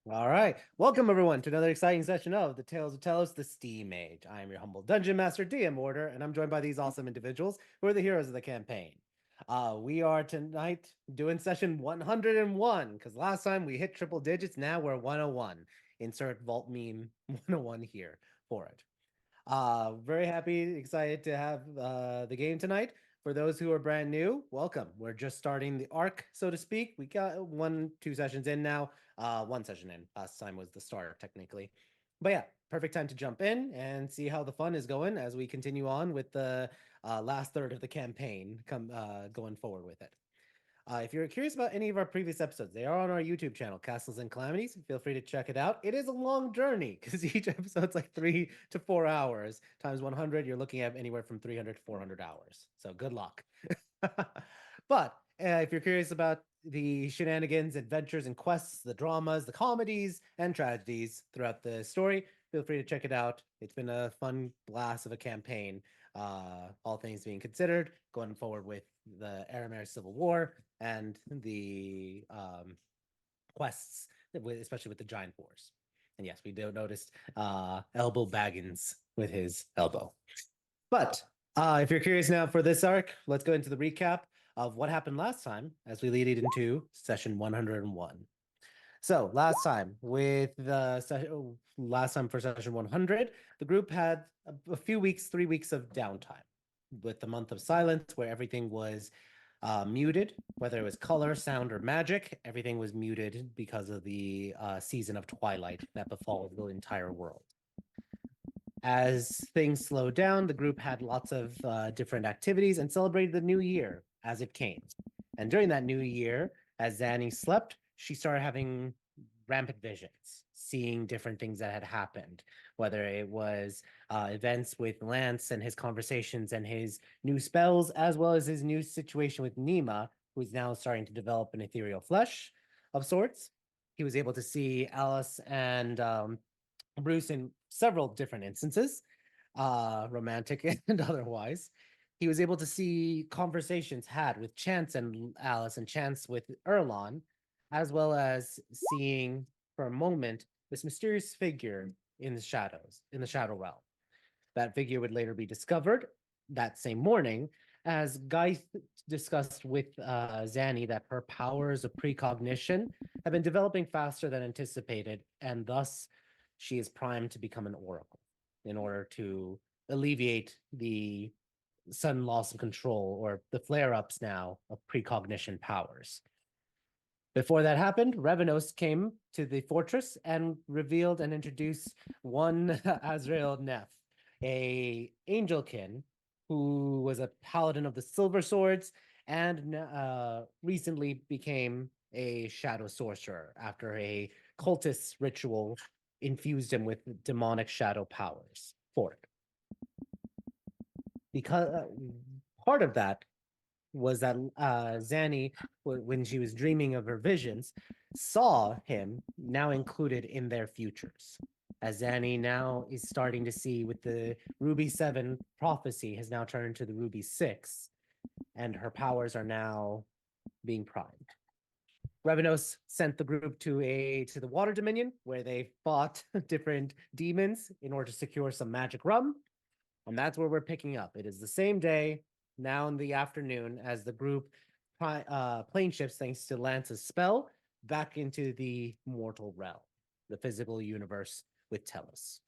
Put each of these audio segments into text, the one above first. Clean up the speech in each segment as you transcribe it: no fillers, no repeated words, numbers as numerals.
All right. Welcome, everyone, to another exciting session of the Tales of Tellos, the Steam Age. I am your humble Dungeon Master DM Order, and I'm joined by these awesome individuals who are the heroes of the campaign. We are tonight doing session 101, because last time we hit triple digits, now we're 101. Insert Vault Meme 101 here for it. Very happy, excited to have the game tonight. For those who are brand new, welcome. We're just starting the arc, so to speak. We got 2 sessions in now. 1 session in. Last time was the start, technically. But yeah, perfect time to jump in and see how the fun is going as we continue on with the last third of the campaign going forward with it. If you're curious about any of our previous episodes, they are on our YouTube channel, Castles and Calamities. Feel free to check it out. It is a long journey because each episode's like 3 to 4 hours. Times 100, you're looking at anywhere from 300 to 400 hours. So good luck. But if you're curious about the shenanigans, adventures, and quests, the dramas, the comedies, and tragedies throughout the story, feel free to check it out. It's been a fun blast of a campaign, all things being considered, going forward with the Aramir Civil War and the quests, especially with the Giant Wars. And yes, we noticed Elbow Baggins with his elbow. But if you're curious now for this arc, let's go into the recap of what happened last time as we lead it into session 101. So last time for session 100, the group had a few weeks, 3 weeks of downtime with the month of silence where everything was muted, whether it was color, sound, or magic. Everything was muted because of the season of twilight that befall the entire world. As things slowed down, the group had lots of different activities and celebrated the new year as it came. And during that new year, as Zanny slept, she started having rampant visions, seeing different things that had happened, whether it was events with Lance and his conversations and his new spells, as well as his new situation with Nima, who's now starting to develop an ethereal flesh of sorts. He was able to see Alice and Bruce in several different instances, romantic and otherwise. He was able to see conversations had with Chance and Alice and Chance with Erlon, as well as seeing for a moment this mysterious figure in the shadows, in the shadow realm. That figure would later be discovered that same morning as Guy discussed with Zanny that her powers of precognition have been developing faster than anticipated, and thus she is primed to become an oracle in order to alleviate the sudden loss of control or the flare-ups now of precognition powers. Before that happened, Revenos came to the fortress and revealed and introduced one Azrael Neff, a angelkin who was a paladin of the Silver Swords and recently became a shadow sorcerer after a cultist ritual infused him with demonic shadow powers for it. Because part of that was that Zanny, when she was dreaming of her visions, saw him now included in their futures. As Zanny now is starting to see with the Ruby 7 prophecy has now turned to the Ruby 6, and her powers are now being primed. Revenos sent the group to the Water Dominion, where they fought different demons in order to secure some magic rum. And that's where we're picking up. It is the same day, now in the afternoon, as the group plane shifts, thanks to Lance's spell, back into the mortal realm, the physical universe with Tellos.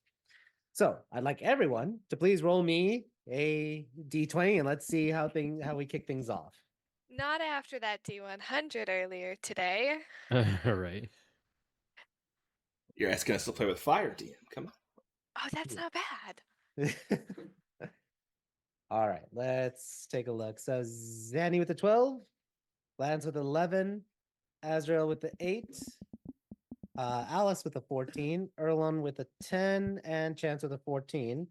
So I'd like everyone to please roll me a d20 and let's see how we kick things off. Not after that D100 earlier today. Right. You're asking us to play with fire, DM. Come on. Oh, that's not bad. All right, let's take a look. So Zanny with the 12, Lance with 11, Azrael with the 8, Alice with a 14, Erlon with a 10, and Chance with a 14.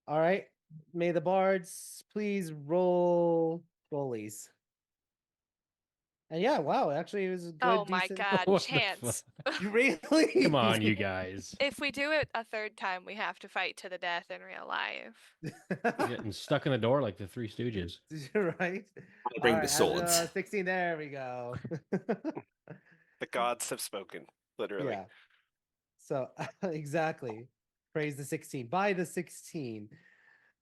All right, may the bards please roll rollies. And yeah, wow, actually it was a good, Oh my decent. god, What the Chance. Really? Come on, you guys. If we do it a third time, we have to fight to the death in real life. Getting stuck in the door like the Three Stooges. Right? Bring All the right, swords. 16, there we go. The gods have spoken. literally. Yeah. So exactly. Praise the 16. By the 16.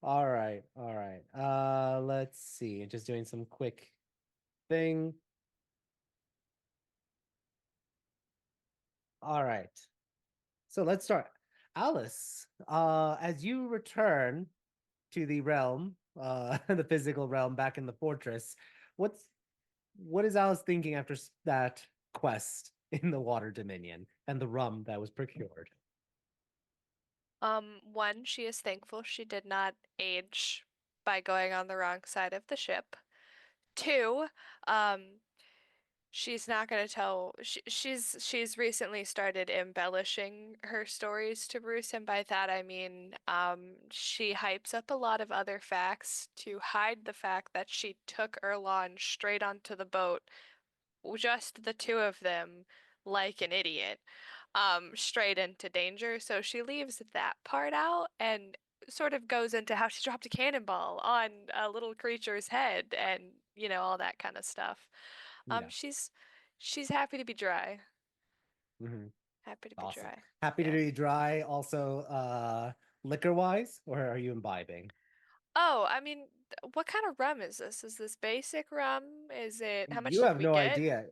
All right. All right. Let's see. Just doing some quick thing. All right. So let's start. Alice, as you return to the realm, the physical realm back in the fortress, what is Alice thinking after that quest in the Water Dominion and the rum that was procured? One, she is thankful she did not age by going on the wrong side of the ship. Two, um, she's not going to tell. She's recently started embellishing her stories to Bruce, and by that I mean, she hypes up a lot of other facts to hide the fact that she took Erlon straight onto the boat, just the two of them, like an idiot, straight into danger. So she leaves that part out and sort of goes into how she dropped a cannonball on a little creature's head and, all that kind of stuff. Yeah. She's happy to be dry. Mm-hmm. Happy to be Awesome. dry. Happy to Yeah. be dry. Also, liquor wise, or are you imbibing? Oh, I mean, what kind of rum is this? Is this basic rum? Is it, how much You did have we no get? idea.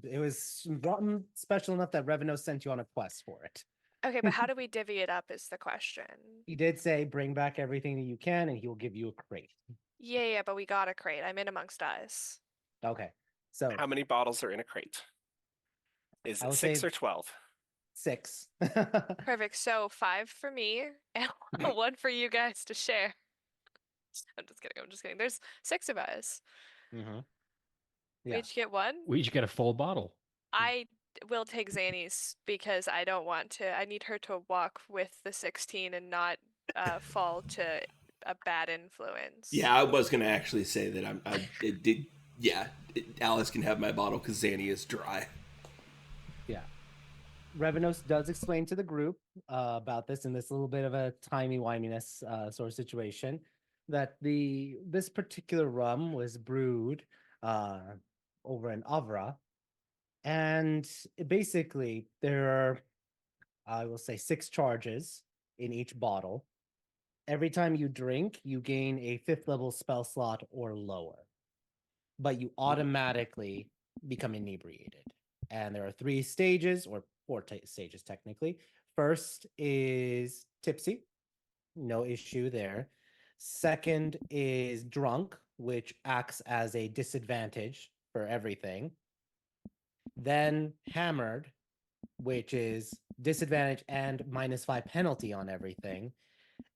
It was rum special enough that Revenos sent you on a quest for it. Okay, but how do we divvy it up is the question. He did say bring back everything that you can, and he will give you a crate. Yeah, but we got a crate. I'm in amongst us. Okay, so How many bottles are in a crate? Is I it would 6 say or 12? 6. Perfect. So 5 for me and 1 for you guys to share. I'm just kidding. I'm just kidding. There's 6 of us. Mm-hmm. We Yeah. each get 1. We each get a full bottle. I will take Zanny's because I don't want to. I need her to walk with the 16 and not fall to a bad influence. Yeah, I was gonna actually say that it did. Yeah, Alice can have my bottle because Zanny is dry. Yeah. Revenos does explain to the group about this in this little bit of a timey-wiminess sort of situation that this particular rum was brewed over in Avra, and basically there are, I will say, 6 charges in each bottle. Every time you drink, you gain a 5th level spell slot or lower, but you automatically become inebriated. And there are 3 stages, or 4 stages technically. First is tipsy, no issue there. Second is drunk, which acts as a disadvantage for everything. Then hammered, which is disadvantage and -5 penalty on everything.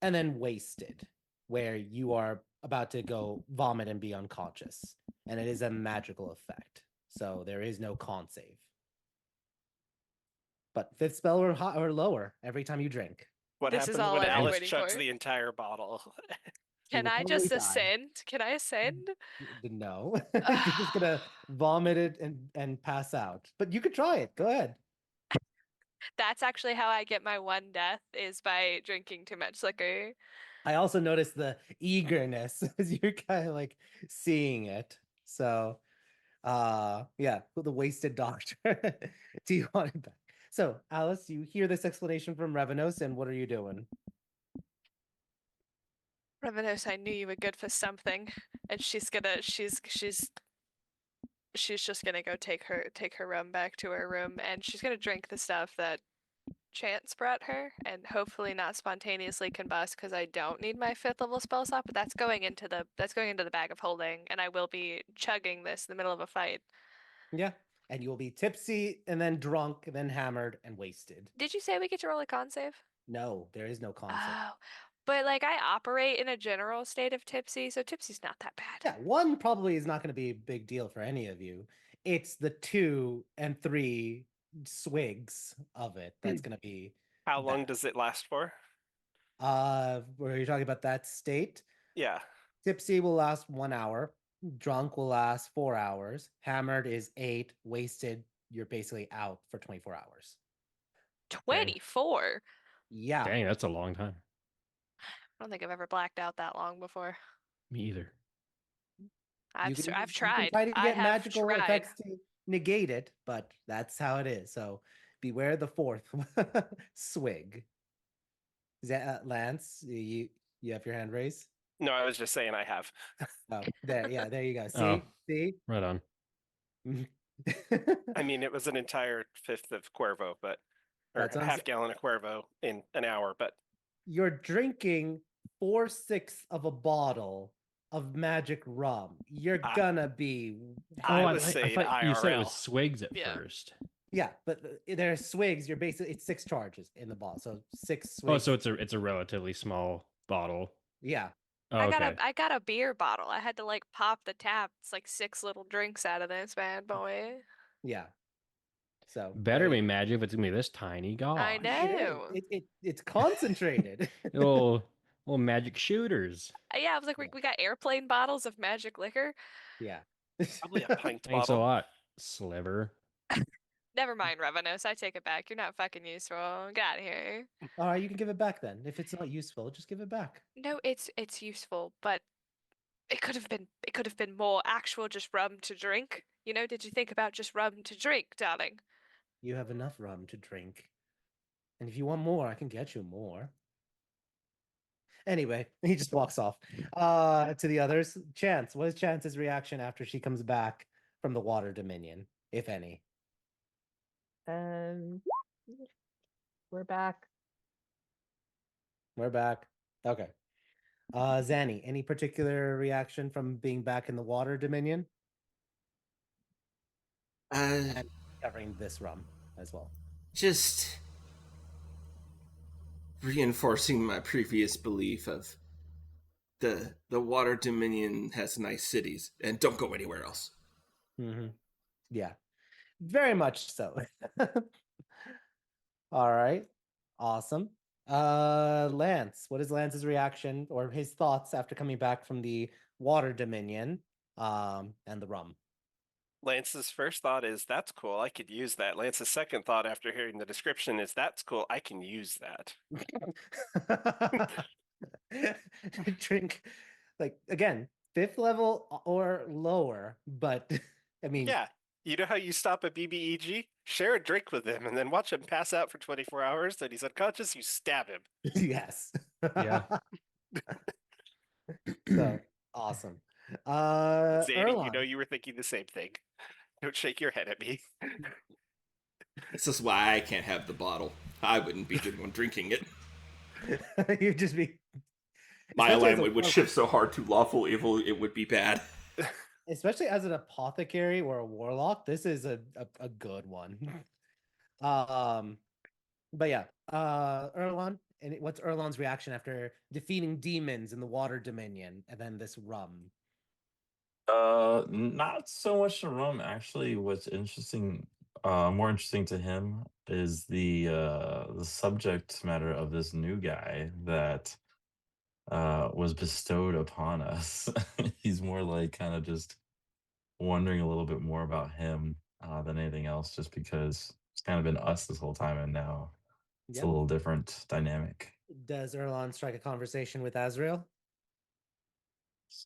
And then wasted, where you are about to go vomit and be unconscious. And it is a magical effect. So there is no con save. But 5th spell or lower every time you drink. What This is happens all when I've been Alice waiting chugs for. the entire bottle? Can will I totally just die. ascend? Can I ascend? No. You're just gonna vomit it and pass out. But you could try it. Go ahead. That's actually how I get my 1 death is by drinking too much liquor. I also noticed the eagerness as you're kind of like seeing it. So yeah, the wasted doctor. Do you want it back? So Alice, you hear this explanation from Revenos, and what are you doing? Revenos, I knew you were good for something, and she's just gonna go take her rum back to her room, and she's gonna drink the stuff that Chance brought her, and hopefully not spontaneously combust because I don't need my 5th level spell slot. But that's going into the bag of holding, and I will be chugging this in the middle of a fight. Yeah, and you will be tipsy, and then drunk, and then hammered and wasted. Did you say we get to roll a con save? No, there is no con save. Oh, but like I operate in a general state of tipsy, so tipsy's not that bad. Yeah, 1 probably is not going to be a big deal for any of you. It's the 2 and 3 swigs of it that's going to be. How long bad. does it last for? Were you talking about that state? Yeah. Tipsy will last 1 hour. Drunk will last 4 hours. Hammered is 8. Wasted, you're basically out for 24 hours. 24. Yeah. Dang, that's a long time. I don't think I've ever blacked out that long before. Me either. I've You can tried. try to I get have magical tried. effects to negate it, but that's how it is. So beware the fourth swig. Is that Lance? You have your hand raised? No, I was just saying I have. Oh, there, yeah, there you go. See, Oh. see. Right on. I mean, it was an entire fifth of Cuervo, but or That's what I'm half gallon of Cuervo in an hour. But You're drinking 4/6 of a bottle of magic rum. You're I- gonna be I Oh, was I saying thought you said it was IRL. swigs at Yeah. first. yeah, but there are swigs. You're basically it's 6 charges in the bottle, so 6 Oh, swigs. so it's a relatively small bottle. yeah. Oh, I okay. got a beer bottle. I had to like pop the tap. It's like 6 little drinks out of this bad boy. Yeah. So Better be magic if it's gonna be this tiny. Gosh. I It is. know. It's concentrated. Little magic shooters. Yeah, I was like, Yeah. we got airplane bottles of magic liquor. yeah. Probably a pint Thanks a bottle. lot, Sliver. Never mind, Revenos. I take it back. You're not fucking useful. Get out of here. All right, you can give it back then. If it's not useful, just give it back. No, it's useful, but it could have been more actual just rum to drink. You know, did you think about just rum to drink, darling? You have enough rum to drink. And if you want more, I can get you more. Anyway, he just walks off. To the others, Chance, what is Chance's reaction after she comes back from the Water Dominion, if any? We're back. We're back. Okay. Zanny, any particular reaction from being back in the Water Dominion? And covering this rum as well. Just reinforcing my previous belief of the Water Dominion has nice cities, and don't go anywhere else. Mm-hmm. Yeah, very much so. All right, awesome. Lance, what is Lance's reaction or his thoughts after coming back from the Water Dominion, and the rum? Lance's first thought is, that's cool, I could use that. Lance's second thought after hearing the description is, that's cool, I can use that. Drink, like again, 5th level or lower, but I mean, Yeah, you know how you stop a BBEG? Share a drink with him and then watch him pass out for 24 hours. Then he's unconscious, you stab him. yes. Yeah. So awesome. Zadie, you Erlon. know you were thinking the same thing. Don't shake your head at me. This is why I can't have the bottle. I wouldn't be the one drinking it. You'd just be My especially as a alignment would warlock- shift so hard to lawful evil, it would be bad. especially as an apothecary or a warlock. This is a good one. But yeah, Erlon, and what's Erlon's reaction after defeating demons in the Water Dominion and then this rum? Not so much the rum. Actually, what's interesting, more interesting to him is the subject matter of this new guy that was bestowed upon us. He's more like kind of just wondering a little bit more about him than anything else, just because it's kind of been us this whole time, and now it's Yep. a little different dynamic. Does Erlon strike a conversation with Azrael?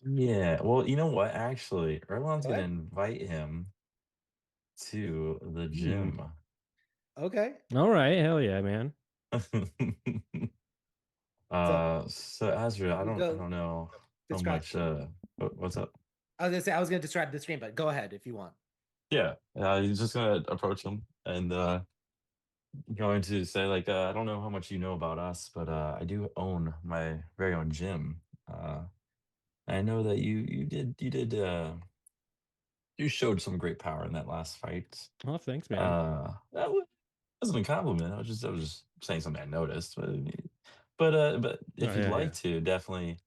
Yeah, well, you know what? Actually, Erlon's Go gonna ahead. invite him to the gym. Okay. All right, hell yeah, man. So Azrael, I you don't go know how describe- much what's up? I was gonna say I was gonna describe the stream, but go ahead if you want. Yeah, he's just gonna approach him and going to say like, I don't know how much you know about us, but I do own my very own gym. I know that you showed some great power in that last fight. Oh, thanks, man. That wasn't a compliment. I was just saying something I noticed. But if Oh, you'd yeah, like yeah. to, definitely,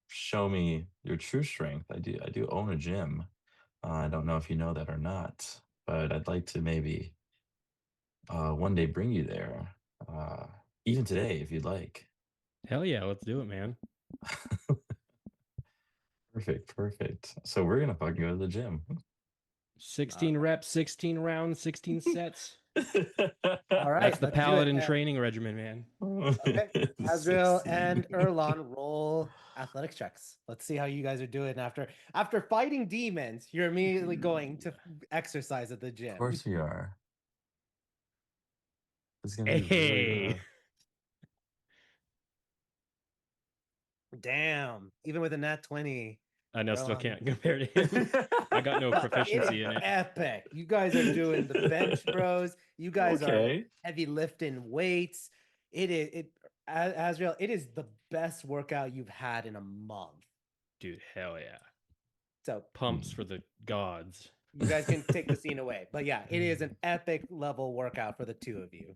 show me your true strength. I do own a gym. I don't know if you know that or not, but I'd like to maybe one day bring you there. Even today, if you'd like. Hell yeah, let's do it, man. Perfect. So we're gonna fucking go to the gym. 16 reps, 16 rounds, 16 sets. All right, That's the let's do it. paladin training regimen, man. Okay. Azrael and Erlon roll athletics checks. Let's see how you guys are doing after fighting demons. You're immediately going to exercise at the gym. Of course we are. It's gonna be really Hey. rough. Damn. Even with a nat 20. I know, still Erlon, can't compare to him. I got no but proficiency in it. epic. You guys are doing the bench bros. You guys are Okay. heavy lifting weights. Azrael, it is the best workout you've had in a month. Dude, hell yeah. So Pumps for the gods. you guys can take the scene away. But yeah, it is an epic level workout for the two of you.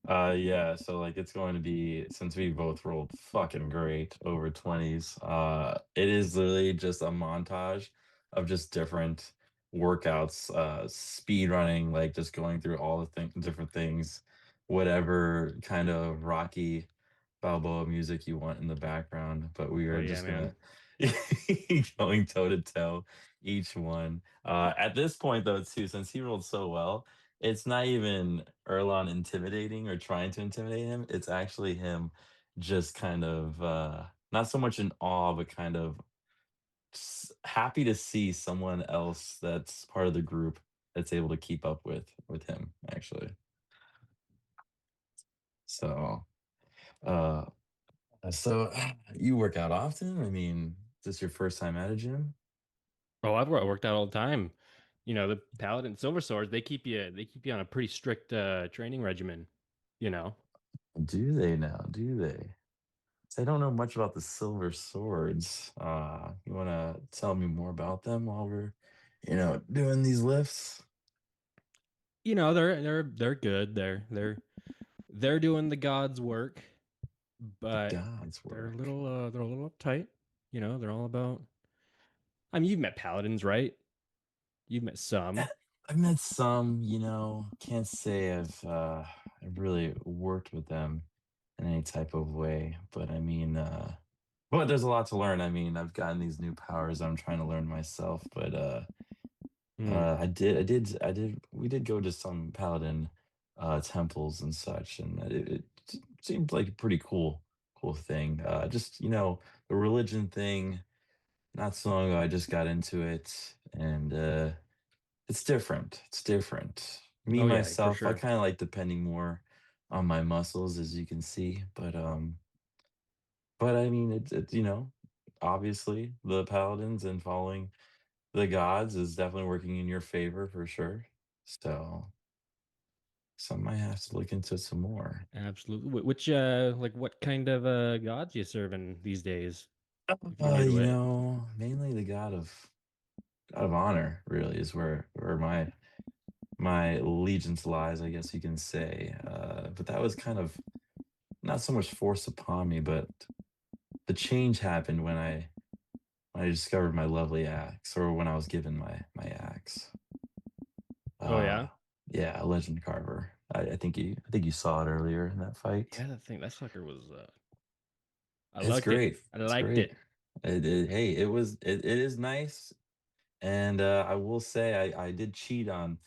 Yeah, so like it's going to be, since we both rolled fucking great over 20s, it is literally just a montage of just different workouts, speed running, like just going through all the different things, whatever kind of Rocky Balboa music you want in the background, but we Oh, are yeah, just man. gonna going toe to toe each one. At this point though, too, since he rolled so well, it's not even Erlon intimidating or trying to intimidate him. It's actually him just kind of not so much in awe, but kind of happy to see someone else that's part of the group that's able to keep up with him, actually. So uh so you work out often? I mean, is this your first time at a gym? Oh, I've worked out all the time. You know, the Paladin Silver Swords, they keep you on a pretty strict training regimen, you know. Do they now? Do they? So I don't know much about the silver swords. You want to tell me more about them while we're, doing these lifts? You know, they're good. They're doing the gods' work, but God's they're a work. little uptight. You know, they're all about. I mean, you've met paladins, right? You've met some. I've met some, can't say I've really worked with them in any type of way, but I mean, but there's a lot to learn. I mean, I've gotten these new powers I'm trying to learn myself, but Hmm. we did go to some paladin temples and such, and it seemed like a pretty cool thing. Just, the religion thing, not so long ago I just got into it, and it's different. It's different. Me Oh yeah, for myself, I sure. kind of like depending more on my muscles, as you can see, but I mean, obviously the paladins and following the gods is definitely working in your favor for sure. So some might have to look into some more. Absolutely. Which like what kind of gods you serving these days? If you're new to it. Mainly the god of honor really is where my allegiance lies, I guess you can say. But that was kind of not so much forced upon me, but the change happened when I discovered my lovely axe, or when I was given my axe. Oh yeah. Yeah, a legend carver. I think you saw it earlier in that fight. Yeah, that sucker was I It's liked it. great. I It's liked great. it. Hey, it is nice, and I will say I did cheat on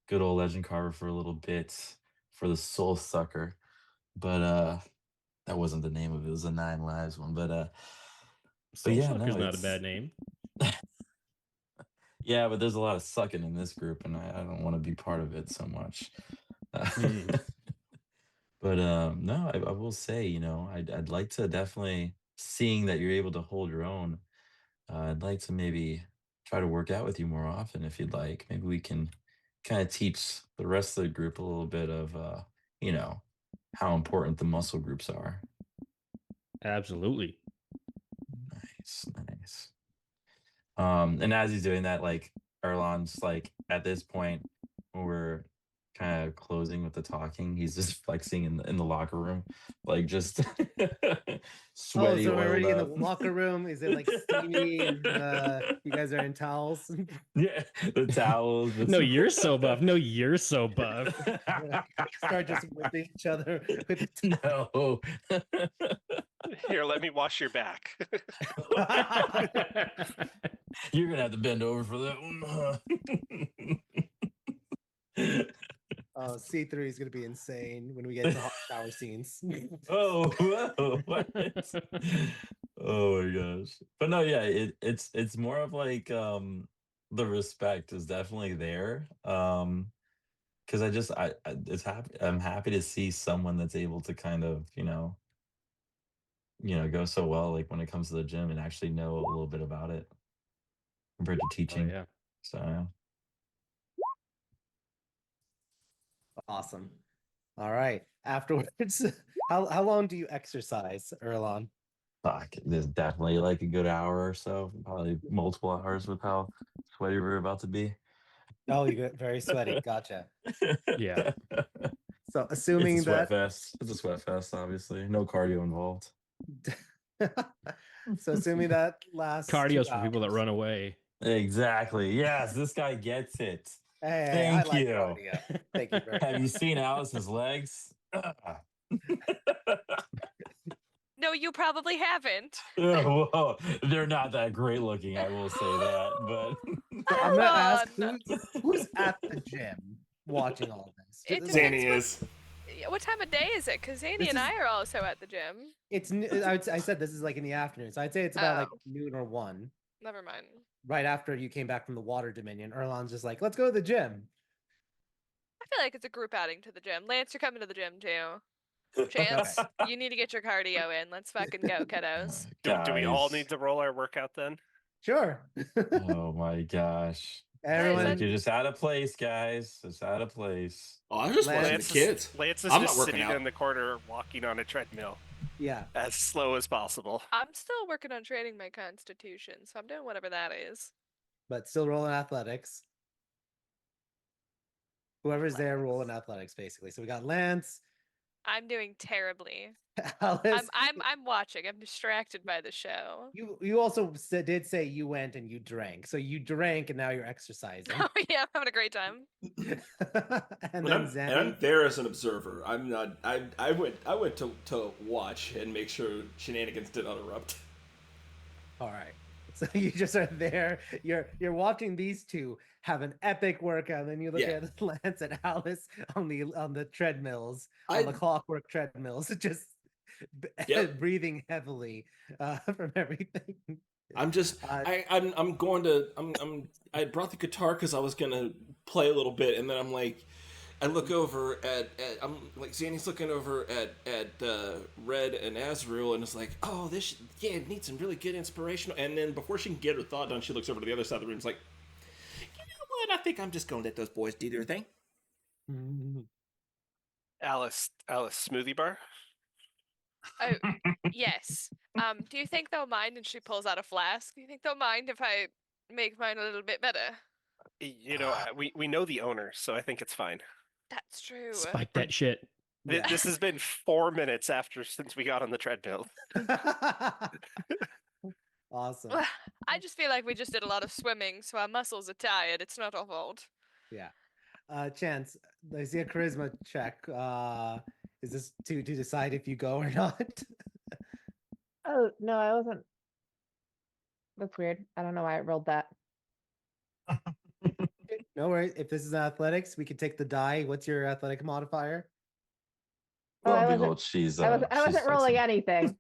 good old legend carver for a little bit for the soul sucker, but that wasn't the name of it. It was a 9 lives one, but Soul yeah, no, Sucker's not a it's bad name. yeah, but there's a lot of sucking in this group, and I don't want to be part of it so much. Hmm. But no, I will say, I'd like to definitely, seeing that you're able to hold your own. I'd like to maybe try to work out with you more often if you'd like. Maybe we can kind of teach the rest of the group a little bit of, you know, how important the muscle groups are. Absolutely. Nice, nice. And as he's doing that, like Erlon's like at this point when we're kind of closing with the talking, he's just flexing in the locker room, like just Oh, sweaty, so we're oiled already in the up. locker room. Is it like steamy and you guys are in towels? Yeah, the towels. No, you're so buff. No, you're so buff. Start just whipping each other with No. Here, let me wash your back. You're gonna have to bend over for that one. Oh, C3 is gonna be insane when we get to hot shower scenes. Oh, whoa, what? Oh my gosh. But no, yeah, it's more of like the respect is definitely there. because I'm happy to see someone that's able to kind of go so well, like when it comes to the gym and actually know a little bit about it compared to Oh teaching. yeah. So Awesome. All right. Afterwards, how long do you exercise, Erlon? fuck, there's definitely like a good hour or so, probably multiple hours with how sweaty we're about to be. Oh, you get very sweaty. Gotcha. Yeah. So It's a assuming sweat that fest. It's a sweat fest, obviously. No cardio involved. so assuming that lasts 2 Cardio's for people that hours. run away. Exactly. Yes, this guy gets it. Hey, I Thank like you. cardio. Thank you very Have you much. seen Alice's legs? Ah. No, you probably haven't. Oh, whoa. They're not that great looking, I will say that. But So I'm gonna ask Erlon! who's at the gym watching all this. It Just- depends Zanny is. what time of day is it? Because Zany This and is- I are also at the gym. I said this is like in the afternoon, so I'd say it's about like Oh. noon or 1, Never mind. right after you came back from the Water Dominion. Erlon's just like, let's go to the gym. I feel like it's a group outing to the gym. Lance, you're coming to the gym too. Chance, you need to get your cardio in. Let's fucking go, kiddos. Do we all guys. need to roll our workout then? Sure. Oh my gosh. Everyone, Listen. You're just out of place, guys. It's out of place. Oh, I'm just watching the Lance kids. Lance is I'm just not working sitting out. in the corner walking on a treadmill yeah. as slow as possible. I'm still working on training my constitution, so I'm doing whatever that is. But still rolling athletics. Whoever's there rolling athletics, basically. So we got Lance, I'm doing terribly. Alice. I'm watching. I'm distracted by the show. You also did say you went and you drank. So you drank and now you're exercising. Oh yeah, I'm having a great time. And And then I'm Zanny. there as an observer. I'm not. I went to watch and make sure shenanigans did not erupt. All right. So you just are there. You're watching these two have an epic workout, and then you look Yeah. at Lance and Alice on the treadmills, on I the clockwork treadmills, just Yep. breathing heavily from everything. I'm just I'm going to I brought the guitar because I was gonna play a little bit, and then I'm like, I look over at I'm like Zanny's looking over at Red and Azrael, and it's like, oh, this it needs some really good inspiration. And then before she can get her thought done, she looks over to the other side of the room. It's like, you know what? I think I'm just gonna let those boys do their thing. Alice, smoothie bar. Oh yes. Do you think they'll mind? And she pulls out a flask. Do you think they'll mind if I make mine a little bit better? You know, we know the owner, so I think it's fine. That's true. Spike that shit. Yeah. This has been 4 minutes since we got on the treadmill. Awesome. I just feel like we just did a lot of swimming, so our muscles are tired. It's not our fault. Yeah. Chance, I see a charisma check. Is this to decide if you go or not? Oh, no, I wasn't. That's weird. I don't know why I rolled that. No worries. If this is athletics, we can take the die. What's your athletic modifier? Oh, I Lo and wasn't- behold, she's I she's wasn't rolling flexing. anything.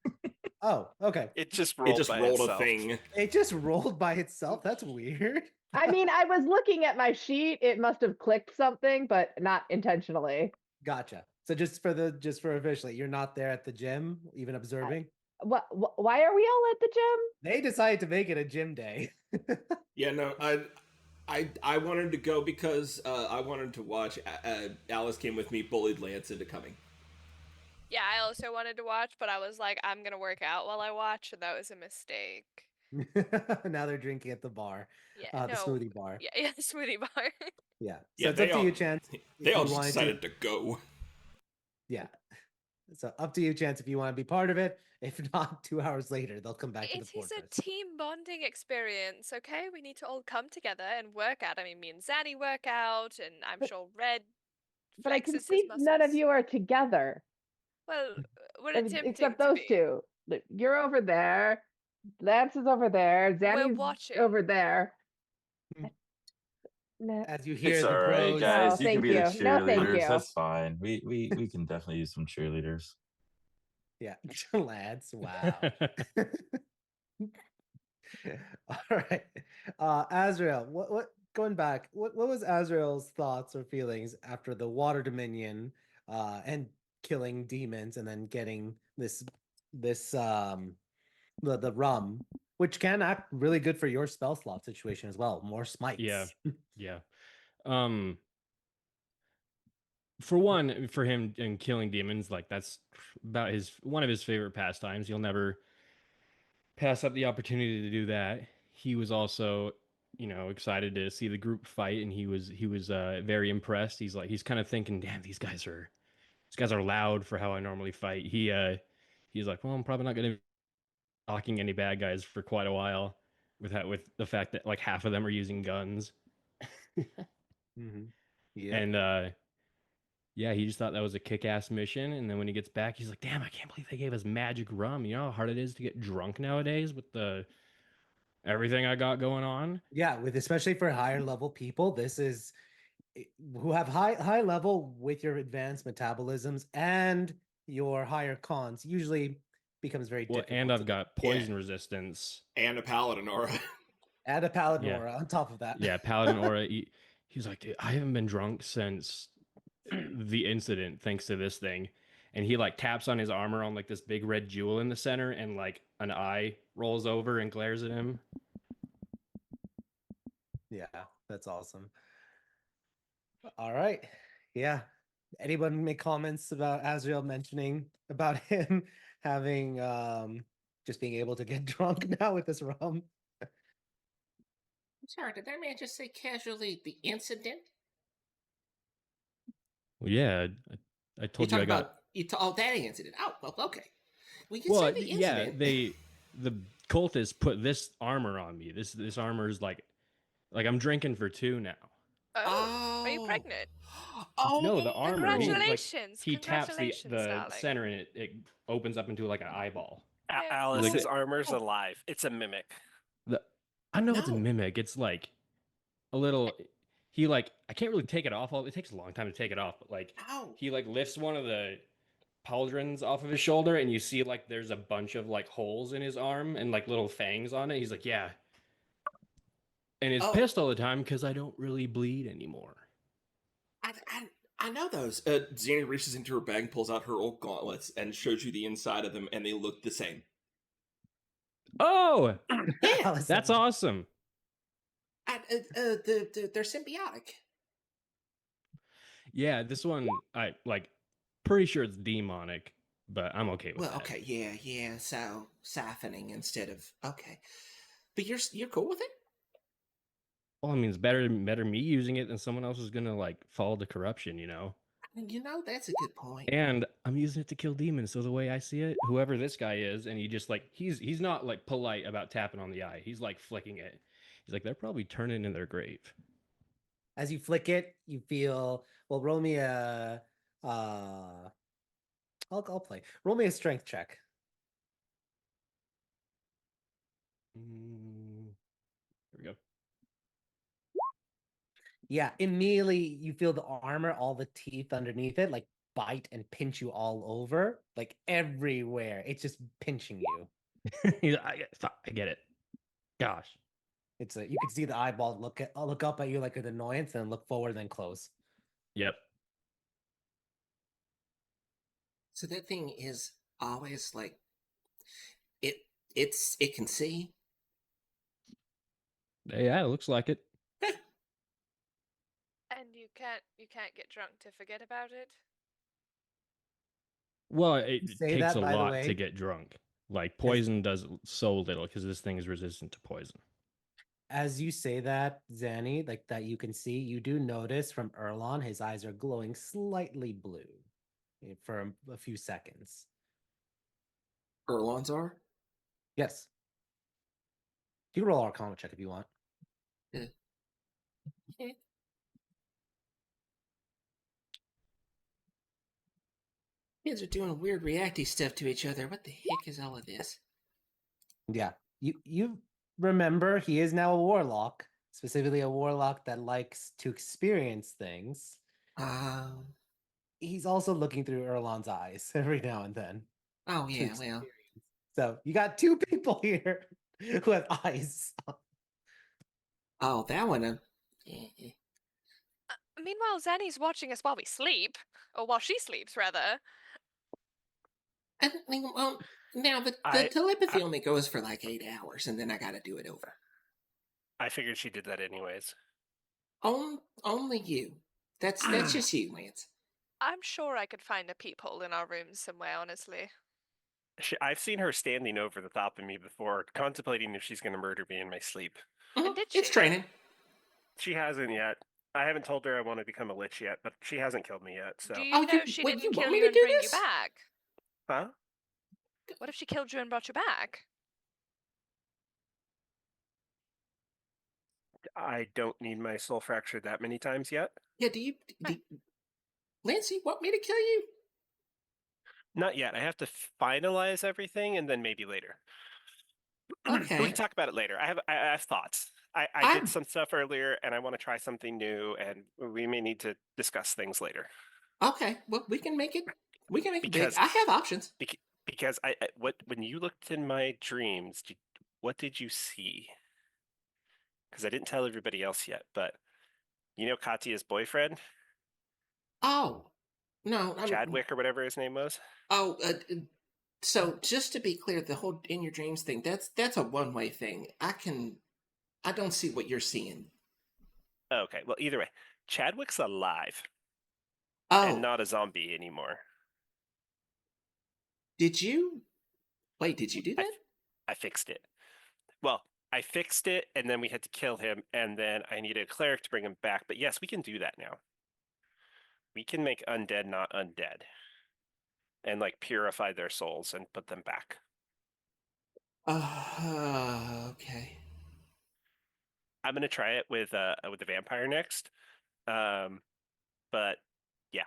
Oh, okay. It just It rolled just by rolled itself. a thing. It just rolled by itself. That's weird. I mean, I was looking at my sheet. It must have clicked something, but not intentionally. Gotcha. So just for officially, you're not there at the gym, even observing. What? Why are we all at the gym? They decided to make it a gym day. Yeah, no, I wanted to go because I wanted to watch. Alice came with me, bullied Lance into coming. Yeah, I also wanted to watch, but I was like, I'm gonna work out while I watch, and that was a mistake. Now they're drinking at the bar, Yeah, the no. smoothie bar. Yeah, the smoothie bar. Yeah. So Yeah, it's up to you, Chance. They if all you just wanted decided to go. Yeah. So up to you, Chance, if you want to be part of it. If not, 2 hours later, they'll come back to the It is fortress. a team bonding experience, okay? We need to all come together and work out. I mean, me and Zaddy work out, and I'm But- sure Red. But I can flexes his see none of muscles. you are together. Well, we're I mean, attempting except to those be. two. You're over there. Lance is over there. Zanny's watching. over there. Hmm. No. As you hear It's the all right, bros. guys. No, You can thank be the you. No, thank cheerleaders. you. That's fine. We can definitely use some cheerleaders. Yeah, lads. Wow. All right. Azrael, what going back, what was Azrael's thoughts or feelings after the water dominion and killing demons and then getting this the rum, which can act really good for your spell slot situation as well. More smites. Yeah. Yeah. For one, for him and killing demons, like that's about one of his favorite pastimes. He'll never pass up the opportunity to do that. He was also, excited to see the group fight, and he was very impressed. He's kind of thinking, damn, these guys are loud for how I normally fight. He's like, well, I'm probably not going to be knocking any bad guys for quite a while, with the fact that like half of them are using guns. Yeah. And yeah, he just thought that was a kick-ass mission. And then when he gets back, he's like, damn, I can't believe they gave us magic rum. You know how hard it is to get drunk nowadays with everything I got going on? Yeah, with especially for higher level people, this is who have high level with your advanced metabolisms and your higher cons usually becomes very Well, difficult. and to I've get. got poison resistance. And a paladin aura. Add a paladin Yeah. aura on top of that. Yeah, paladin aura. He's like, dude, I haven't been drunk since the incident, thanks to this thing. And he like taps on his armor on like this big red jewel in the center, and like an eye rolls over and glares at him. Yeah, that's awesome. All right. Yeah. Anyone make comments about Azrael mentioning about him having just being able to get drunk now with this rum? I'm sorry, did that man just say casually the incident? Well, yeah, I told you I got. That incident. Oh, well, okay. We can Well, say the incident. yeah, the cultists put this armor on me. This armor is like I'm drinking for 2 now. Oh, are you pregnant? Oh No, the armor. Congratulations! He taps the darling. center, and it opens up into like an eyeball. Alice, Like his armor's alive. It's a mimic. I know it's a mimic. It's like a little. He like I can't really take it off. It takes a long time to take it off, but like he like lifts one of the pauldrons off of his shoulder, and you see like there's a bunch of like holes in his arm and like little fangs on it. He's like, yeah, and he's pissed all the time because I don't really bleed anymore. I know those. Zanny reaches into her bag and pulls out her old gauntlets and shows you the inside of them, and they look the same. Oh, yeah, that's awesome. They're symbiotic. Yeah, this one I like. Pretty sure it's demonic, but I'm okay with that. Well, okay, yeah. So siphoning instead of but you're cool with it. Well, I mean, it's better me using it than someone else is gonna like fall to corruption, you know. That's a good point. And I'm using it to kill demons. So the way I see it, whoever this guy is, and he just like he's not like polite about tapping on the eye. He's like flicking it. He's like, they're probably turning in their grave. As you flick it, you feel roll me a I'll play. Roll me a strength check. Here we go. Yeah, immediately you feel the armor, all the teeth underneath it, like bite and pinch you all over, like everywhere. It's just pinching you. I get it. Gosh, it's you can see the eyeball look up at you like an annoyance, and look forward, then close. Yep. So that thing is always like it can see. Yeah, it looks like it. And you can't get drunk to forget about it. Well, it takes a lot way, to get drunk. Like poison does so little because this thing is resistant to poison. As you say that, Zanny, like that you can see, you do notice from Erlon, his eyes are glowing slightly blue for a few seconds. Erlon's are? Yes. You can roll Arcana check if you want. Yeah. Kids are doing weird reacty stuff to each other. What the heck is all of this? Yeah. You remember he is now a warlock, specifically a warlock that likes to experience things. He's also looking through Erlon's eyes every now and then. Oh yeah, well. So you got 2 people here who have eyes. Oh, that one. Meanwhile, Zanny's watching us while we sleep, or while she sleeps, rather. I mean, well, now the telepathy only goes for like 8 hours, and then I gotta do it over. I figured she did that anyways. Only you. That's just you, Lance. I'm sure I could find a peephole in our rooms somewhere, honestly. I've seen her standing over the top of me before, contemplating if she's going to murder me in my sleep. And did It's she? training. She hasn't yet. I haven't told her I want to become a lich yet, but she hasn't killed me yet. So. Do you know she wait, didn't you kill want me you to and do bring you this? back? Huh? What if she killed you and brought you back? I don't need my soul fractured that many times yet. Yeah, Lance, you want me to kill you? Not yet. I have to finalize everything, and then maybe later. Okay. We can talk about it later. I have thoughts. I did some stuff earlier, and I want to try something new, and we may need to discuss things later. Okay. Well, we can make it. We can make it Because big. I have options. Because when you looked in my dreams, what did you see? Because I didn't tell everybody else yet, but you know Katya's boyfriend, Oh, no. Chadwick or whatever his name was. Oh, so just to be clear, the whole in your dreams thing, that's a one-way thing. I don't see what you're seeing. Okay, well, either way, Chadwick's alive and not a zombie anymore. Did you do that? I fixed it. Well, I fixed it, and then we had to kill him, and then I needed a cleric to bring him back. But yes, we can do that now. We can make undead not undead, and like purify their souls and put them back. Okay. I'm gonna try it with the vampire next. But yeah.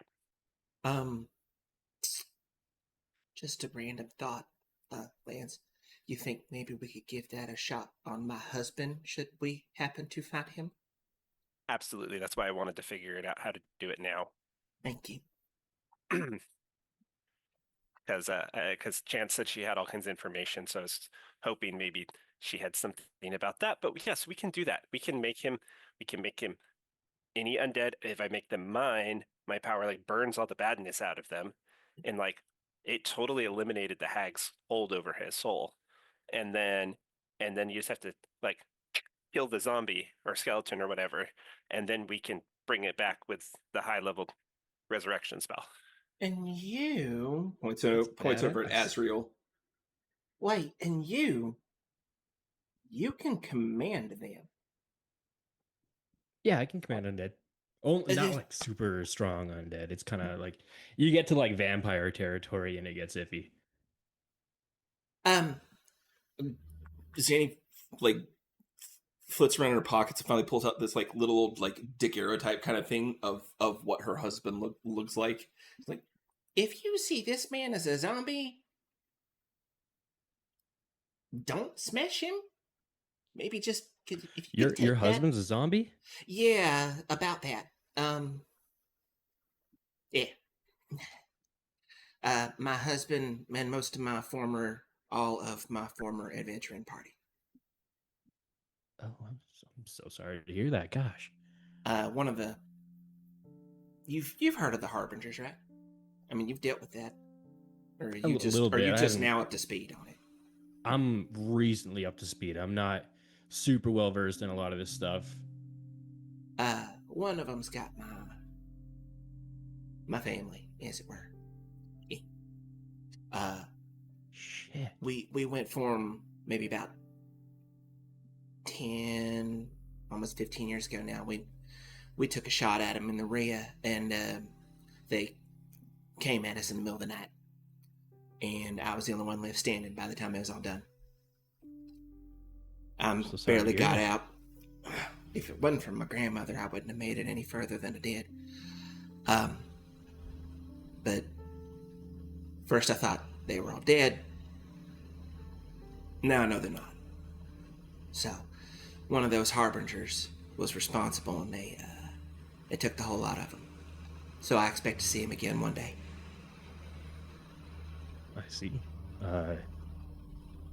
Just a random thought, Lance. You think maybe we could give that a shot on my husband, should we happen to find him? Absolutely. That's why I wanted to figure it out how to do it now. Thank you. Because Chance said she had all kinds of information, so I was hoping maybe she had something about that. But yes, we can do that. We can make him any undead. If I make them mine, my power like burns all the badness out of them, and like it totally eliminated the hag's hold over his soul. And then you just have to like kill the zombie or skeleton or whatever, and then we can bring it back with the high level resurrection spell. And you points over at Asriel. Wait, and you can command them. Yeah, I can command undead. Only not like super strong undead. It's kind of like you get to like vampire territory and it gets iffy. Zanny like flits around in her pockets and finally pulls out this like little like Dick Arrow type kind of thing of what her husband looks like. It's like, if you see this man as a zombie, don't smash him. Maybe just if you your husband's a zombie? Yeah, about that. Yeah. My husband and all of my former adventuring party. Oh, I'm so sorry to hear that. Gosh. One of the you've heard of the Harbingers, right? I mean, you've dealt with that, or are you just now up to speed on it? I'm recently up to speed. I'm not super well versed in a lot of this stuff. One of them's got my family, as it were. Shit. We went for him maybe about 10, almost 15 years ago now. We took a shot at him in the Rhea, and they came at us in the middle of the night. And I was the only one left standing by the time it was all done. I barely got out. If it wasn't for my grandmother, I wouldn't have made it any further than I did. But first I thought they were all dead. Now I know they're not. So one of those Harbingers was responsible, and they took the whole lot of them. So I expect to see him again one day. I see.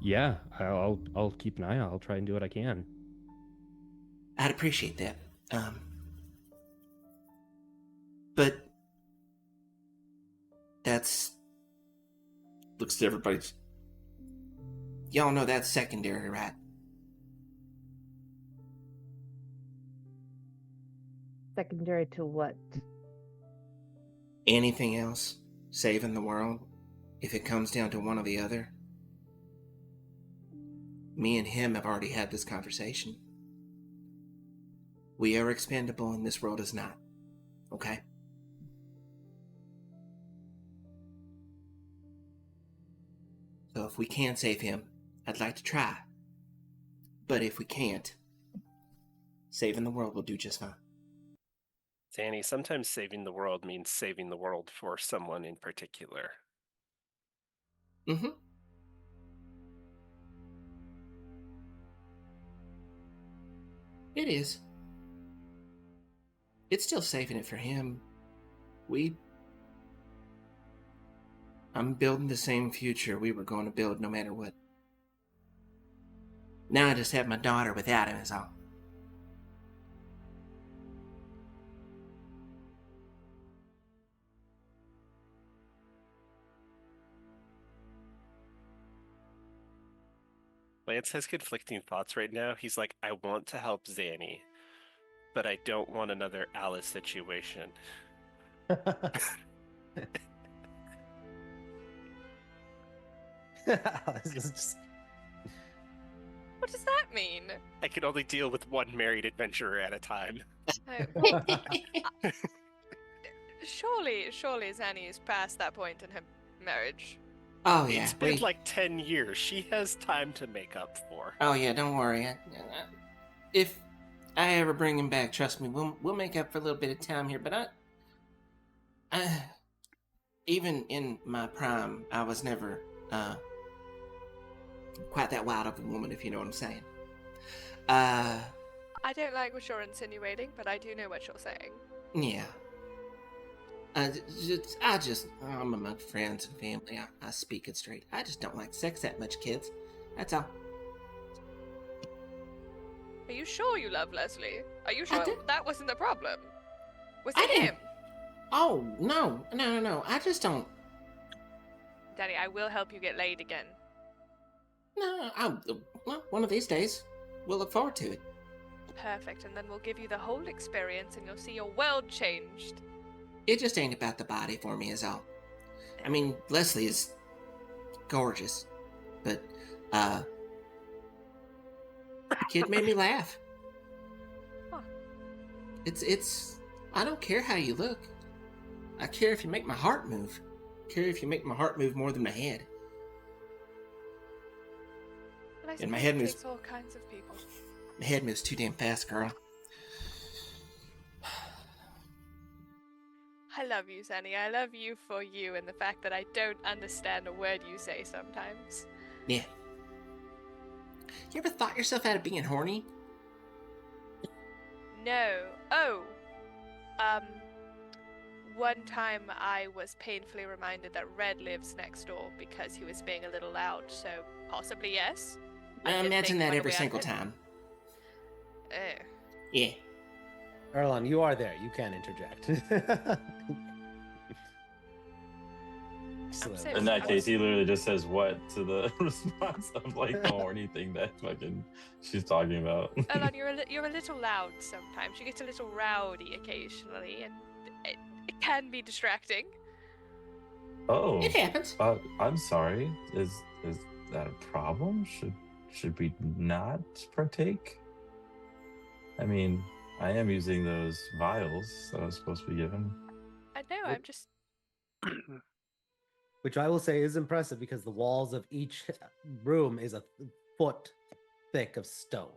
Yeah, I'll keep an eye out. I'll try and do what I can. I'd appreciate that. But that's looks to everybody. Y'all know that's secondary, right? Secondary to what? Anything else? Saving the world? If it comes down to one or the other? Me and him have already had this conversation. We are expendable and this world is not. Okay? So if we can save him, I'd like to try. But if we can't, saving the world will do just fine. Danny, sometimes saving the world means saving the world for someone in particular. Mm-hmm. It is. It's still saving it for him. I'm building the same future we were going to build no matter what. Now I just have my daughter without him is all. Lance has conflicting thoughts right now. He's like, I want to help Zanny, but I don't want another Alice situation. This is just... What does that mean? I can only deal with one married adventurer at a time. Well, surely Zanny is past that point in her marriage. Oh yeah, It's been like 10 years. She has time to make up for. Oh yeah, don't worry. If I ever bring him back, trust me, we'll make up for a little bit of time here. But I even in my prime, I was never quite that wild of a woman, if you know what I'm saying. I don't like what you're insinuating, but I do know what you're saying. Yeah. I'm among friends and family. I speak it straight. I just don't like sex that much, kids. That's all. Are you sure you love Leslie? Are you I sure do. that wasn't the problem? Was I it didn't- him? Oh, no. I just don't. Daddy, I will help you get laid again. No, well, one of these days, we'll look forward to it. Perfect, and then we'll give you the whole experience and you'll see your world changed. It just ain't about the body for me, is all. I mean, Leslie is gorgeous, but, the kid made me laugh. Huh. It's, I don't care how you look. I care if you make my heart move. I care if you make my heart move more than my head. But I And my suppose head it moves- takes all kinds of people. My head moves too damn fast, girl. I love you, Zanny. I love you for you and the fact that I don't understand a word you say sometimes. Yeah. You ever thought yourself out of being horny? No. Oh. One time I was painfully reminded that Red lives next door because he was being a little loud, so possibly yes. I did imagine think that one every way I single could. time. Eh. Yeah. Erlon, you are there. You can interject. so Excellent. In that case, he literally just says what to the response of like the horny thing that fucking she's talking about. Erlon, you're a little loud sometimes. You get a little rowdy occasionally, and it can be distracting. Oh, It happens. I'm sorry. Is that a problem? Should we not partake? I mean, I am using those vials that I was supposed to be given. I know. I'm just. Which I will say is impressive because the walls of each room is a foot thick of stone.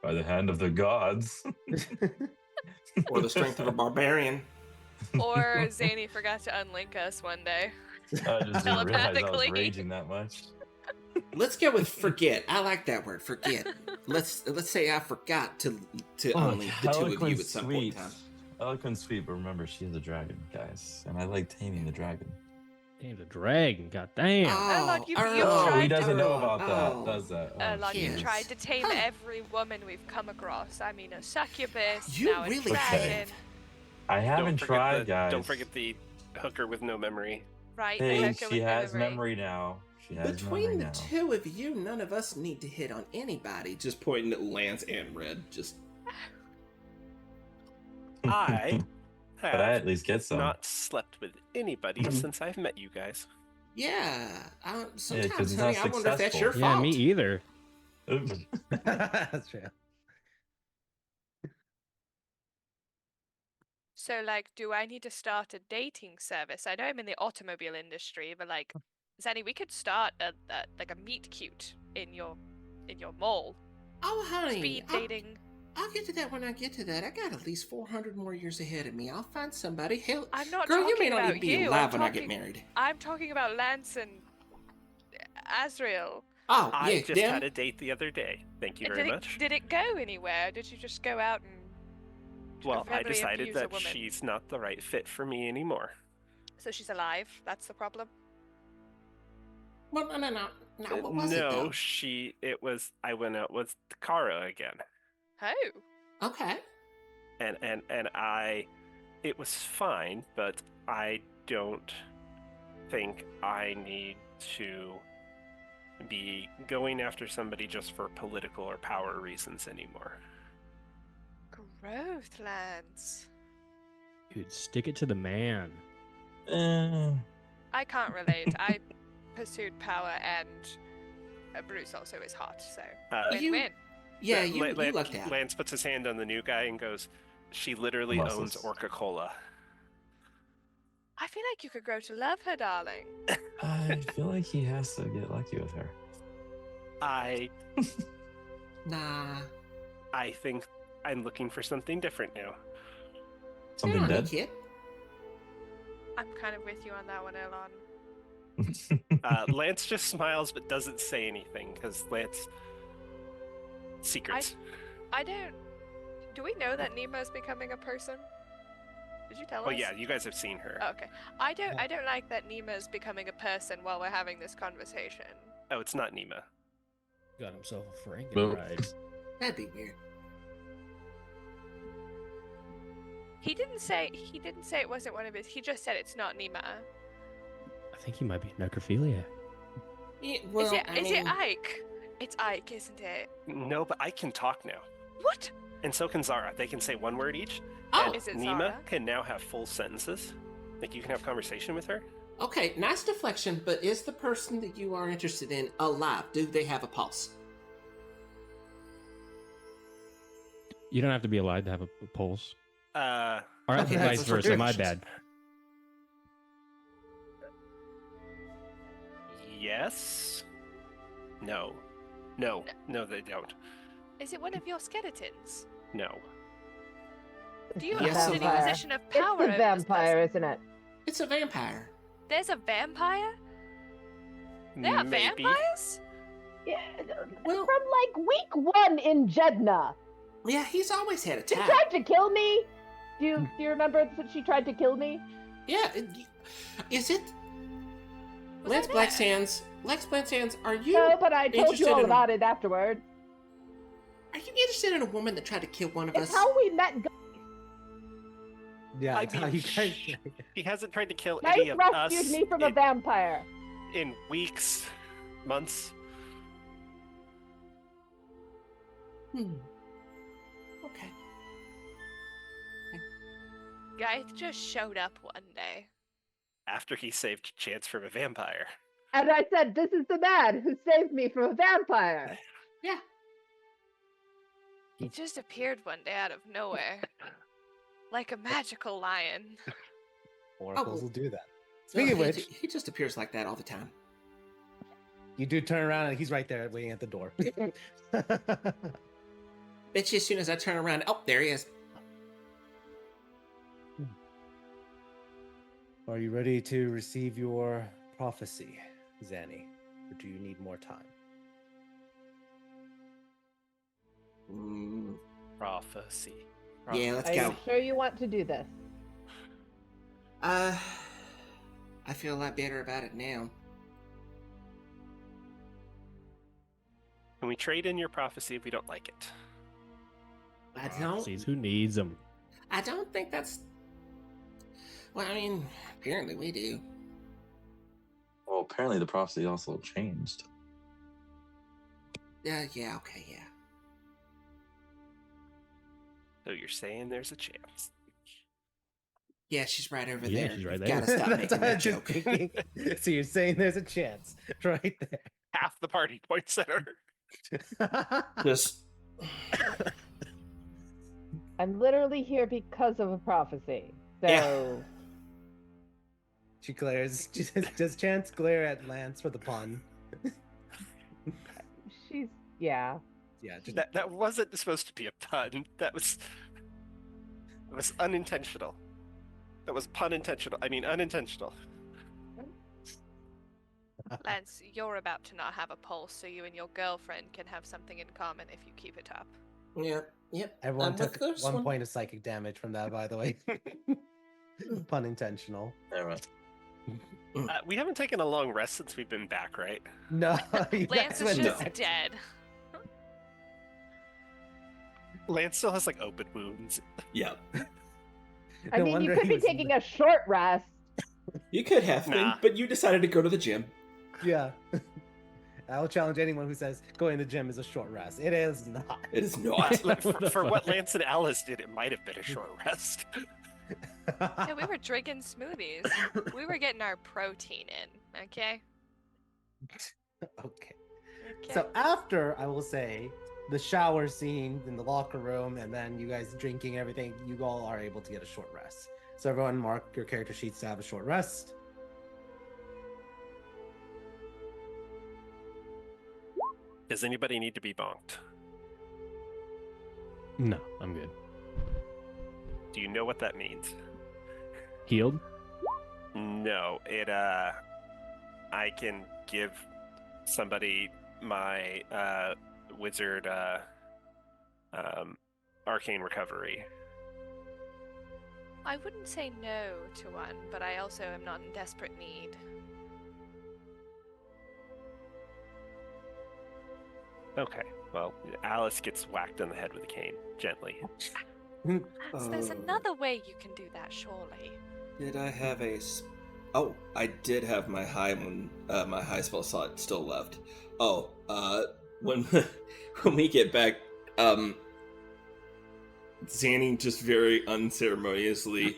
By the hand of the gods. Or the strength of a barbarian. Or Zany forgot to unlink us one day. I just didn't realize I was Telepathically. raging that much. Let's go with forget. I like that word, forget. Let's say I forgot to unlink the two of you at some point in time. Eloquent sweet, but remember she is a dragon, guys, and I like taming the dragon. Damn, the dragon. God damn. Look, you've Oh, tried he to- doesn't know about Oh. that, does that? like you Yes. tried to tame Huh. every woman we've come across. I mean, a succubus, You now a really dragon. have. I haven't tried, guys. Don't forget the hooker with no memory. Right, Hey, the hooker she with no has memory now. She has Between memory the now. two of you, none of us need to hit on anybody. Just pointing at Lance and Red. Just I But I have at least get some. not slept with anybody since I've met you guys. Yeah. 'cause Sometimes, he's honey, not I wonder if that's your successful. Yeah, fault. me either. That's true. So, like, do I need to start a dating service? I know I'm in the automobile industry, but like, Zanny, we could start like a meet cute in your mall. Oh, honey. Speed dating. I'll get to that when I get to that. I got at least 400 more years ahead of me. I'll find somebody. Hell, I'm not girl, you may talking not about even be you, alive I'm when I get talking- married. I'm talking about Lance and Azrael. Oh, I yeah, just them? had a date the other day. Thank you very much. Did it go anywhere? Did you just go out and Well, I verbally decided abuse a that woman? she's not the right fit for me anymore. So she's alive? That's the problem? Well, no. What was it, though? I went out with Kara again. Oh. Okay. And it was fine, but I don't think I need to be going after somebody just for political or power reasons anymore. Growth, Lance. Dude, stick it to the man. I can't relate. I pursued power and Bruce also is hot, so You- win-win. Yeah, you Lan- lucked out. Lance puts his hand on the new guy and goes, "She literally Muscles. owns Orca-Cola." I feel like you could grow to love her, darling. I feel like he has to get lucky with her. Nah. I think I'm looking for something different now. Something Honey, dead? kid. I'm kind of with you on that one, Elon. Lance just smiles but doesn't say anything because Lance secrets. I don't. Do we know that Nemo's becoming a person? Did you tell us? Oh yeah, you guys have seen her. Oh, okay. I don't like that Nemo's becoming a person while we're having this conversation. Oh, it's not Nima. Got himself a Boop. Frankenride. That'd be weird. He didn't say it wasn't one of his. He just said it's not Nima. I think he might be necrophilia. Yeah, well, is it I is mean, it Ike? It's Ike, isn't it? No, but I can talk now. What? And so can Zara. They can say one word each. Oh, and Is it Nima Zara? can now have full sentences. Like you can have conversation with her. okay, nice deflection, but is the person that you are interested in alive? Do they have a pulse? You don't have to be alive to have a pulse. Uh, Or Okay, vice that's versa. My questions. bad. yes. No, they don't. Is it one of your skeletons? No. Do you Yes, hold any vampire. position of It's power the over this vampire, person? isn't it? It's a vampire. There's a vampire? There are Maybe. vampires? Yeah, Well- from like week 1 in Jedna. Yeah, he's always had a She type. tried to kill me. Do you remember that she tried to kill me? Yeah, is it? Was Lance I Blacksands. Lance Blacksands, are you No, but I told you interested all in- about it afterward. are you interested in a woman that tried to kill one of It's us? how we met. Yeah, I it's how mean, you guys. He hasn't tried to kill Nice any of us rescued me from a vampire. in weeks, months. Okay. Guy just showed up one day. After he saved Chance from a vampire. And I said, this is the man who saved me from a vampire. Yeah. He just appeared one day out of nowhere. Like a magical lion. Oracles will do that. No, Speaking of he, which, he just appears like that all the time. you do turn around and he's right there waiting at the door. Bet you as soon as I turn around, oh, there he is. Are you ready to receive your prophecy, Zanny? Or do you need more time? Mm, Prophecy. yeah, let's Are go. you sure you want to do this? I I feel a lot better about it now. Can we trade in your prophecy if we don't like it? I don't. Prophecies, who needs them? I don't think that's. Well, I mean, apparently we do. Well, apparently the prophecy also changed. Yeah. Okay. Yeah. So you're saying there's a chance? Yeah, she's right over Yeah, there. she's right You've there. gotta stop That's making what I that was just joke. thinking. So you're saying there's a chance right Half the party points at her. there. Just I'm literally here because of a prophecy. So Yeah. She glares. Does Chance glare at Lance for the pun? she's yeah. Yeah, just That wasn't supposed to be a pun. That was unintentional. That was pun intentional. I mean unintentional. Lance, you're about to not have a pulse, so you and your girlfriend can have something in common if you keep it up. Yep. everyone I'm took with this 1 point of psychic damage from that, by the way. Pun intentional. Yeah, right. We haven't taken a long rest since we've been back, right? No, you Lance guys is went just back. dead. Lance still has like open wounds. yeah. I No mean, you wonder could he be was- taking a short rest. You could have been, Nah. but you decided to go to the gym. Yeah. I will challenge anyone who says going to the gym is a short rest. It is not. It is not. Like, What the for what fuck? Lance and Alice did, it might have been a short rest. Yeah, we were drinking smoothies. We were getting our protein in, okay? Okay. Okay. So after, I will say, the shower scene in the locker room and then you guys drinking everything, you all are able to get a short rest. So everyone mark your character sheets to have a short rest. Does anybody need to be bonked? No, I'm good. Do you know what that means? Healed? No, I can give somebody my wizard arcane recovery. I wouldn't say no to one, but I also am not in desperate need. Okay, well, Alice gets whacked on the head with a cane, gently. Lance, there's Oh. another way you can do that, surely. Did I have a? Oh, I did have my high one. My high spell slot still left. Oh, when when we get back, Zanny just very unceremoniously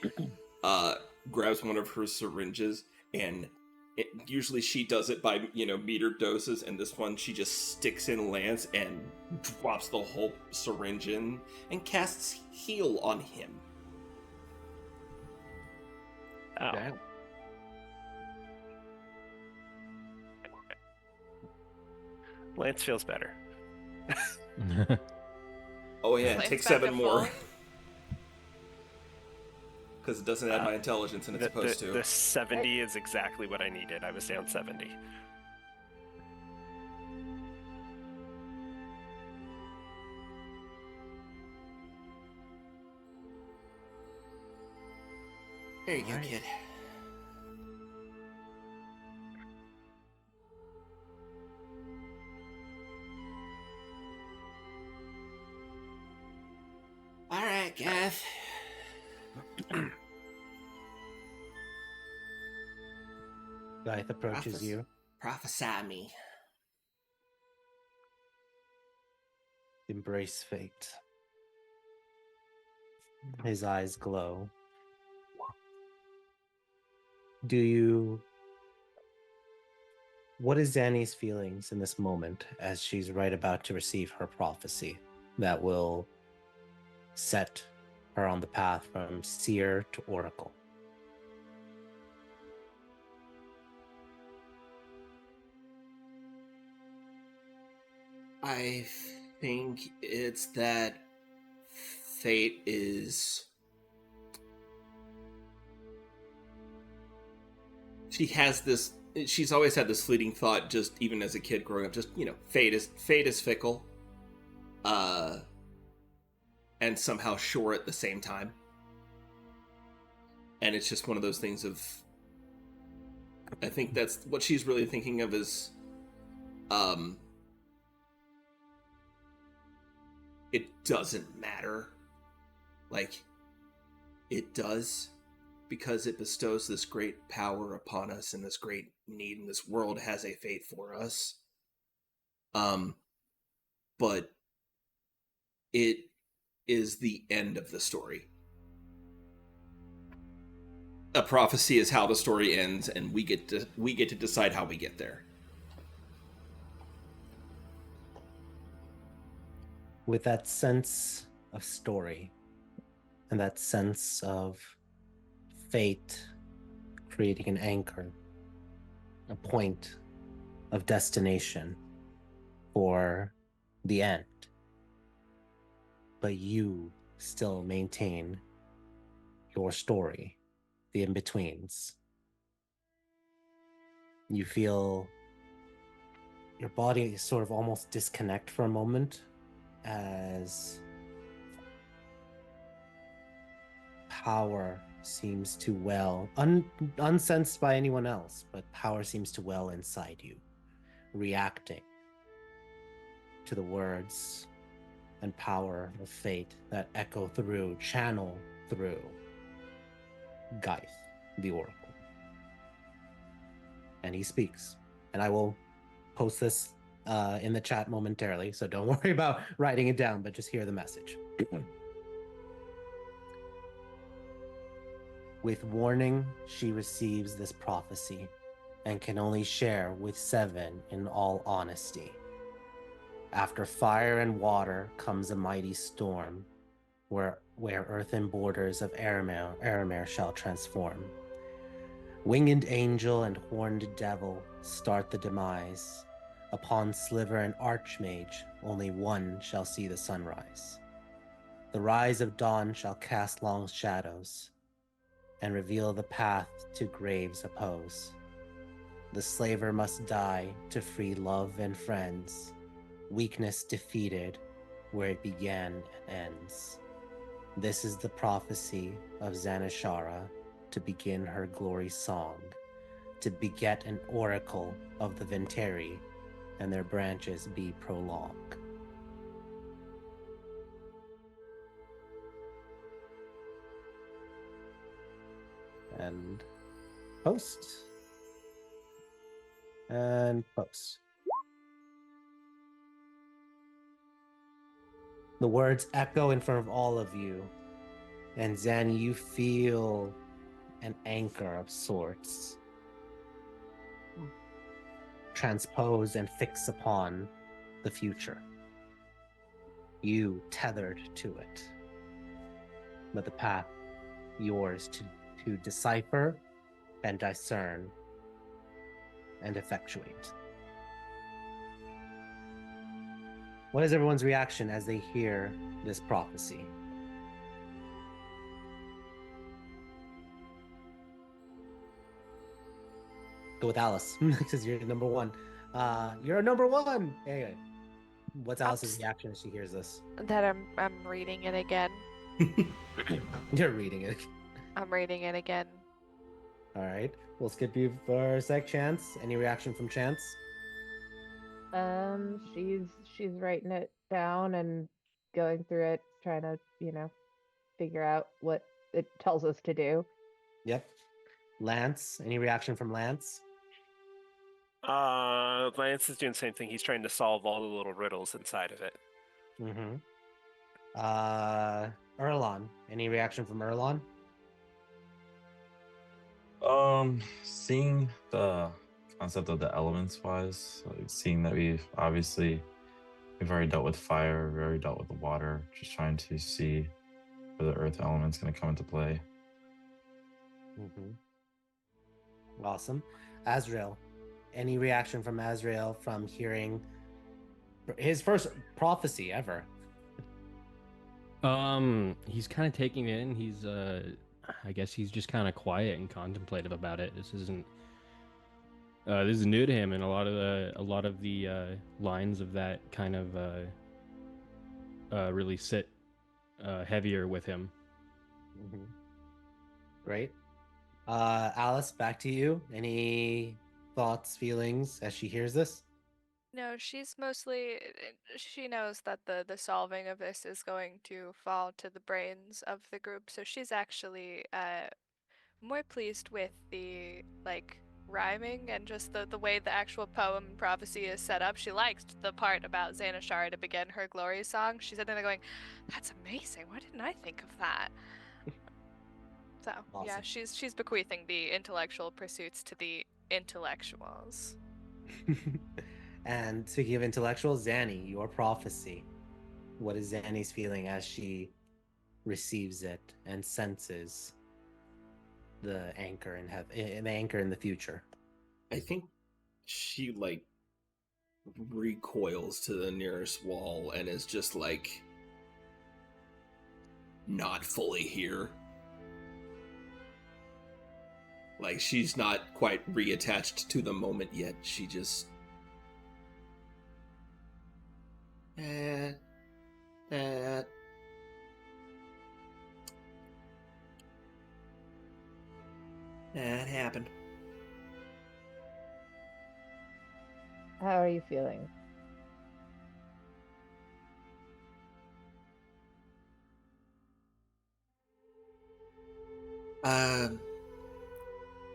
grabs one of her syringes, and usually she does it by metered doses, and this one she just sticks in Lance and drops the whole syringe in and casts heal on him. Oh. Okay. Lance feels better. Oh yeah, Lance take back 7 to more. full. Because it doesn't add my intelligence, and it's supposed to. The 70 is exactly what I needed. I was down 70. There you go, Alright. kid. All right, Gav. Glythe approaches Prophes- you. Prophesy me. Embrace fate. His eyes glow. What is Zanny's feelings in this moment as she's right about to receive her prophecy that will set her on the path from seer to oracle? I think it's that fate is. She has this. She's always had this fleeting thought, just even as a kid growing up. Just fate is fickle, and somehow sure at the same time. And it's just one of those things of I think that's what she's really thinking of is, it doesn't matter. Like, it does, because it bestows this great power upon us and this great need, and this world has a fate for us. But it is the end of the story. A prophecy is how the story ends, and we get to decide how we get there. With that sense of story and that sense of fate creating an anchor, a point of destination for the end, but you still maintain your story, the in-betweens. You feel your body sort of almost disconnect for a moment as power seems to well, unsensed by anyone else, but power seems to well inside you, reacting to the words and power of fate that echo through, channel through Geith, the Oracle. And he speaks. And I will post this in the chat momentarily, so don't worry about writing it down, but just hear the message. With warning, she receives this prophecy and can only share with Seven in all honesty. After fire and water comes a mighty storm, where earthen borders of Aramare shall transform. Winged angel and horned devil start the demise. Upon Sliver and Archmage, only one shall see the sunrise. The rise of dawn shall cast long shadows and reveal the path to graves oppose. The slaver must die to free love and friends. Weakness defeated where it began and ends. This is the prophecy of Zanashara to begin her glory song, to beget an oracle of the Venteri, and their branches be prolonged. And post. And post. The words echo in front of all of you. And Zan, you feel an anchor of sorts transpose and fix upon the future. You tethered to it. But the path, yours to decipher and discern and effectuate. What is everyone's reaction as they hear this prophecy? Go with Alice, because you're number one. You're number one. Anyway, what's Alice's reaction as she hears this? That I'm reading it again. You're reading it. I'm reading it again. All right, we'll skip you for a sec. Chance, any reaction from Chance? She's writing it down and going through it, trying to, figure out what it tells us to do. Yep. Lance, any reaction from Lance? Lance is doing the same thing. He's trying to solve all the little riddles inside of it. Mm-hmm. Erlon, any reaction from Erlon? Seeing the concept of the elements wise, like seeing that we've already dealt with fire, we've already dealt with the water, just trying to see where the earth element's going to come into play. Mm-hmm. Awesome. Azrael, any reaction from Azrael from hearing his first prophecy ever? He's kind of taking it in. He's I guess he's just kind of quiet and contemplative about it. This is new to him, and a lot of the lines of that kind of really sit heavier with him. Mm-hmm. Great. Alice, back to you. Any thoughts, feelings as she hears this? No, she's mostly she knows that the solving of this is going to fall to the brains of the group, so she's actually more pleased with the rhyming and just the way the actual poem and prophecy is set up. She liked the part about Xanashar to begin her glory song. She's sitting there going, "That's amazing. Why didn't I think of that?" So yeah, Awesome. she's bequeathing the intellectual pursuits to the intellectuals. And speaking of intellectual, Zanny, your prophecy. What is Zanny's feeling as she receives it and senses the anchor the anchor in the future? I think she recoils to the nearest wall and is just not fully here. She's not quite reattached to the moment yet. She just that happened. How are you feeling?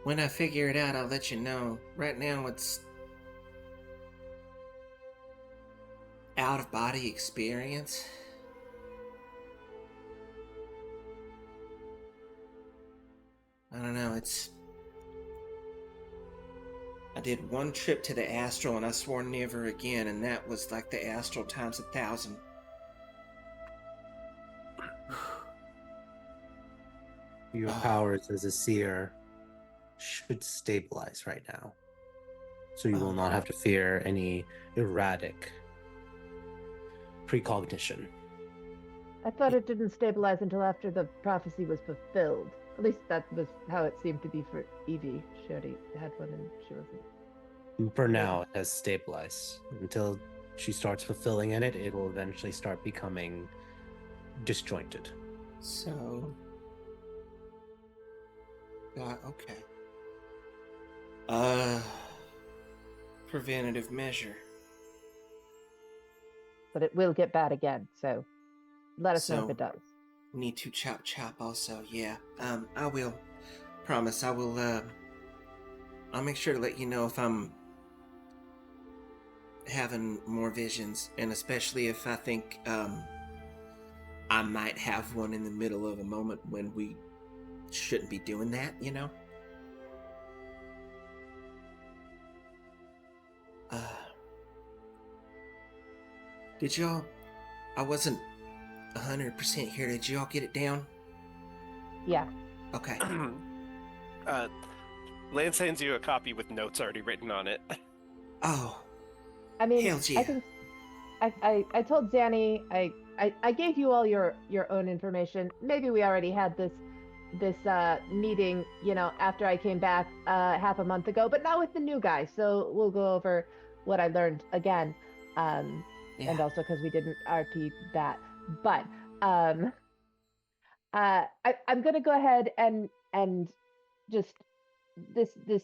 When I figure it out, I'll let you know. Right now, it's out-of-body experience. I don't know, I did one trip to the astral and I swore never again, and that was like the astral times 1,000. Your powers as a seer should stabilize right now. So you will not have to fear any erratic precognition. I thought it didn't stabilize until after the prophecy was fulfilled. At least that was how it seemed to be for Evie. She already had one and she wasn't. For now, it has stabilized. Until she starts fulfilling in it, it will eventually start becoming disjointed. So... okay. Preventative measure. But it will get bad again, so let us know if it does. Need to chop also, yeah. I will. Promise, I will, I'll make sure to let you know if I'm having more visions, and especially if I think, I might have one in the middle of a moment when we shouldn't be doing that, you know? Did y'all... I wasn't 100% here. Did y'all get it down? Yeah. Okay. Lance hands you a copy with notes already written on it. Oh. I mean, Hell yeah. I think I told Zanny I gave you all your own information. Maybe we already had this meeting, after I came back half a month ago, but not with the new guy. So we'll go over what I learned again. And also because we didn't RP that. But I'm gonna go ahead and just this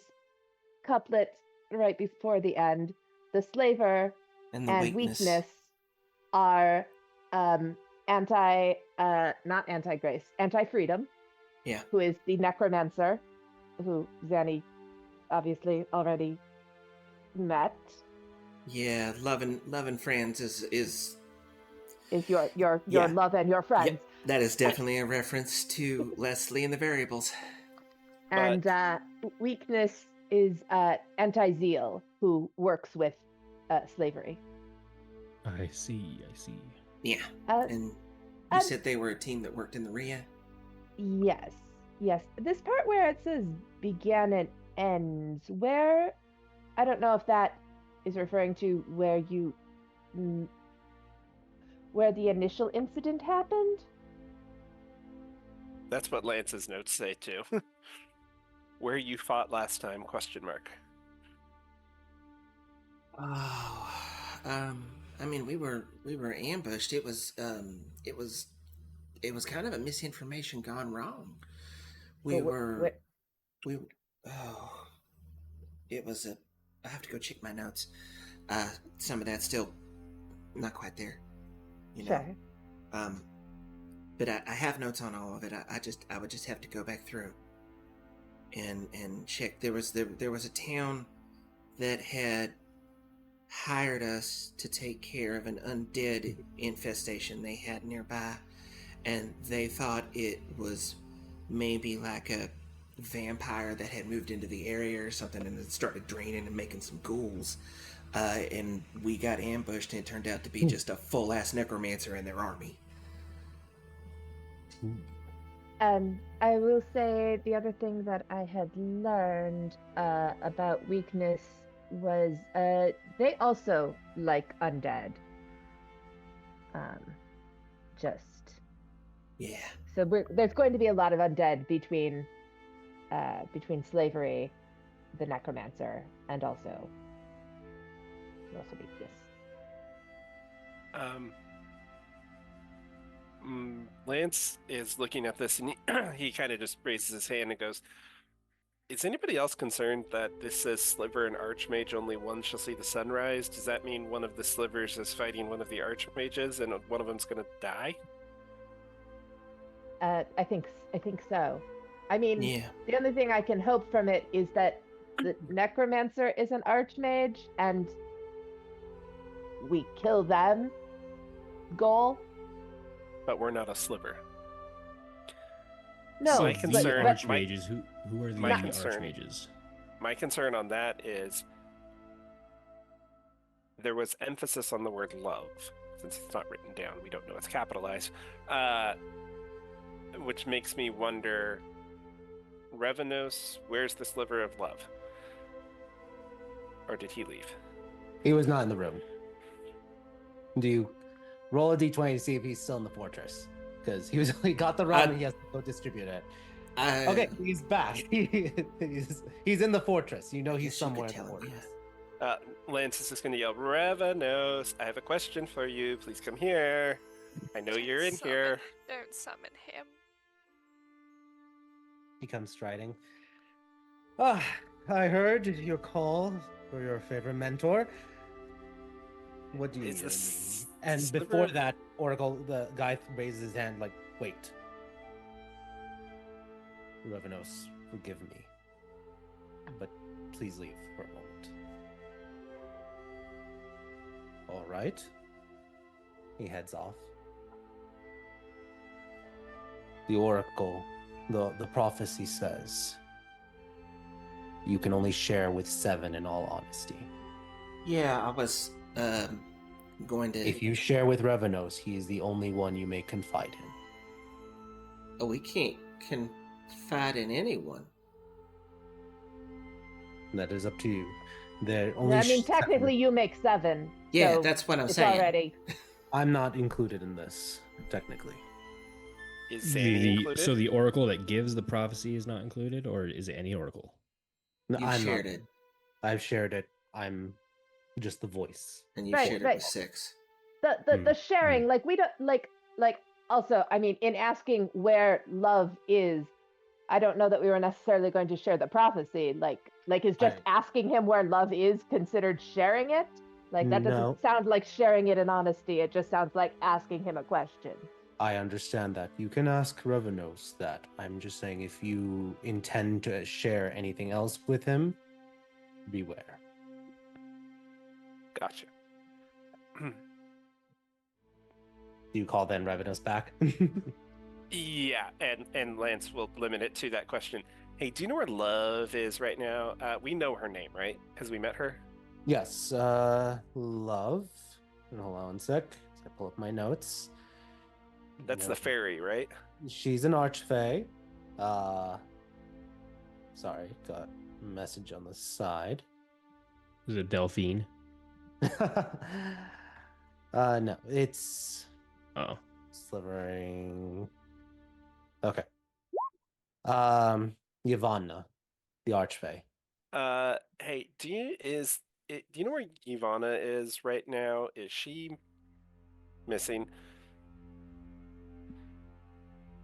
couplet right before the end. The slaver and the weakness are not anti-grace, anti-freedom. Yeah. Who is the necromancer, who Zanny obviously already met. Yeah, loving friends is your love and your friends. Yep, that is definitely a reference to Leslie and the Variables. And weakness is anti-zeal, who works with slavery. I see. Yeah, and you said they were a team that worked in the RIA? Yes. This part where it says began and ends, where... I don't know if that is referring to where the initial incident happened. That's what Lance's notes say too. Where you fought last time? ? Oh, I mean, we were ambushed. It was kind of a misinformation gone wrong. we oh, it was a. I have to go check my notes. Some of that's still not quite there. You know. Sure. But I have notes on all of it. I would just have to go back through and check. There was a town that had hired us to take care of an undead infestation they had nearby, and they thought it was maybe like a vampire that had moved into the area or something, and it started draining and making some ghouls. And we got ambushed, and it turned out to be just a full-ass necromancer in their army. And I will say the other thing that I had learned about weakness was they also like undead. Just Yeah. so there's going to be a lot of undead between slavery, the necromancer, and also weakness. Lance is looking at this, and he kind of just raises his hand and goes, "Is anybody else concerned that this says Sliver and Archmage only one shall see the sunrise? Does that mean one of the Slivers is fighting one of the Archmages and one of them's going to die?" I think so. I mean, Yeah. the only thing I can hope from it is that the necromancer is an archmage and we kill them. Goal. But we're not a Sliver. No, So My the concern- archmages. Who are the my concern- archmages? My concern on that is there was emphasis on the word love. Since it's not written down, we don't know it's capitalized. Which makes me wonder, Revenos, where's the Sliver of Love? Or did he leave? He was not in the room. Do you roll a d20 to see if he's still in the fortress? Because he got the rum and he has to go distribute it. Okay, he's back. he's in the fortress. You know he's somewhere in the fortress. Lance is just going to yell, "Revenos, I have a question for you. Please come here. I know you're in here." Don't summon him. He comes striding. Ah, I heard your call for your favorite mentor. What do you Is need? this And Sliver before of- that, Oracle, the guy raises his hand like, wait. Revenos, forgive me. But please leave for a moment. All right. He heads off. The Oracle, the prophecy says, you can only share with 7 in all honesty. Yeah, I was going to. If you share with Revenos, he is the only one you may confide in. Oh, we can't confide in anyone. That is up to you. There No, only. I mean, technically, you make 7. Yeah, so that's what I'm it's saying. already. I'm not included in this, technically. Is Zanny included? So the oracle that gives the prophecy is not included, or is it any oracle? No, You I'm shared not. it, I've shared it. I'm just the voice. and you Right, shared it right. with 6. The sharing, like we don't like also, I mean, in asking where love is, I don't know that we were necessarily going to share the prophecy. Like is just asking him where love is considered sharing it? Like that No. doesn't sound like sharing it in honesty. It just sounds like asking him a question. I understand that. You can ask Revenos that. I'm just saying if you intend to share anything else with him, beware. Gotcha. Do you call then Revenos back? Yeah, and Lance will limit it to that question. Hey, do you know where Love is right now? We know her name, right? Because we met her. Yes, Love. Hold on one sec. I pull up my notes. That's No. the fairy, right? She's an archfey. Sorry, got a message on the side. Is it Delphine? No, it's Oh, slivering. Okay. Yavanna, the archfey. Hey, do you know where Ivana is right now? Is she missing?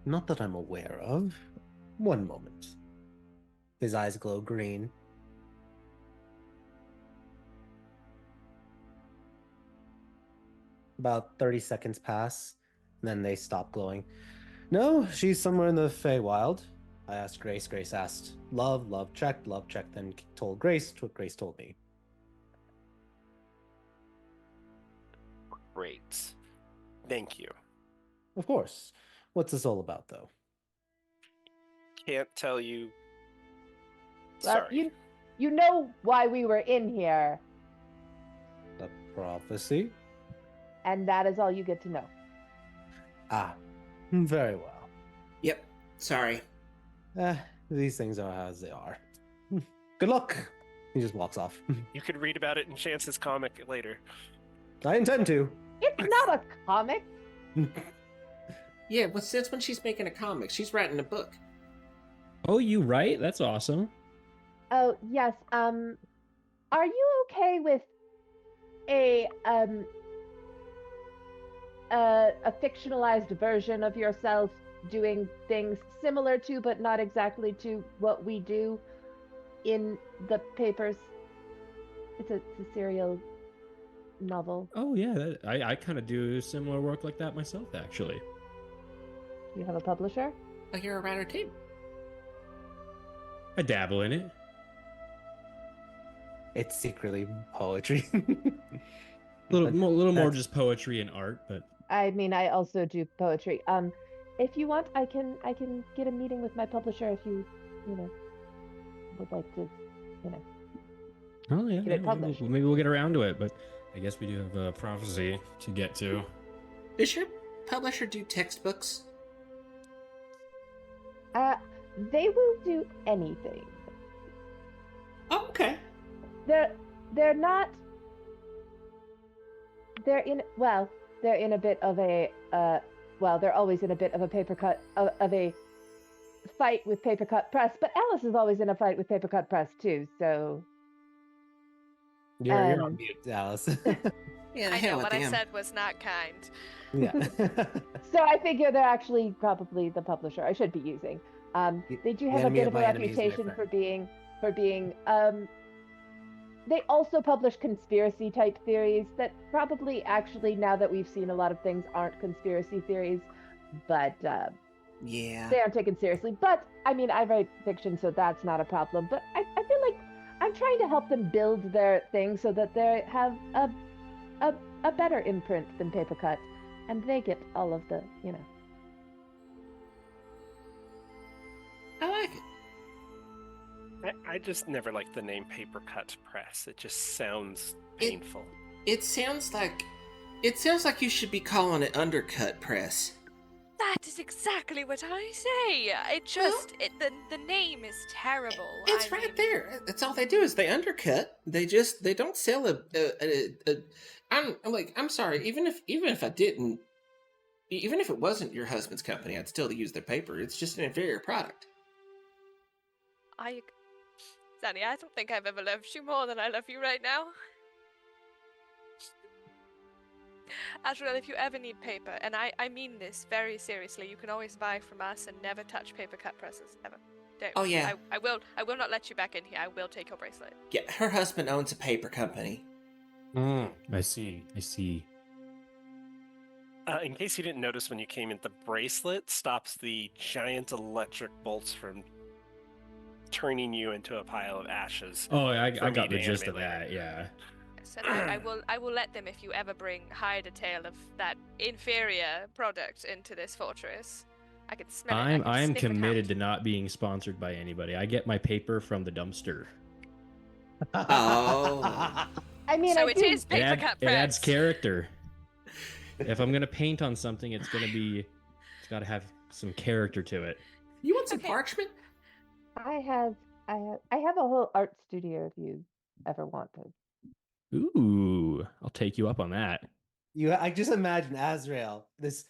Not that I'm aware of. One moment. His eyes glow green. About 30 seconds pass, and then they stop glowing. No, she's somewhere in the Feywild. I asked Grace. Grace asked Love. Love checked. Love checked, then told Grace what Grace told me. Great. Thank you. Of course. What's this all about, though? Can't tell you. Well, Sorry. you know why we were in here, The prophecy? and that is all you get to know. Ah, very well. Yep. Sorry. These things are as they are. Good luck. He just walks off. You could read about it in Chance's comic later. I intend to. It's not a comic. Yeah, well, since when she's making a comic? She's writing a book. Oh, you right? That's awesome. Oh, yes. Are you okay with a fictionalized version of yourself doing things similar to, but not exactly to, what we do in the papers? It's a serial novel. Oh yeah, I kind of do similar work like that myself, actually. Do you have a publisher? Like you're a writer too. I dabble in it. It's secretly poetry. A little more just poetry and art, but I mean, I also do poetry. If you want, I can get a meeting with my publisher if you would like to, oh yeah, Get it published. maybe we'll get around to it. But I guess we do have a prophecy to get to. Does your publisher do textbooks? They will do anything. Oh, okay. They're not. They're in a bit of a they're always in a bit of a paper cut of a fight with Paper Cut Press, but Alice is always in a fight with Paper Cut Press too, so You're on mute, Alice. Yeah, I hell know with what I them. said was not kind. Yeah. so I figure they're actually probably the publisher I should be using. They do The have a enemy bit of of a my enemy is my reputation for friend. being they also publish conspiracy type theories that probably actually, now that we've seen a lot of things, aren't conspiracy theories, but Yeah. they aren't taken seriously. But I mean, I write fiction, so that's not a problem. But I feel like I'm trying to help them build their thing so that they have a better imprint than Paper Cut, and they get all of the I like it. I just never liked the name Paper Cut Press. It just sounds painful. It sounds like you should be calling it Undercut Press. That is exactly what I say. It just the name is terrible. It's right there. That's all they do is they undercut. They don't sell I'm sorry. Even if I didn't, even if it wasn't your husband's company, I'd still use their paper. It's just an inferior product. Zanny, I don't think I've ever loved you more than I love you right now. Azrael, if you ever need paper, and I mean this very seriously, you can always buy from us and never touch Paper Cut Presses, ever. Don't. Oh, yeah. I will not let you back in here. I will take your bracelet. Yeah, her husband owns a paper company. I see. In case you didn't notice when you came in, the bracelet stops the giant electric bolts from turning you into a pile of ashes. Oh, I for got me the to gist of animate that. Yeah. So I will let them if you ever hide a tale of that inferior product into this fortress. I can smell it. I am committed to not being sponsored by anybody. I get my paper from the dumpster. Oh. I mean, So I it do- is Paper Cut It adds Press. character. If I'm gonna paint on something, it's got to have some character to it. You want some Okay. parchment? I have a whole art studio if you ever wanted. Ooh, I'll take you up on that. I just imagine Azrael, this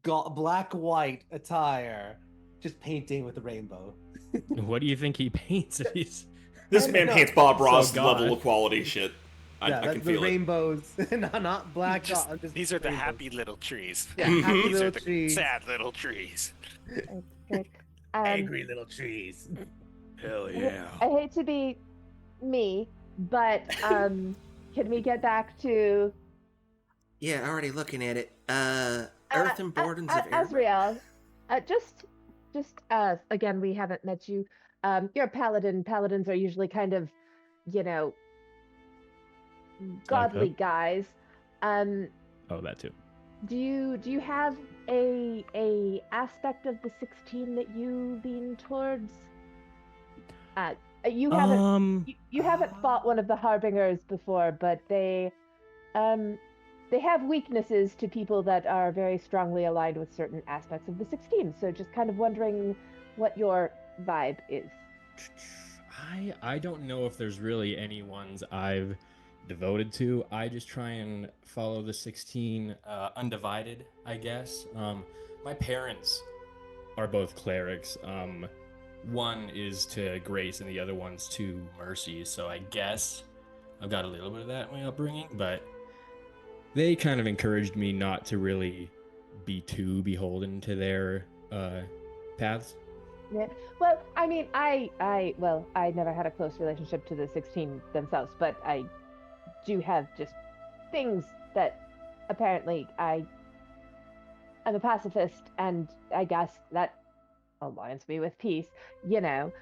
black-white attire, just painting with a rainbow. What do you think he paints? If he's This I man know. paints Bob Ross God. level of quality shit. I Yeah, can the feel it. rainbows, not black. Just- just These are the rainbows. happy little trees. Yeah, happy These are little the trees, sad little trees. It's good. angry little trees. Hell yeah. I hate to be me, but can we get back to Yeah, already looking at it. Earthen Bordens of Erebor. Asriel? Just again, we haven't met you. You're a paladin. Paladins are usually kind of, you know, godly guys. Um, Oh, that too. do you have a aspect of the 16 that you lean towards? You haven't you haven't fought one of the harbingers before, but they have weaknesses to people that are very strongly aligned with certain aspects of the 16. So just kind of wondering what your vibe is. I don't know if there's really any ones I've devoted to. I just try and follow the 16 undivided, I guess. My parents are both clerics. One is to grace and the other one's to mercy. So I guess I've got a little bit of that in my upbringing, but they kind of encouraged me not to really be too beholden to their paths. Yeah. Well, I mean, I never had a close relationship to the 16 themselves, but I do have just things that apparently I'm a pacifist, and I guess that aligns me with peace, you know.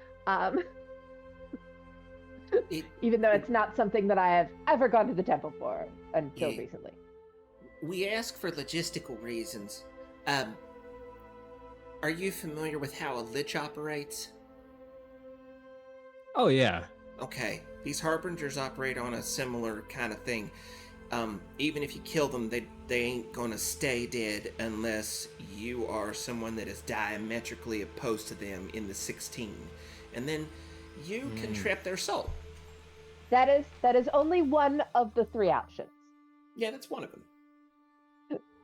Even though it's not something that I have ever gone to the temple for until recently. We ask for logistical reasons. Are you familiar with how a lich operates? Oh, yeah. Okay, these harbingers operate on a similar kind of thing. Even if you kill them, they ain't gonna stay dead unless you are someone that is diametrically opposed to them in the 16. And then you can trap their soul. That is only one of the three options. Yeah, that's one of them.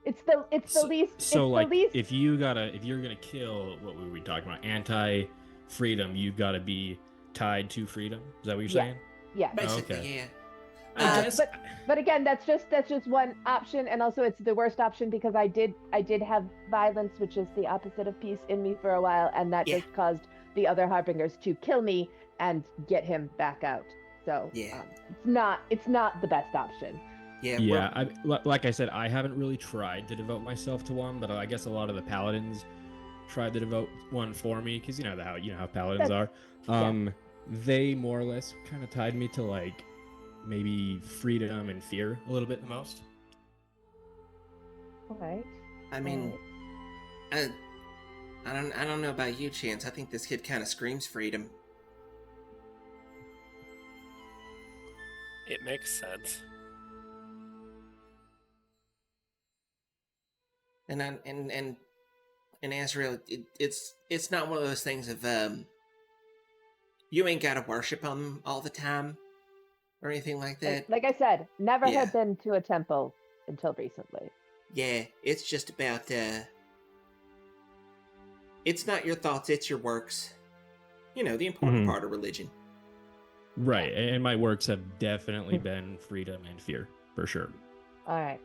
It's the least. So it's like, the least... if you're gonna kill, what were we talking about? Anti-freedom. You've got to be tied to freedom. Is that what you're saying? Yeah. Basically, okay. yeah. But again, that's just one option, and also it's the worst option because I did have violence, which is the opposite of peace, in me for a while, and that just caused the other harbingers to kill me and get him back out. So it's not the best option. Yeah. Like I said, I haven't really tried to devote myself to one, but I guess a lot of the paladins tried to devote one for me because you know how paladins are. They more or less kind of tied me to like maybe freedom and fear a little bit the most. All right. I mean, I don't know about you, Chance. I think this kid kind of screams freedom. It makes sense. And Azrael, it's not one of those things of you ain't gotta worship him all the time or anything like that. Like I said, never had been to a temple until recently. Yeah, it's just about it's not your thoughts, it's your works. You know, the important part of religion. Right, and my works have definitely been freedom and fear, for sure. All right,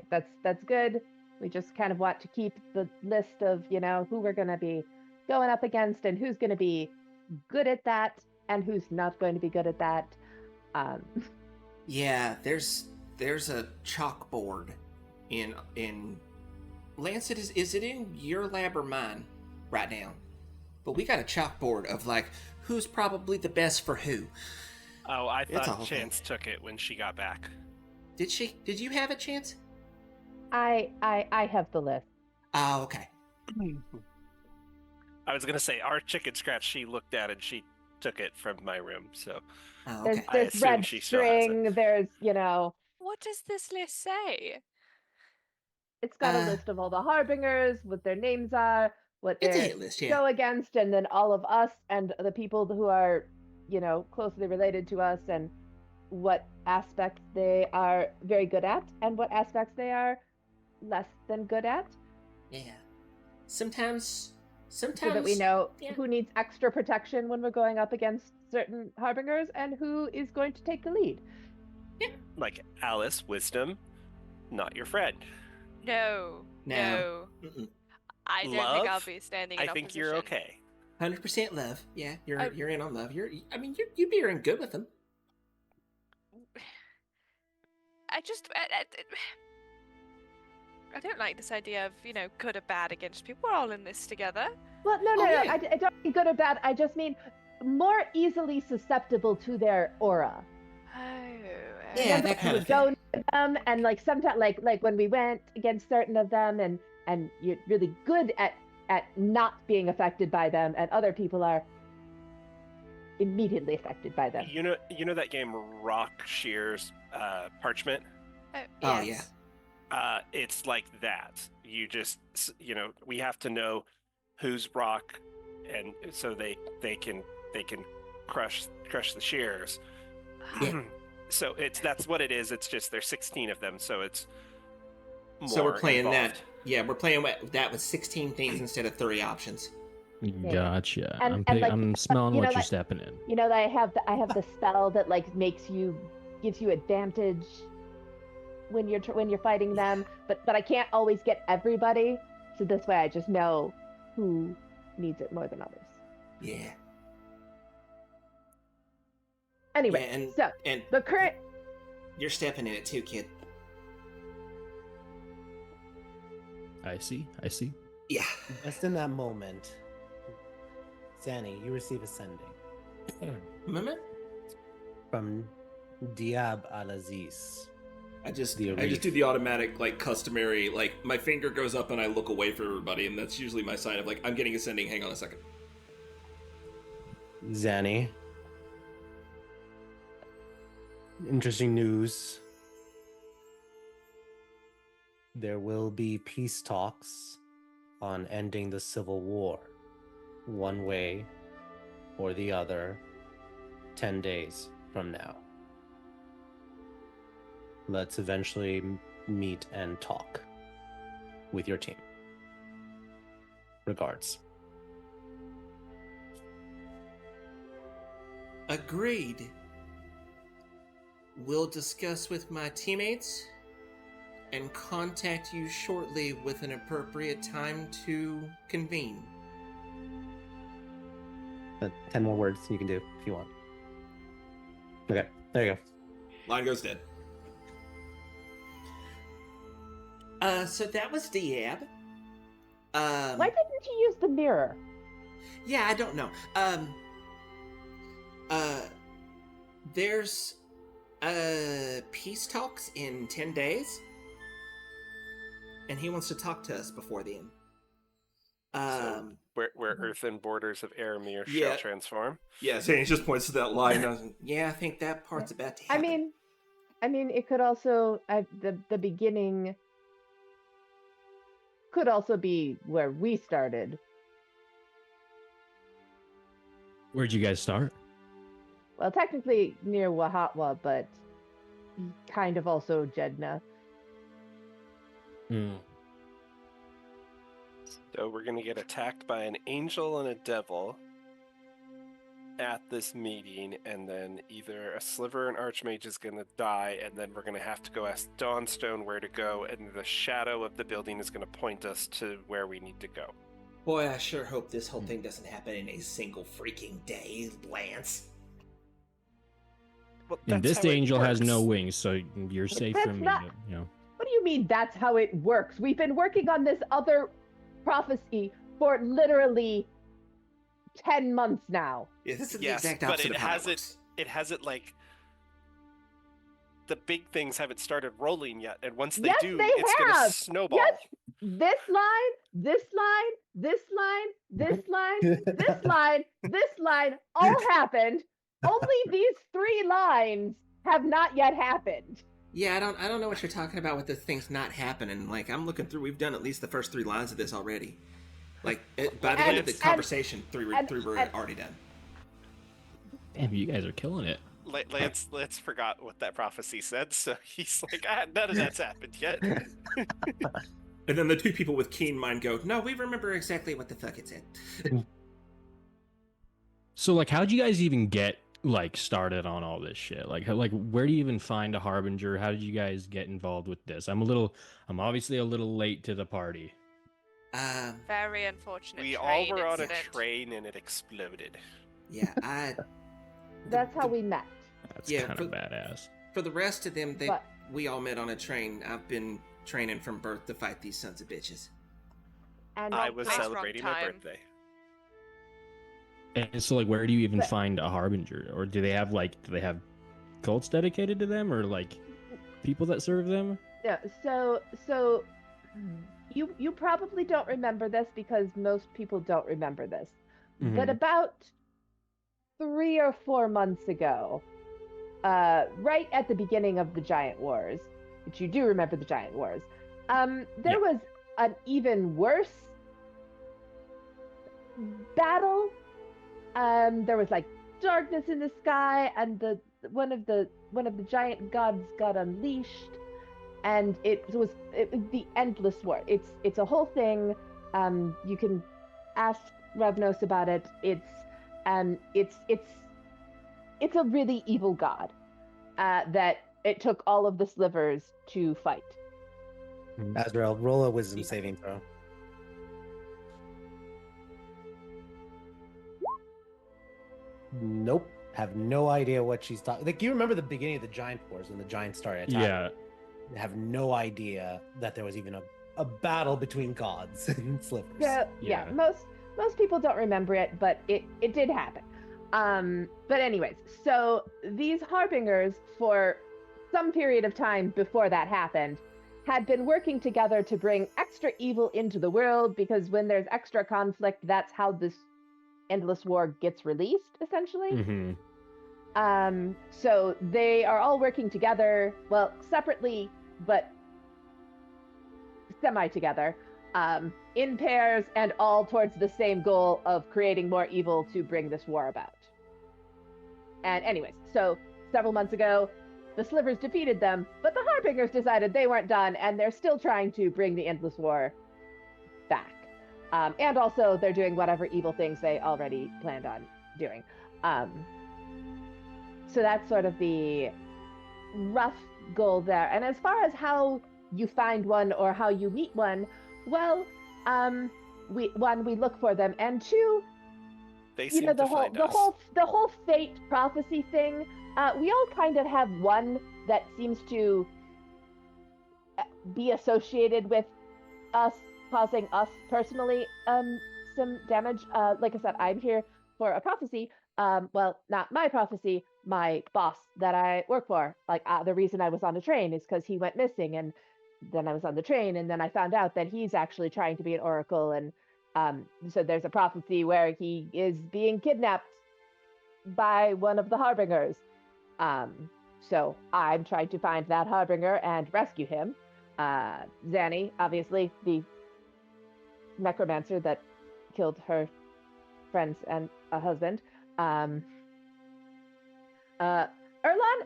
that's good. We just kind of want to keep the list of, you know, who we're going to be going up against and who's going to be good at that and who's not going to be good at that. Yeah, there's a chalkboard in Lancet. Is it in your lab or mine right now? But we got a chalkboard of like who's probably the best for who. Oh, I thought Chance took it when she got back. Did she? Did you have a Chance? I have the list. Oh, okay. I was gonna say our chicken scratch. She looked at and she took it from my room. So okay. There's red string. There's, you know. What does this list say? It's got a list of all the harbingers, what their names are, what they go against, and then all of us and the people who are, you know, closely related to us, and what aspects they are very good at, and what aspects they are less than good at. Yeah. Sometimes so that we know who needs extra protection when we're going up against certain harbingers and who is going to take the lead. Yeah. Like Alice, wisdom, not your friend. No. I don't think I'll be standing in opposition. I think you're okay. 100% love. Yeah, you're in on love. You'd be in good with them. I don't like this idea of, good or bad against people. We're all in this together. Well, no. Yeah. I don't mean good or bad. I just mean more easily susceptible to their aura. Yeah, that kind of go thing. near them, and like sometimes, like when we went against certain of them, and you're really good at not being affected by them, and other people are immediately affected by them. You know that game Rock Shears Parchment? Oh yeah. It's like that. You just, we have to know who's rock, and so they can crush the shears. Yeah. So that's what it is. It's just there's 16 of them, so it's more So we're playing involved. that. Yeah, we're playing that with 16 things instead of 3 options. Gotcha. And I'm smelling what you're like, stepping in. I have the spell that like gives you advantage when you're fighting them, but I can't always get everybody. So this way I just know who needs it more than others. Yeah. Anyway, Yeah, and the current. You're stepping in it too, kid. I see. Yeah. Just in that moment, Zanny, you receive a sending Remember? from Diab Al-Aziz. I just The do the automatic, like, customary, like, my finger goes up and I look away for everybody, and that's usually my sign of, like, I'm getting a sending, hang on a second. Zanny. Interesting news. There will be peace talks on ending the civil war, one way or the other, 10 days from now. Let's eventually meet and talk with your team. Regards. Agreed. We'll discuss with my teammates and contact you shortly with an appropriate time to convene. 10 more words you can do if you want. Okay, there you go. Line goes dead. So that was Diab. Why didn't you use the mirror? Yeah, I don't know. There's peace talks in 10 days, and he wants to talk to us before then. So where earthen borders of Aramir Yeah. shall transform. Yeah, Zane just points to that line. Yeah, I think that part's about to I happen. mean, it could also the beginning could also be where we started. Where'd you guys start? Well, technically near Wahatwa, but kind of also Jedna. So we're gonna get attacked by an angel and a devil at this meeting, and then either a sliver and archmage is gonna die, and then we're gonna have to go ask Dawnstone where to go, and the shadow of the building is gonna point us to where we need to go. Boy, I sure hope this whole thing doesn't happen in a single freaking day, Lance. Well, And that's this how it angel has no works. wings, so you're safe That's from me. not- What do you mean that's how it works? We've been working on this other prophecy for literally 10 months now. Yeah, this is Yes, the exact but opposite it of how has it works. it hasn't, like, the big things haven't started rolling yet, and once they do, they it's gonna have. snowball. Yes, this line, this line, this line, this line, this line, this line all happened. Only these 3 lines have not yet happened. Yeah, I don't know what you're talking about with the things not happening. Like, I'm looking through, we've done at least the first 3 lines of this already. Like, by the end of the conversation, three were already done. Damn, you guys are killing it. Lance forgot what that prophecy said, so he's like, none of that's happened yet. And then the 2 people with keen mind go, No, we remember exactly what the fuck it said. So, like, how'd you guys even get, like, started on all this shit? Like, where do you even find a harbinger? How did you guys get involved with this? I'm obviously a little late to the party. Very unfortunate. We all train were on a incident. train and it exploded. Yeah, That's how we met. That's Yeah, kind of badass. For the rest of them, But- we all met on a train. I've been training from birth to fight these sons of bitches. And I was place, wrong celebrating my time. birthday. And so, like, where do you even But- find a harbinger, or do they have cults dedicated to them, or like people that serve them? Yeah, so you probably don't remember this because most people don't remember this. But Mhm. about 3 or 4 months ago, right at the beginning of the Giant Wars, which you do remember the Giant Wars, there was an even worse battle. There was like darkness in the sky, and one of the giant gods got unleashed, and it was the endless war. It's a whole thing. You can ask Ravnos about it. It's a really evil god that it took all of the slivers to fight. Azrael, roll a wisdom saving throw. Nope. Have no idea what she's talking. Like, you remember the beginning of the Giant Wars when the Giants started attacking? Yeah. Have no idea that there was even a battle between gods and slivers. Yeah, Yeah. most people don't remember it, but it did happen. But anyways, so these harbingers, for some period of time before that happened, had been working together to bring extra evil into the world, because when there's extra conflict, that's how this endless war gets released, essentially. Mm-hmm. So they are all working together, well, separately, but semi-together, in pairs, and all towards the same goal of creating more evil to bring this war about. And anyways, so several months ago, the Slivers defeated them, but the Harbingers decided they weren't done, and they're still trying to bring the Endless War back. And also, they're doing whatever evil things they already planned on doing. So that's sort of the rough goal there. And as far as how you find one or how you meet one, well, we look for them, and two, They you seem know, to find us. the whole fate prophecy thing. We all kind of have one that seems to be associated with us, causing us personally some damage. Like I said, I'm here for a prophecy. Well, not my prophecy, my boss that I work for. Like, the reason I was on the train is because he went missing, and then I was on the train, and then I found out that he's actually trying to be an oracle, and so there's a prophecy where he is being kidnapped by one of the harbingers. So I'm trying to find that harbinger and rescue him. Zanny, obviously, the necromancer that killed her friends and a husband. Erlan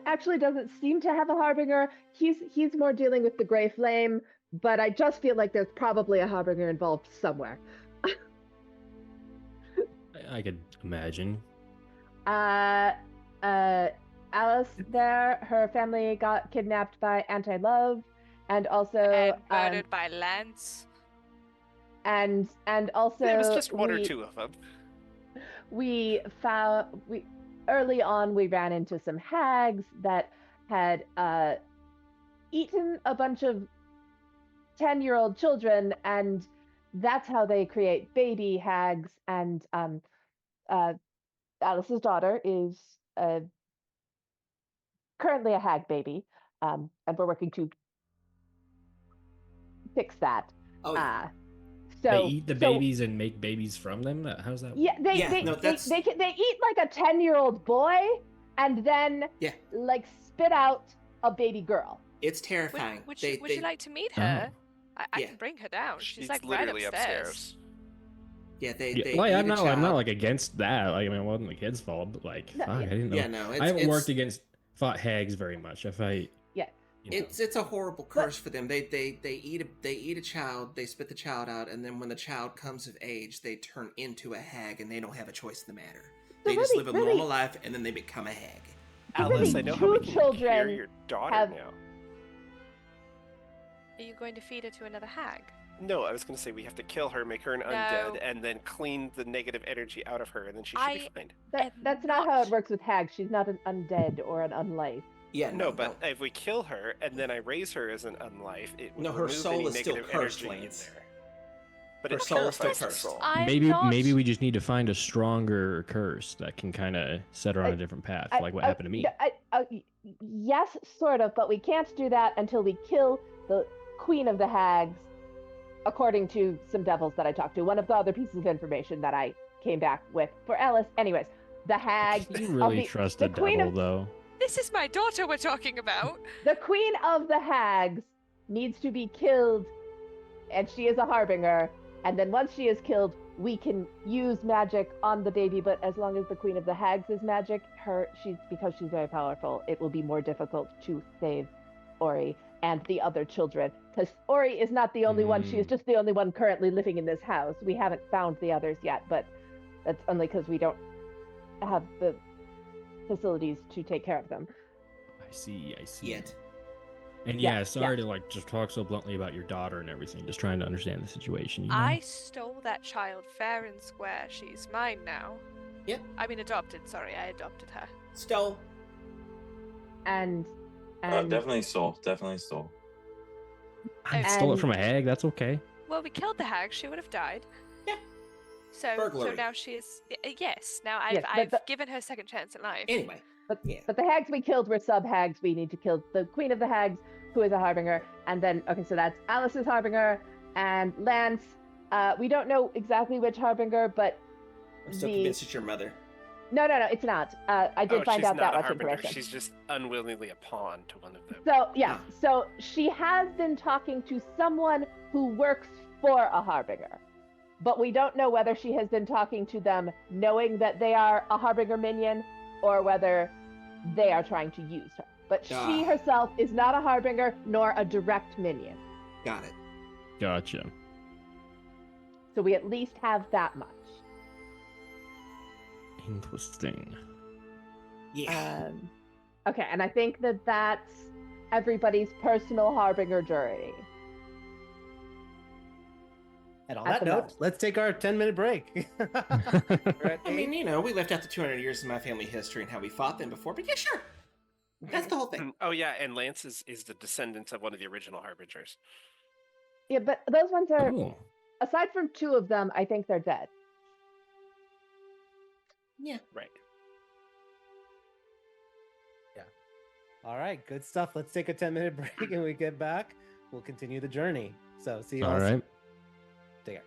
actually doesn't seem to have a harbinger. He's more dealing with the Grey Flame, but I just feel like there's probably a harbinger involved somewhere. I could imagine. Alice there, her family got kidnapped by Anti-Love, and also And murdered by Lance. and also There was just one or two of them. Early on we ran into some hags that had eaten a bunch of 10-year-old children, and that's how they create baby hags. And Alice's daughter is currently a hag baby, and we're working to fix that. Oh, yeah. So They eat the babies and make babies from them? How's that? Yeah, they eat like a 10-year-old boy and then like spit out a baby girl. It's terrifying. Would you like to meet her? I can bring her down. She's like literally right upstairs. Yeah, I'm not like against that. Like, I mean, it wasn't the kid's fault, but like, fuck, I didn't know. Yeah, no, I haven't fought hags very much. I fight. Yeah. It's a horrible curse for them. They eat a child, they spit the child out, and then when the child comes of age, they turn into a hag, and they don't have a choice in the matter. They just live a normal life, and then they become a hag. Alice, I know how we can cure your daughter now. Are you going to feed her to another hag? No, I was going to say we have to kill her, make her an No. undead, and then clean the negative energy out of her, and then she should be fine. That's not how it works with hags. She's not an undead or an unlife. Yeah, No, but if we kill her and then I raise her as an unlife, it would No, her remove soul any is still negative cursed, energy Lance. in there. But Her it soul is still purifies the cursed. soul. Maybe we just need to find a stronger curse that can kind of set her on a different path, like what happened to me. Yes, sort of, but we can't do that until we kill the Queen of the Hags, according to some devils that I talked to. One of the other pieces of information that I came back with for Alice. Anyways, the hag. You really trust a devil, though? This is my daughter we're talking about. The Queen of the Hags needs to be killed, and she is a harbinger. And then once she is killed, we can use magic on the baby. But as long as the Queen of the Hags is magic, because she's very powerful, it will be more difficult to save Ori and the other children. Because Ori is not the only one. She is just the only one currently living in this house. We haven't found the others yet, but that's only because we don't have the facilities to take care of them. I see. Yet. And sorry to just talk so bluntly about your daughter and everything. Just trying to understand the situation. You know? I stole that child fair and square. She's mine now. Yep. I mean adopted, sorry. I adopted her. Stole. And definitely stole. I stole it from a hag. That's okay. Well, we killed the hag. She would have died. Yeah. So Burglary. now she's yes. Now Yes, I've given her a second chance at life. Anyway. But the hags we killed were sub-hags. We need to kill the Queen of the Hags, who is a harbinger. And then, so that's Alice's harbinger. And Lance, we don't know exactly which harbinger, but I'm still convinced it's your mother. No, it's not. I did find out that much information. She's just unwillingly a pawn to one of them. So, so she has been talking to someone who works for a harbinger. But we don't know whether she has been talking to them knowing that they are a harbinger minion, or whether they are trying to use her. But she herself is not a harbinger nor a direct minion. Got it. Gotcha. So we at least have that much. Interesting. Yeah. Okay, and I think that's everybody's personal harbinger journey. And on that note, let's take our 10-minute break. I mean, we left out the 200 years of my family history and how we fought them before, but yeah, sure. That's the whole thing. Oh, yeah, and Lance is the descendant of one of the original Harbingers. Yeah, but those ones are, aside from two of them, I think they're dead. Yeah. Right. Yeah. All right, good stuff. Let's take a 10-minute break, and when we get back, we'll continue the journey. So, see you all. All right. Take care.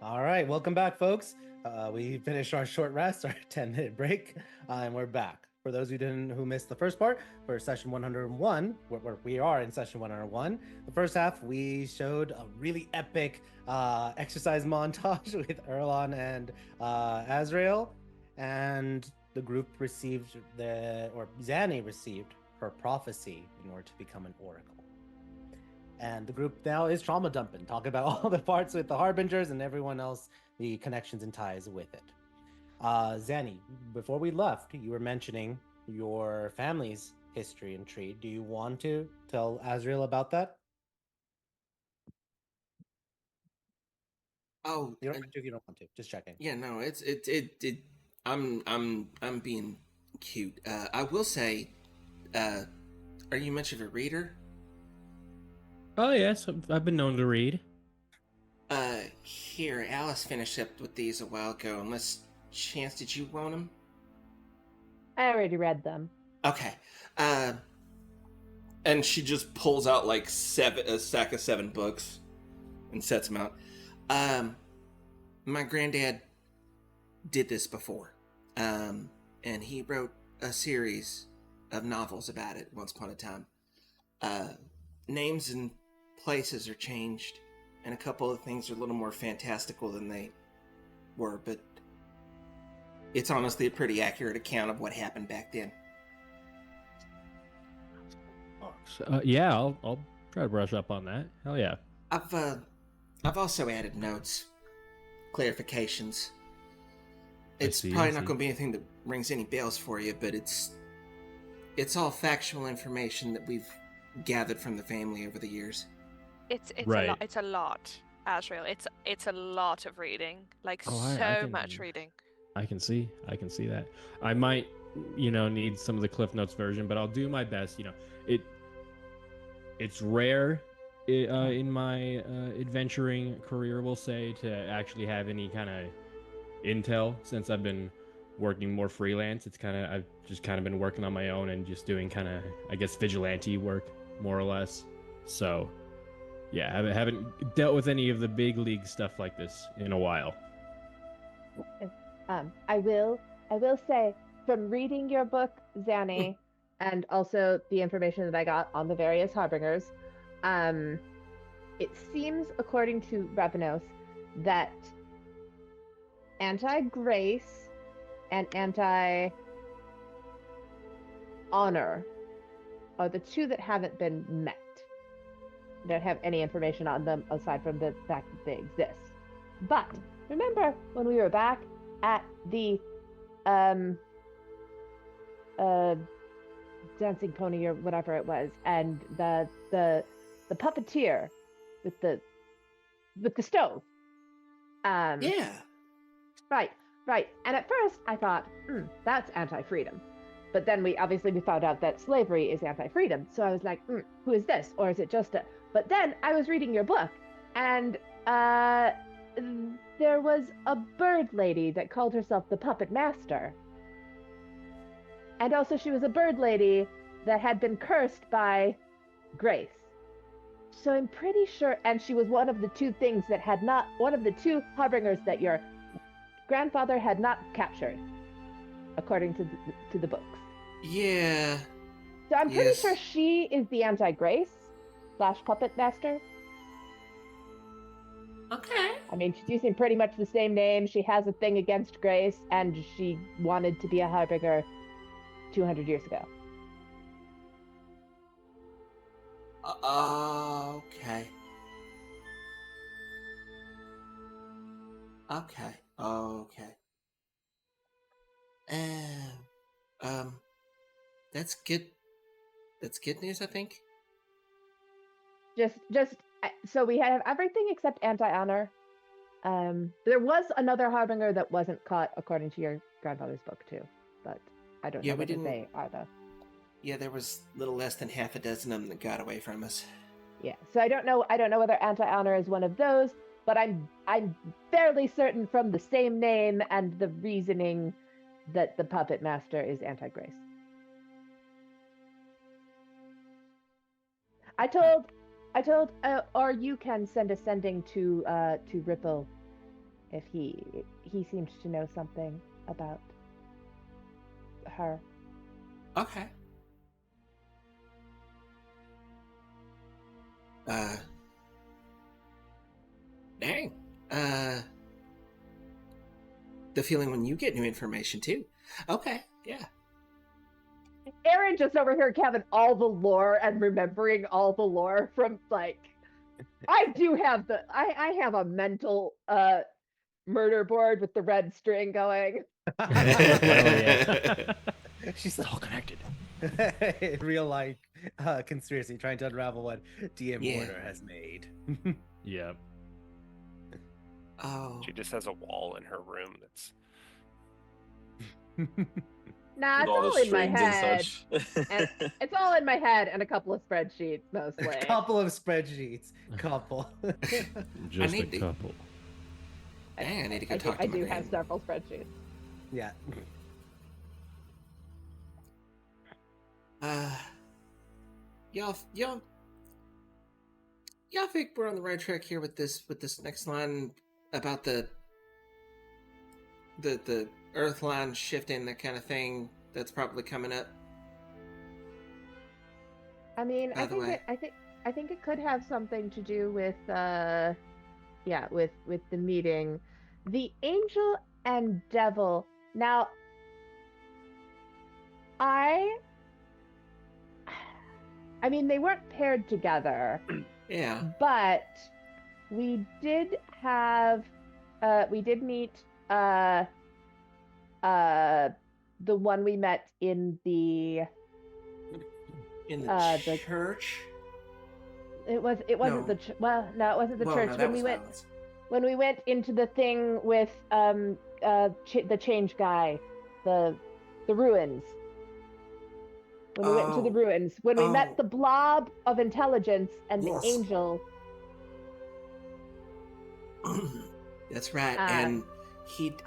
All right, welcome back, folks. We finished our short rest, our 10-minute break, and we're back. For those who missed the first part, for session 101, where we are in session 101, the first half we showed a really epic exercise montage with Erlon and Azrael, and the group received Zanny received her prophecy in order to become an oracle. And the group now is trauma dumping, talk about all the parts with the Harbingers and everyone else, the connections and ties with it. Zanny, before we left, you were mentioning your family's history and tree. Do you want to tell Azrael about that? Oh, You don't have to if you don't want to. Just checking. yeah, no, I'm being cute. I will say, are you much of a reader? Oh yes, I've been known to read. Here, Alice finished up with these a while ago. Unless, Chance, did you want them? I already read them. Okay. And she just pulls out like a stack of 7 books and sets them out. My granddad did this before. And he wrote a series of novels about it once upon a time. Names and places are changed, and a couple of things are a little more fantastical than they were, but it's honestly a pretty accurate account of what happened back then. Yeah, I'll try to brush up on that. Hell yeah. I've also added notes, clarifications. It's see, probably I not see. going to be anything that rings any bells for you, but it's all factual information that we've gathered from the family over the years. It's Right. a lot. It's a lot, Azrael. It's a lot of reading. Like Oh, I so can- much reading. I can see that. I might, need some of the Cliff Notes version, but I'll do my best. It's rare in my adventuring career, we'll say, to actually have any kind of intel since I've been working more freelance. I've just kind of been working on my own and just doing kind of, I guess, vigilante work more or less. So, yeah, I haven't dealt with any of the big league stuff like this in a while. I will say, from reading your book, Zanny, and also the information that I got on the various harbingers, it seems, according to Ravenos, that anti-grace and anti-honor are the two that haven't been met. Don't have any information on them aside from the fact that they exist. But remember when we were back at the dancing pony or whatever it was, and the puppeteer with the stove. Yeah. Right. And at first I thought, that's anti-freedom. But then we found out that slavery is anti-freedom. So I was like, who is this? Or is it just a... But then I was reading your book, and there was a bird lady that called herself the Puppet Master. And also she was a bird lady that had been cursed by Grace. So I'm pretty sure, and she was one of the two harbingers that your grandfather had not captured, according to the books. Yeah. So I'm pretty Yes. sure she is the anti-Grace / Puppet Master. Okay. I mean, she's using pretty much the same name. She has a thing against Grace, and she wanted to be a harbinger 200 years ago. Okay. That's good. That's good news, I think. Just so we have everything except anti-honor. There was another harbinger that wasn't caught, according to your grandfather's book too, but I don't Yeah, know we whether didn't- they are though. Yeah, there was a little less than half a dozen of them that got away from us. Yeah, so I don't know whether anti-honor is one of those, but I'm fairly certain from the same name and the reasoning that the Puppet Master is anti-Grace. I told, or you can send a sending to Ripple if he seems to know something about her. Okay. Dang. The feeling when you get new information too. Okay, yeah. Aaron just over here having all the lore and remembering all the lore from like I have a mental murder board with the red string going. Oh yeah. She's all connected. Real life conspiracy trying to unravel what DM Yeah. Order has made. Yeah. Oh. She just has a wall in her room that's. Nah, With it's all the all in my strings and head. such. And it's all in my head and a couple of spreadsheets mostly. A couple of spreadsheets. Couple. Just a need to- couple. Dang, I need to go I talk to my do grand. have several spreadsheets. Yeah. Y'all think we're on the right track here with this next line about the Earth line shifting, that kind of thing that's probably coming up? I mean, By the way. I think it could have something to do with with the meeting. The angel and devil. Now I mean, they weren't paired together, Yeah. but we did meet the one we met in the In the the- church? it wasn't No. the well, no, it wasn't the Well, church. no, that was When we went into the thing with the change guy, the ruins. When we went into the Oh. ruins, when we Oh. met the blob of intelligence and Yes. the angel. That's right. Um,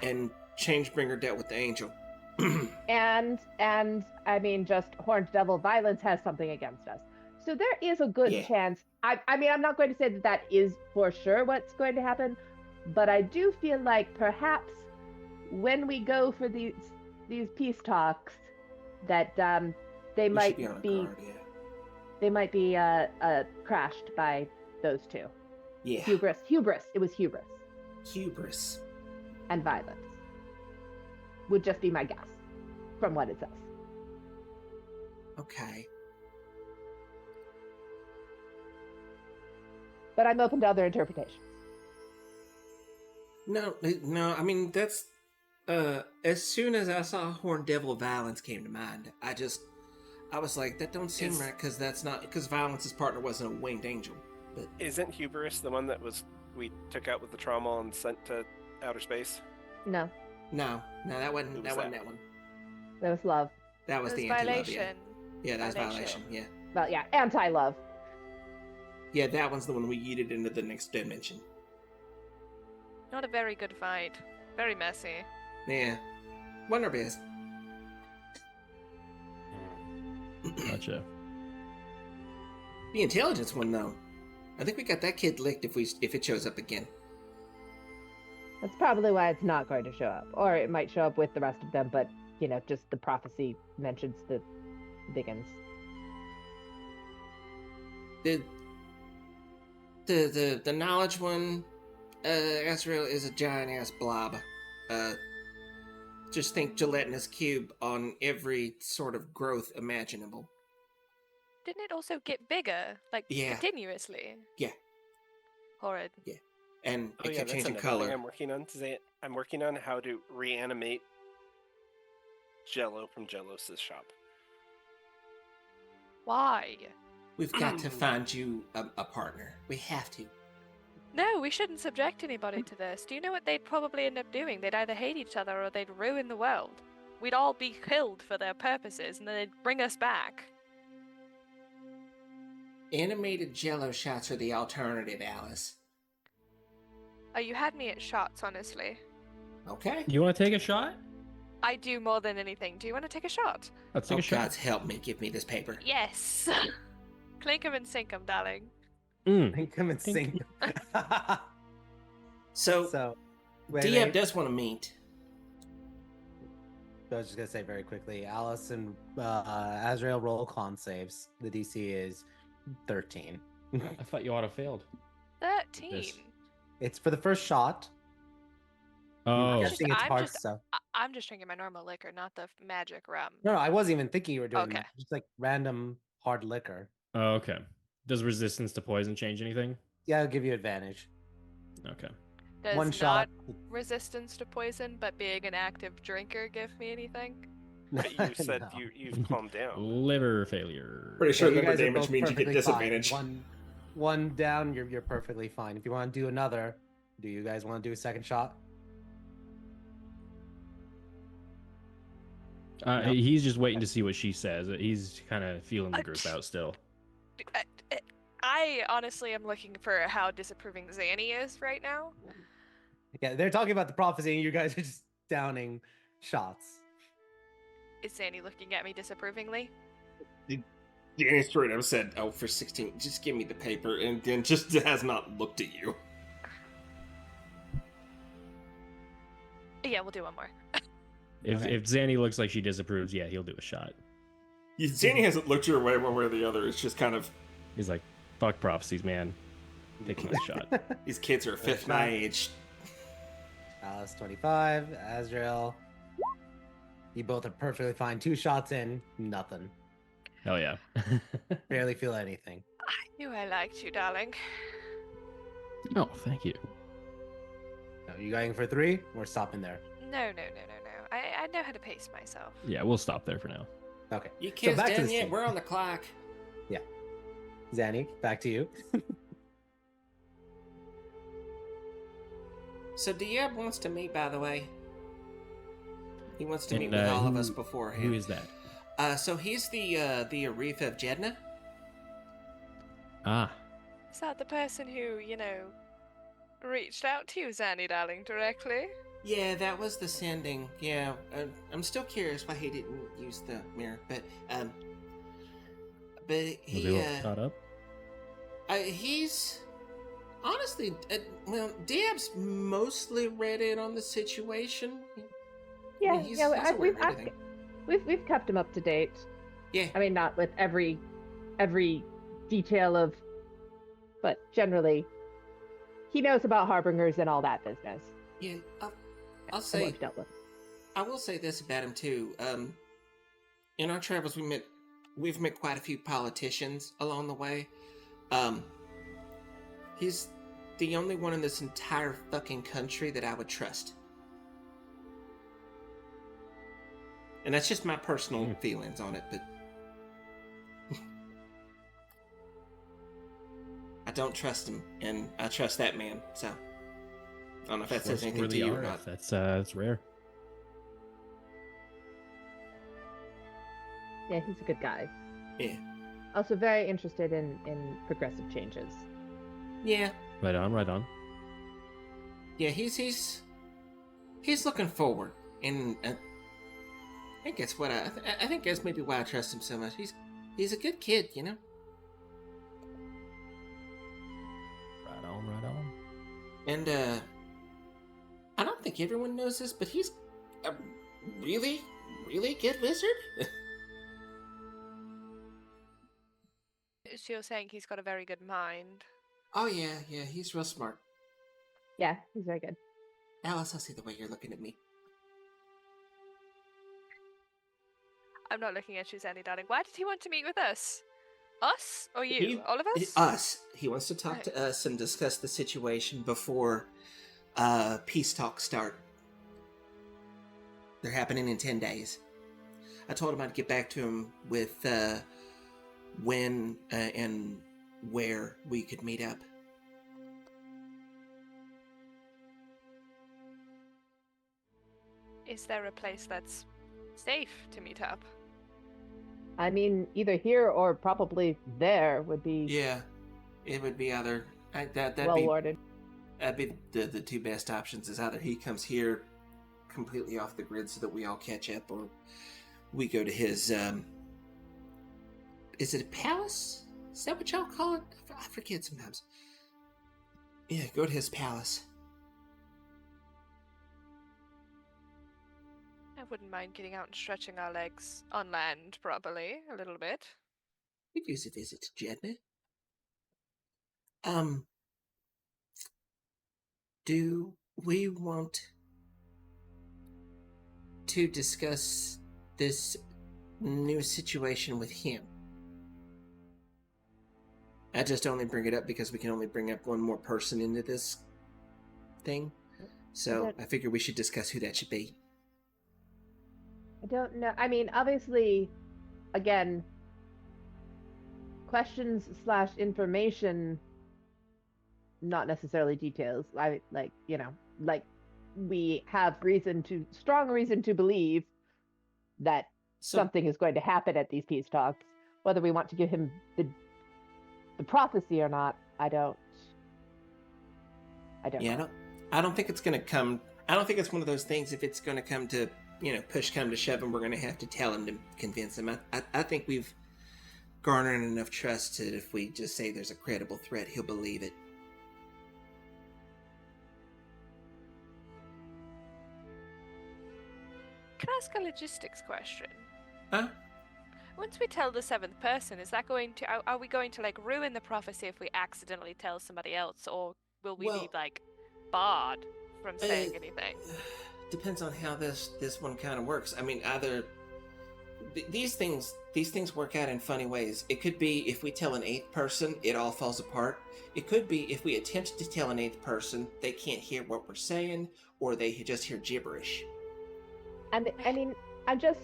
and Changebringer dealt with the angel. And I mean, just horned devil violence has something against us. So there is a good Yeah. chance. I mean, I'm not going to say that is for sure what's going to happen, but I do feel like perhaps when we go for these peace talks, that they We might should be on our be guard, yeah. they might be crashed by those two. Yeah. Hubris. It was hubris Hubris. and violence. Would just be my guess from what it says. Okay. But I'm open to other interpretations. No, I mean, that's... as soon as I saw Horned Devil, violence came to mind. I was like, that don't seem right, because that's not... Because Violence's partner wasn't a winged angel. But Isn't Hubris the one that we took out with the trauma and sent to outer space? No, no, that wasn't Who that was wasn't that? that one. that was love. That was It was the anti-love, yeah. violation. Yeah, that was Violation. Violation, yeah. Well, yeah, anti-love. Yeah, that one's the one we yeeted into the next dimension. Not a very good fight. Very messy. Yeah. Wonder Biz. Gotcha. The intelligence one, though. I think we got that kid licked if it shows up again. That's probably why it's not going to show up. Or it might show up with the rest of them, but, you know, just the prophecy mentions the biggins. The knowledge one, Azrael is a giant ass blob. Just think gelatinous cube on every sort of growth imaginable. Didn't it also get bigger? Like, Yeah. continuously? Yeah. Horrid. And Oh it yeah, kept that's changing another color. thing I'm working on. I'm working on how to reanimate Jello from Jellos' shop. Why? We've got to find you a partner. We have to. No, we shouldn't subject anybody to this. Do you know what they'd probably end up doing? They'd either hate each other or they'd ruin the world. We'd all be killed for their purposes, and then they'd bring us back. Animated jello shots are the alternative, Alice. Oh, you had me at shots, honestly. Okay? You want to take a shot? I do more than anything. Do you want to take a shot? Let's take Oh, a shot. God's help me. Give me this paper. Yes! Clink 'em and sink 'em, darling. Mm. Come and sing. So, So Diab does want to meet. I was just gonna say very quickly, Alice and Azrael roll con saves. The DC is 13. I thought you ought to failed. 13. It's for the first shot. Oh, I'm guessing it's hard just- stuff. I'm just drinking my normal liquor, not the magic rum. No, I wasn't even thinking you were doing Okay. that. Just like random hard liquor. oh, okay. Does resistance to poison change anything? Yeah, I'll give you advantage. Okay. Does One not shot. resistance to poison, but being an active drinker give me anything? But you said No. you've calmed down. Liver failure. Pretty sure you number guys are damage both means you get perfectly fine. disadvantage. One down, you're perfectly fine. If you want to do another, do you guys want to do a second shot? No. He's just waiting to see what she says. He's kind of feeling the group out still. I honestly am looking for how disapproving Zanny is right now. Yeah, they're talking about the prophecy, and you guys are just downing shots. Is Zanny looking at me disapprovingly? Danny straight up said, "Oh, for 16, just give me the paper," and then just has not looked at you. Yeah, we'll do one more. If Zanny looks like she disapproves, yeah, he'll do a shot. Danny hasn't looked your way one way or the other. It's just kind of He's like, "Fuck prophecies, man. Take another shot." these kids are a fifth my age. Alice 25, Azrael. You both are perfectly fine. 2 shots in, nothing. Hell yeah. Barely feel anything. I knew I liked you, darling. Oh, thank you. Are you going for 3? We're stopping there. No. I know how to pace myself. Yeah, we'll stop there for now. Okay. You kids back to done the yet? scene. We're on the clock. Zanny, back to you. So Diab wants to meet, by the way. He wants to meet And, with all of who- us beforehand. Who is that? So he's the Arif of Jedna. Ah, Is that the person who, reached out to you, Zanny, darling, directly? Yeah, that was the sending. Yeah, I'm still curious why he didn't use the mirror, but was he he all caught up? he's honestly well, Diab's mostly read in on the situation. Yeah, he's yeah. aware We've of everything. we've kept him up to date. Yeah, I mean, not with every detail of, but generally, he knows about harbingers and all that business. yeah. I'll and what say we've dealt with. I will say this about him too. In our travels, we've met quite a few politicians along the way. He's the only one in this entire fucking country that I would trust. And that's just my personal feelings on it, but I don't trust him, and I trust that man, so I don't know if that says anything to you or not. That's rare. Yeah, he's a good guy. Yeah. Also very interested in progressive changes. Yeah. Right on. Yeah, he's looking forward, and I think that's what I think that's maybe why I trust him so much. He's a good kid, you know. Right on. And I don't think everyone knows this, but he's a really, really good wizard. So you're saying he's got a very good mind. Oh yeah, he's real smart. Yeah, he's very good. Alice, I see the way you're looking at me. I'm not looking at you, Zanny, darling. Why did he want to meet with us? Us? Or you? He- All of us? Us. He wants to talk to us and discuss the situation before peace talks start. They're happening in 10 days. I told him I'd get back to him with when and where we could meet up. Is there a place that's safe to meet up? I mean, either here or probably there would be Yeah, it would be either that'd well be warded. that'd be the two best options. Is either he comes here completely off the grid so that we all catch up, or we go to his is it a palace? Is that what y'all call it? I forget sometimes. Yeah, go to his palace. wouldn't mind getting out and stretching our legs on land properly a little bit. We'd use a visit to Jeddah. Do we want to discuss this new situation with him? I just only bring it up because we can only bring up one more person into this thing. So I figure we should discuss who that should be. I don't know. I mean, obviously, again, questions / information, not necessarily details. We have strong reason to believe that something is going to happen at these peace talks. Whether we want to give him the prophecy or not, I don't know. I don't think it's going to come. I don't think it's one of those things. If it's going to come to, push come to shove, and we're going to have to tell him to convince him. I think we've garnered enough trust that if we just say there's a credible threat, he'll believe it. Can I ask a logistics question? Huh? Once we tell the 7th person, is that going to are we going to ruin the prophecy if we accidentally tell somebody else, or will we be barred from saying anything? Depends on how this one kind of works. I mean, either these things work out in funny ways. It could be if we tell an 8th person, it all falls apart. It could be if we attempt to tell an 8th person, they can't hear what we're saying, or they just hear gibberish. And I mean, I'm just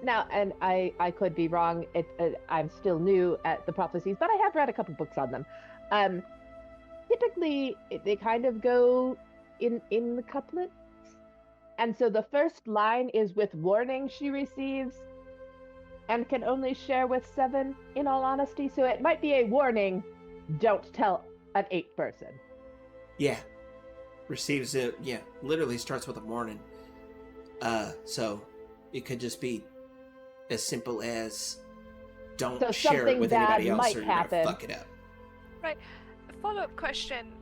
now, and I could be wrong. I'm still new at the prophecies, but I have read a couple books on them. Typically, they kind of go in the couplets, and so the first line is with warning she receives, and can only share with 7. In all honesty, so it might be a warning. Don't tell an 8th person. Yeah, receives it. Yeah, literally starts with a warning. So it could just be as simple as don't share it with anybody else or you're gonna fuck it up. Right. Follow-up question.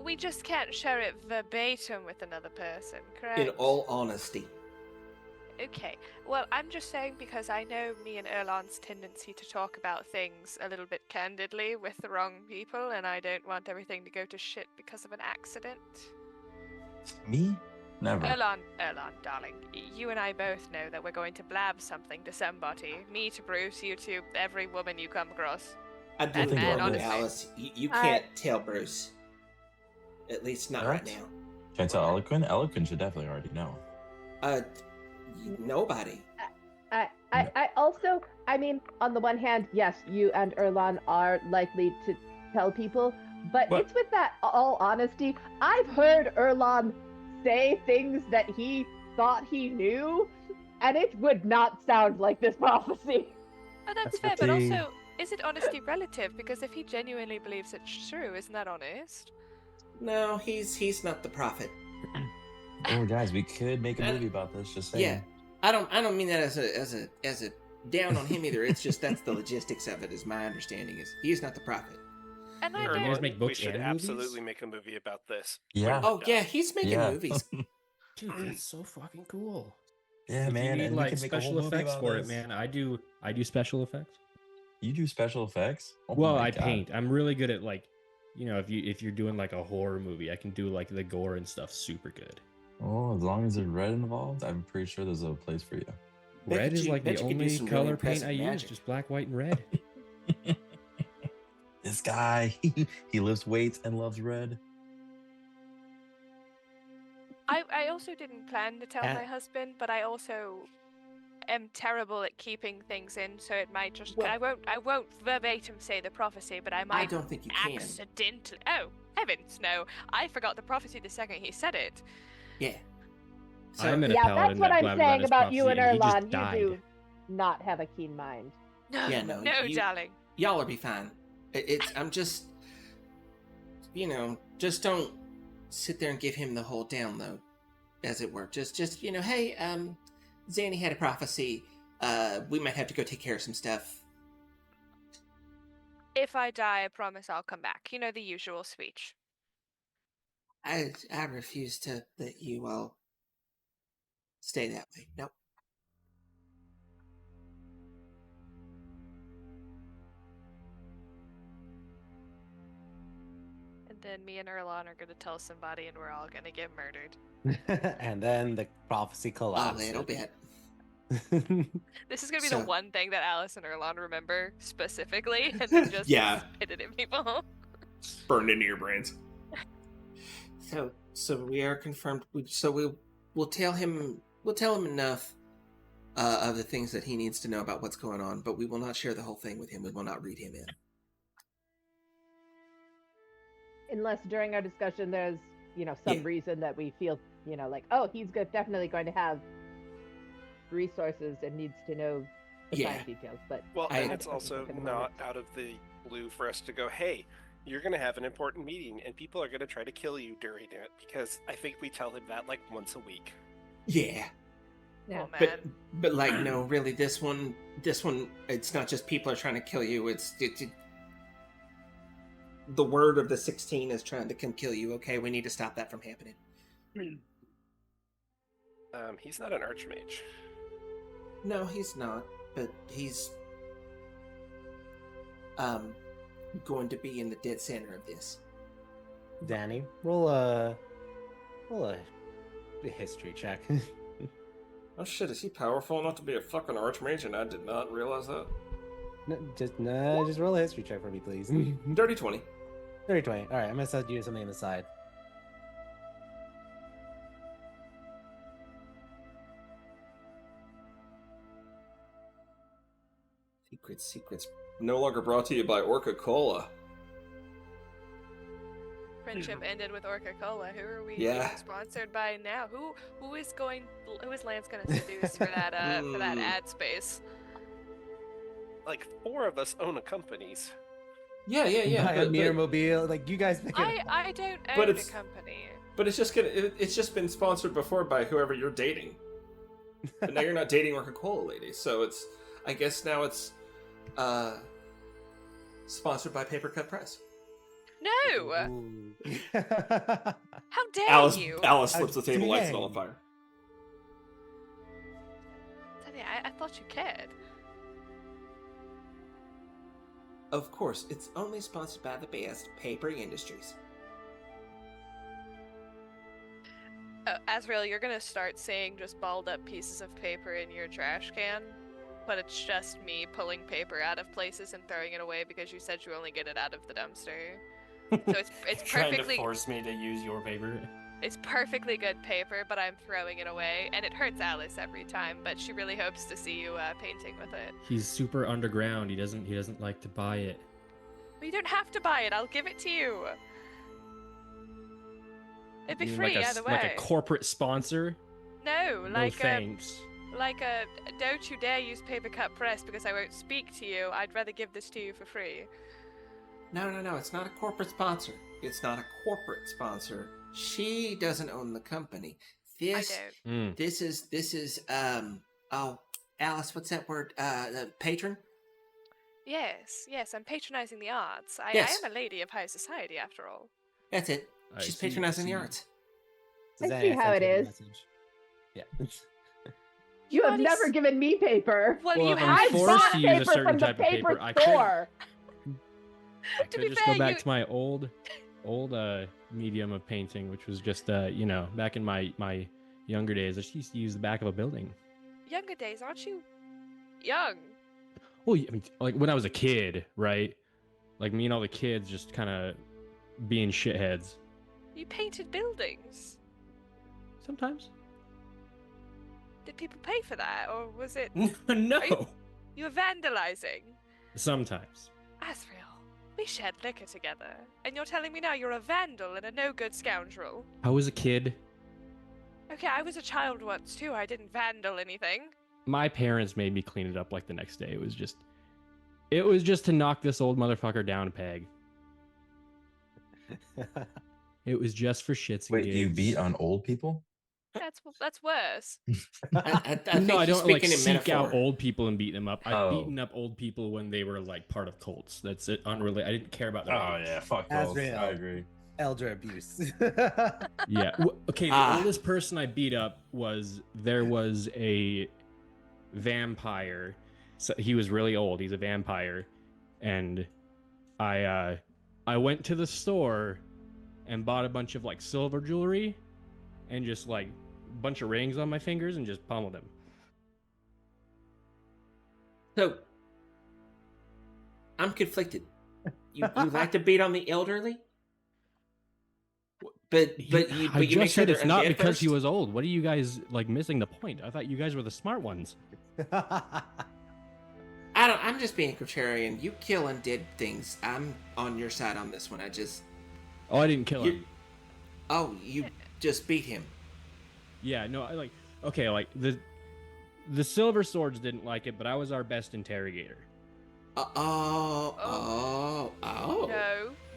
We just can't share it verbatim with another person, correct? In all honesty. Okay. Well, I'm just saying because I know me and Erlon's tendency to talk about things a little bit candidly with the wrong people, and I don't want everything to go to shit because of an accident. Me? Never. Erlon, darling, you and I both know that we're going to blab something to somebody. Me to Bruce, you to every woman you come across. I do think agree about with this. Alice. You can't tell Bruce. At least not right now. Can I tell Eloquent? Eloquent should definitely already know. Nobody. I also, I mean, on the one hand, yes, you and Erlon are likely to tell people, but it's with that all honesty. I've heard Erlon say things that he thought he knew, and it would not sound like this prophecy. Oh, that's fair, but also, is it honesty relative? Because if he genuinely believes it's true, isn't that honest? No, he's not the prophet. Oh, guys, we could make a movie about this. Just saying. Yeah, I don't mean that as a down on him either. It's just that's the logistics of it. Is my understanding is he's not the prophet. And I You guys make We books should and absolutely movies? make a movie about this. Yeah. Oh yeah, he's making movies. Dude, that's so fucking cool. Yeah, If man. you need and we can make a special whole movie effects about for this. it, man. I do special effects. You do special effects? Oh Well, my I God. paint. I'm really good at if you're doing a horror movie, I can do the gore and stuff super good. Oh, as long as there's red involved, I'm pretty sure there's a place for you. Red is you the could do only some really color paint impressive I use, magic. just black, white, and red. This guy, he lifts weights and loves red. I also didn't plan to tell my husband, but I also am terrible at keeping things in, so it might just I won't verbatim say the prophecy, but I might I don't think you can. accidentally. Oh heavens, no! I forgot the prophecy the second he said it. Yeah. I'm in a Yeah, paladin that's what that I'm blabbed saying his about you prophecy, and he just Erlon. You died. do not have a keen mind. No, Yeah, no, no, you- darling. Y'all will be fine. I'm just, just don't sit there and give him the whole download, as it were. Just hey, Zanny had a prophecy. We might have to go take care of some stuff. If I die, I promise I'll come back. You know the usual speech. I refuse to let you all stay that way. Nope. Then me and Erlon are gonna tell somebody, and we're all gonna get murdered. And then the prophecy A collapses. little bit. This is gonna be So- the one thing that Alice and Erlon remember specifically, and then just Yeah. spit it at people. Burned into your brains. So we are confirmed. We'll tell him enough of the things that he needs to know about what's going on, but we will not share the whole thing with him. We will not read him in. Unless during our discussion there's, some Yeah. reason that we feel, like, oh, he's definitely going to have resources and needs to know the Yeah. fine details. But Well, I- and I it's don't also think at the not moment. out of the blue for us to go, hey, you're going to have an important meeting and people are going to try to kill you during it, because I think we tell him that like once a week. Yeah. Yeah. Oh man. But like, no, really, this one, it's not just people are trying to kill you. It's the word of the 16 is trying to come kill you. Okay, we need to stop that from happening. He's not an archmage. No, he's not. But he's going to be in the dead center of this. Danny, roll a history check. Oh shit, is he powerful enough to be a fucking archmage and I did not realize that? Just roll a history check for me, please. Dirty 20. 30-20. All right, I'm gonna set you something on the side. Secrets. No longer brought to you by Orca Cola. Friendship ended with Orca Cola. Who are we Yeah. being sponsored by now? Who is Lance gonna seduce for that for that ad space? Like 4 of us own a companies. Yeah. Buy a But, mirror mobile, like you guys pick it. I don't But own a it's- company. but it's just been sponsored before by whoever you're dating. But now you're not dating Orca Cola lady, so I guess now it's sponsored by Paper Cut Press. No! Ooh. How dare you? Alice flips the table, lights it all on Dang. fire. Tanya, I thought you cared. Of course, it's only sponsored by the best paper industries. Azrael, you're gonna start seeing just balled up pieces of paper in your trash can, but it's just me pulling paper out of places and throwing it away because you said you only get it out of the dumpster. So it's Trying to perfectly force me to use your paper. it's perfectly good paper, but I'm throwing it away, and it hurts Alice every time. But she really hopes to see you painting with it. He's super underground. He doesn't like to buy it. But you don't have to buy it. I'll give it to you. It'd be You mean free like either way. like a corporate sponsor? No, No like thanks. don't you dare use paper cut press because I won't speak to you. I'd rather give this to you for free. No, it's not a corporate sponsor. It's not a corporate sponsor. She doesn't own the company. This I don't. this is oh, Alice, what's that word? Patron? Yes, I'm patronizing the arts. I Yes. am a lady of high society after all. That's it. I She's see, patronizing the see. arts. I Zanny, see how sent it you a is. message. Yeah. You have already never s- given me paper. Well, Well, you if I'm have I forced bought to use a paper certain from the type of paper paper, I could- store. I To could be just fair, go back you- to my old medium of painting, which was just back in my younger days. I just used to use the back of a building. Younger days, aren't you young? Well, I mean, like when I was a kid, right? Like me and all the kids just kind of being shitheads. You painted buildings. Sometimes. Did people pay for that, or was it No. you were vandalizing? Sometimes. Azrael, we shared liquor together, and you're telling me now you're a vandal and a no-good scoundrel. I was a kid. Okay, I was a child once too. I didn't vandal anything. My parents made me clean it up like the next day. It was just to knock this old motherfucker down a peg. It was just for shits and Wait, you gigs. beat on old people? That's worse. I No, think I he's don't like speaking in seek out metaphor. old people and beat them up. I've Oh. beaten up old people when they were like part of cults. That's it. Unrelated. I didn't care about their Oh age. yeah, fuck As those. real. I agree. Elder abuse. Yeah. Okay. The Ah. oldest person I beat up was a vampire. So he was really old. He's a vampire, and I went to the store and bought a bunch of like silver jewelry and just like a bunch of rings on my fingers and just pummeled him. So, I'm conflicted. You like to beat on the elderly? But you I make just sure said they're it's not undead because he first? was old. What are you guys like missing the point? I thought you guys were the smart ones. I'm just being contrarian. You kill undead things. I'm on your side on this one. Oh, I didn't kill him. Oh, you just beat him. Yeah, no, like the silver swords didn't like it, but I was our best interrogator. Oh.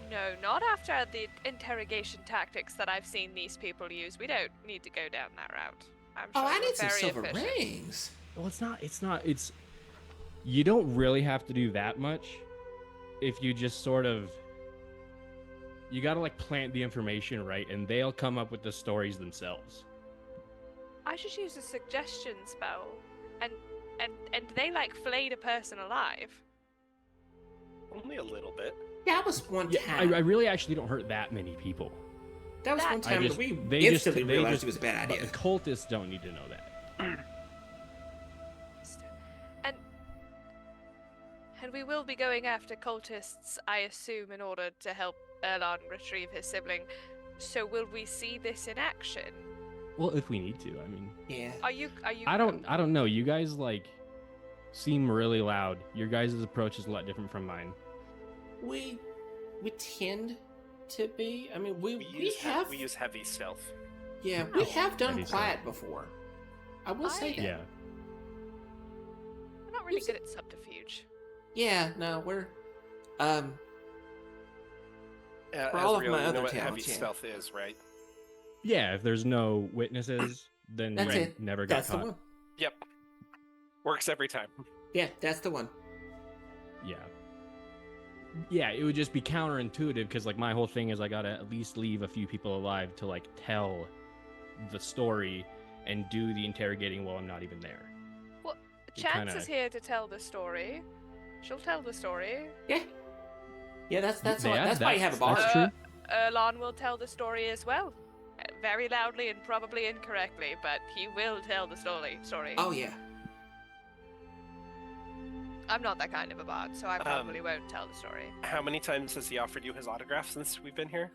No, not after the interrogation tactics that I've seen these people use. We don't need to go down that route. I'm sure I we're need some very silver efficient. rings. Well, it's you don't really have to do that much if you just sort of you got to like plant the information right and they'll come up with the stories themselves. I should use a suggestion spell, and they like flayed a person alive. Only a little bit. That was one Yeah, time. I really actually don't hurt that many people. That was one time just- that we they instantly just- realized it was a bad But idea. the cultists don't need to know that. And we will be going after cultists, I assume, in order to help Erlon retrieve his sibling. So will we see this in action? Well, if we need to, I mean. Yeah. Are you? I don't know. You guys like seem really loud. Your guys' approach is a lot different from mine. We tend to be. I mean, we use heavy stealth. Yeah, we have done Heavy quiet before. I will say that. Yeah. We're not really good at subterfuge. Yeah, no, we're for As all of real, my you know other what heavy talents, yeah. stealth is, right? Yeah, if there's no witnesses, then That's you it. never got That's the caught. one. Yep. Works every time. Yeah, that's the one. Yeah. Yeah, it would just be counterintuitive because like my whole thing is I gotta at least leave a few people alive to like tell the story and do the interrogating while I'm not even there. Well, It Chance kinda- is here to tell the story. She'll tell the story. Yeah. Yeah, that's Yeah, why you have a that's boss. true. Erlon will tell the story as well. Very loudly and probably incorrectly, but he will tell the story. Oh yeah. I'm not that kind of a bard, so I probably won't tell the story. How many times has he offered you his autograph since we've been here?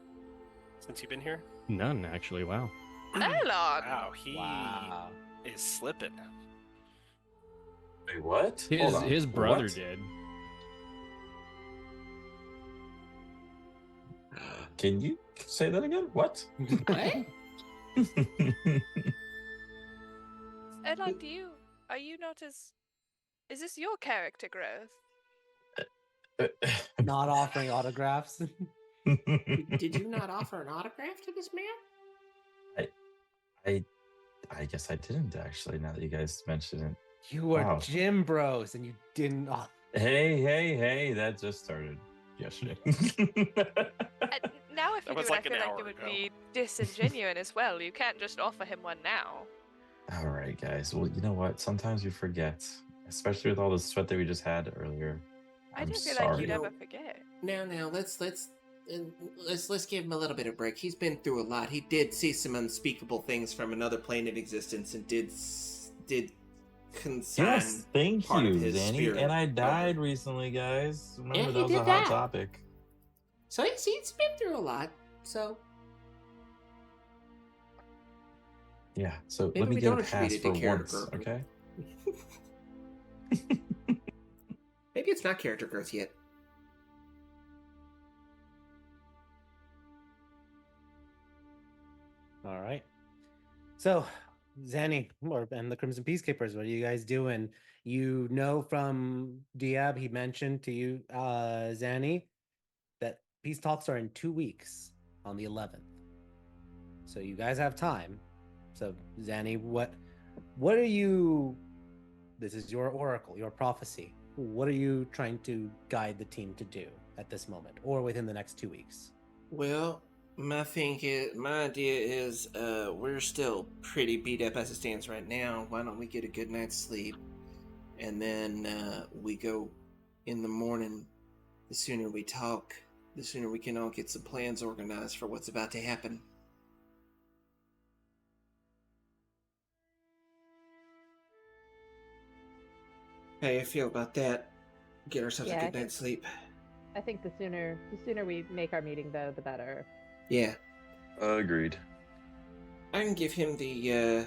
Since you've been here? None actually. Wow. Erlon! Wow, he Wow. is slipping. Wait, what? His Hold on. his brother What? did. Can you say that again? What? What? Erlon, are you not as... Is this your character growth? Not offering autographs. Did you not offer an autograph to this man? I guess I didn't actually. Now that you guys mention it. You were Wow. gym bros and you didn't. Hey! That just started yesterday. Now if That you was do it, like I an feel like hour it would ago. be disingenuous as well. You can't just offer him one now. All right, guys. Well, you know what? Sometimes you forget, especially with all the sweat that we just had earlier. I I'm do feel sorry. like you never forget. Now, let's give him a little bit of break. He's been through a lot. He did see some unspeakable things from another plane of existence, and did consign. Yes, thank part of you, his Danny. spirit And I over. died recently, guys. Remember Yeah, that he was did a hot that. topic. So he's been through a lot. So Yeah. So Maybe let me we get a don't attribute pass it to for character once, growth. okay? maybe it's not character growth yet. All right. So, Zanny and the Crimson Peacekeepers, what are you guys doing? You know from Diab, he mentioned to you, Zanny, that peace talks are in 2 weeks on the 11th. So you guys have time. So, Zanny, what are you? This is your oracle, your prophecy. What are you trying to guide the team to do at this moment, or within the next 2 weeks? Well, my idea is we're still pretty beat up as it stands right now. Why don't we get a good night's sleep, and then we go in the morning. The sooner we talk, the sooner we can all get some plans organized for what's about to happen. How you feel about that? Get ourselves Yeah, a I good night's sleep. I think the sooner we make our meeting, though, the better. Yeah. Agreed. I can give him the,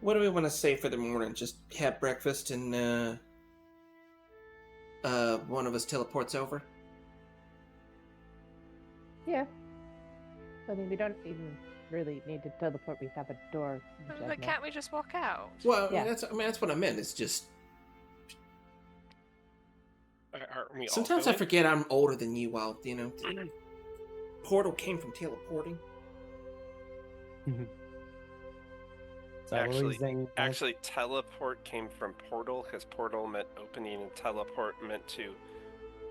what do we want to say for the morning? Just have breakfast and, one of us teleports over? Yeah. I mean, we don't even really need to teleport. We have a door. in But general. can't we just walk out? Well, Yeah. that's what I meant. It's just, Aren't we all sometimes I going? forget I'm older than you all, you know. Portal came from teleporting. So what were you saying, Alex? Actually, teleport came from portal because portal meant opening and teleport meant to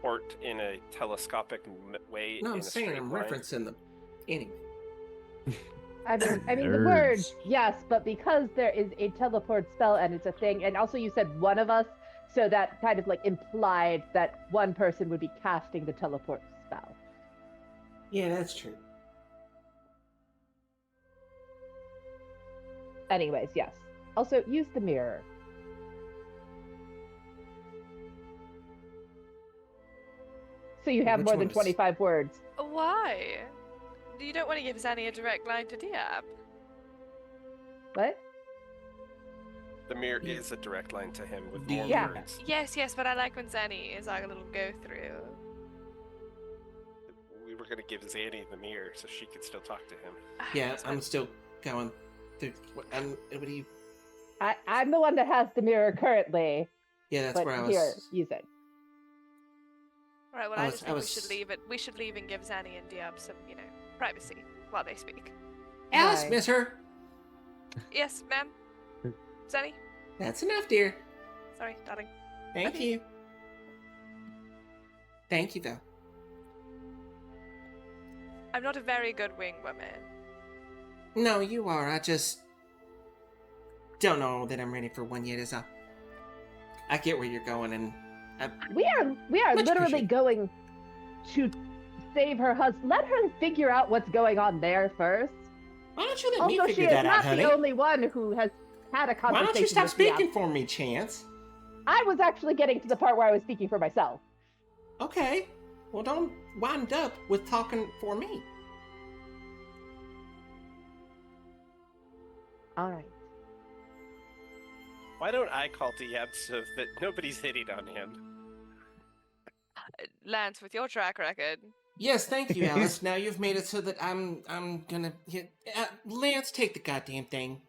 port in a telescopic way. No, in I'm a saying straight I'm line. referencing the... Anyway. I mean the word, Nerds. yes, but because there is a teleport spell and it's a thing, and also you said one of us, so that kind of like implied that one person would be casting the teleport spell. Yeah, that's true. Anyways, yes. Also, use the mirror. So you have Which more one than is- 25 words. Why? You don't want to give Zanny a direct line to Diab. What? The mirror Yeah. is a direct line to him with Do more you- Yeah. words. Yes, but I like when Zanny is our little go through. We were gonna give Zanny the mirror so she could still talk to him. Yeah, I'm still going through... what do you... I'm the one that has the mirror currently, Yeah, that's but where I was... here, use it. Right, well, I I was- just I think was- we should leave it. We should leave and give Zanny and Diab some, privacy while they speak. Alice, Why? miss her! Yes, ma'am. Zanny, That's enough, dear. sorry, darling. Thank Okay. you. Thank you, though. I'm not a very good wing woman. No, you are. I just... don't know that I'm ready for one yet, is all. I get where you're going, and... We are Much literally appreciated. going to save her husband. Let her figure out what's going on there first. Why don't you let me Also, she figure is that out, not honey? the only one who has had a Why conversation. don't you stop with Diab. speaking for me, Chance? I was actually getting to the part where I was speaking for myself. Okay. Well, don't wind up with talking for me. All right. Why don't I call Diab so that nobody's hitting on him? Lance, with your track record, Yes, thank you, Alice. Now you've made it so that I'm gonna hit... Lance, take the goddamn thing.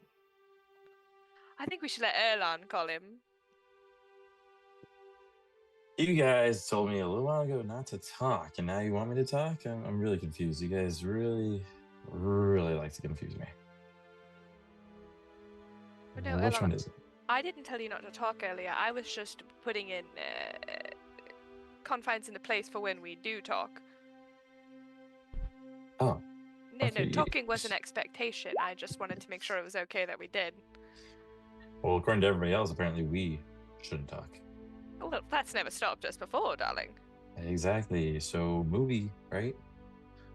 I think we should let Erlan call him. You guys told me a little while ago not to talk, and now you want me to talk? I'm really confused. You guys really, really like to confuse me. But no, Which Erlan, one is it? I didn't tell you not to talk earlier. I was just putting in confines in the place for when we do talk. Oh, No, okay, talking was an expectation. I just wanted to make sure it was okay that we did. well, according to everybody else, apparently we shouldn't talk. Well, that's never stopped us before, darling. Exactly. So, movie, right?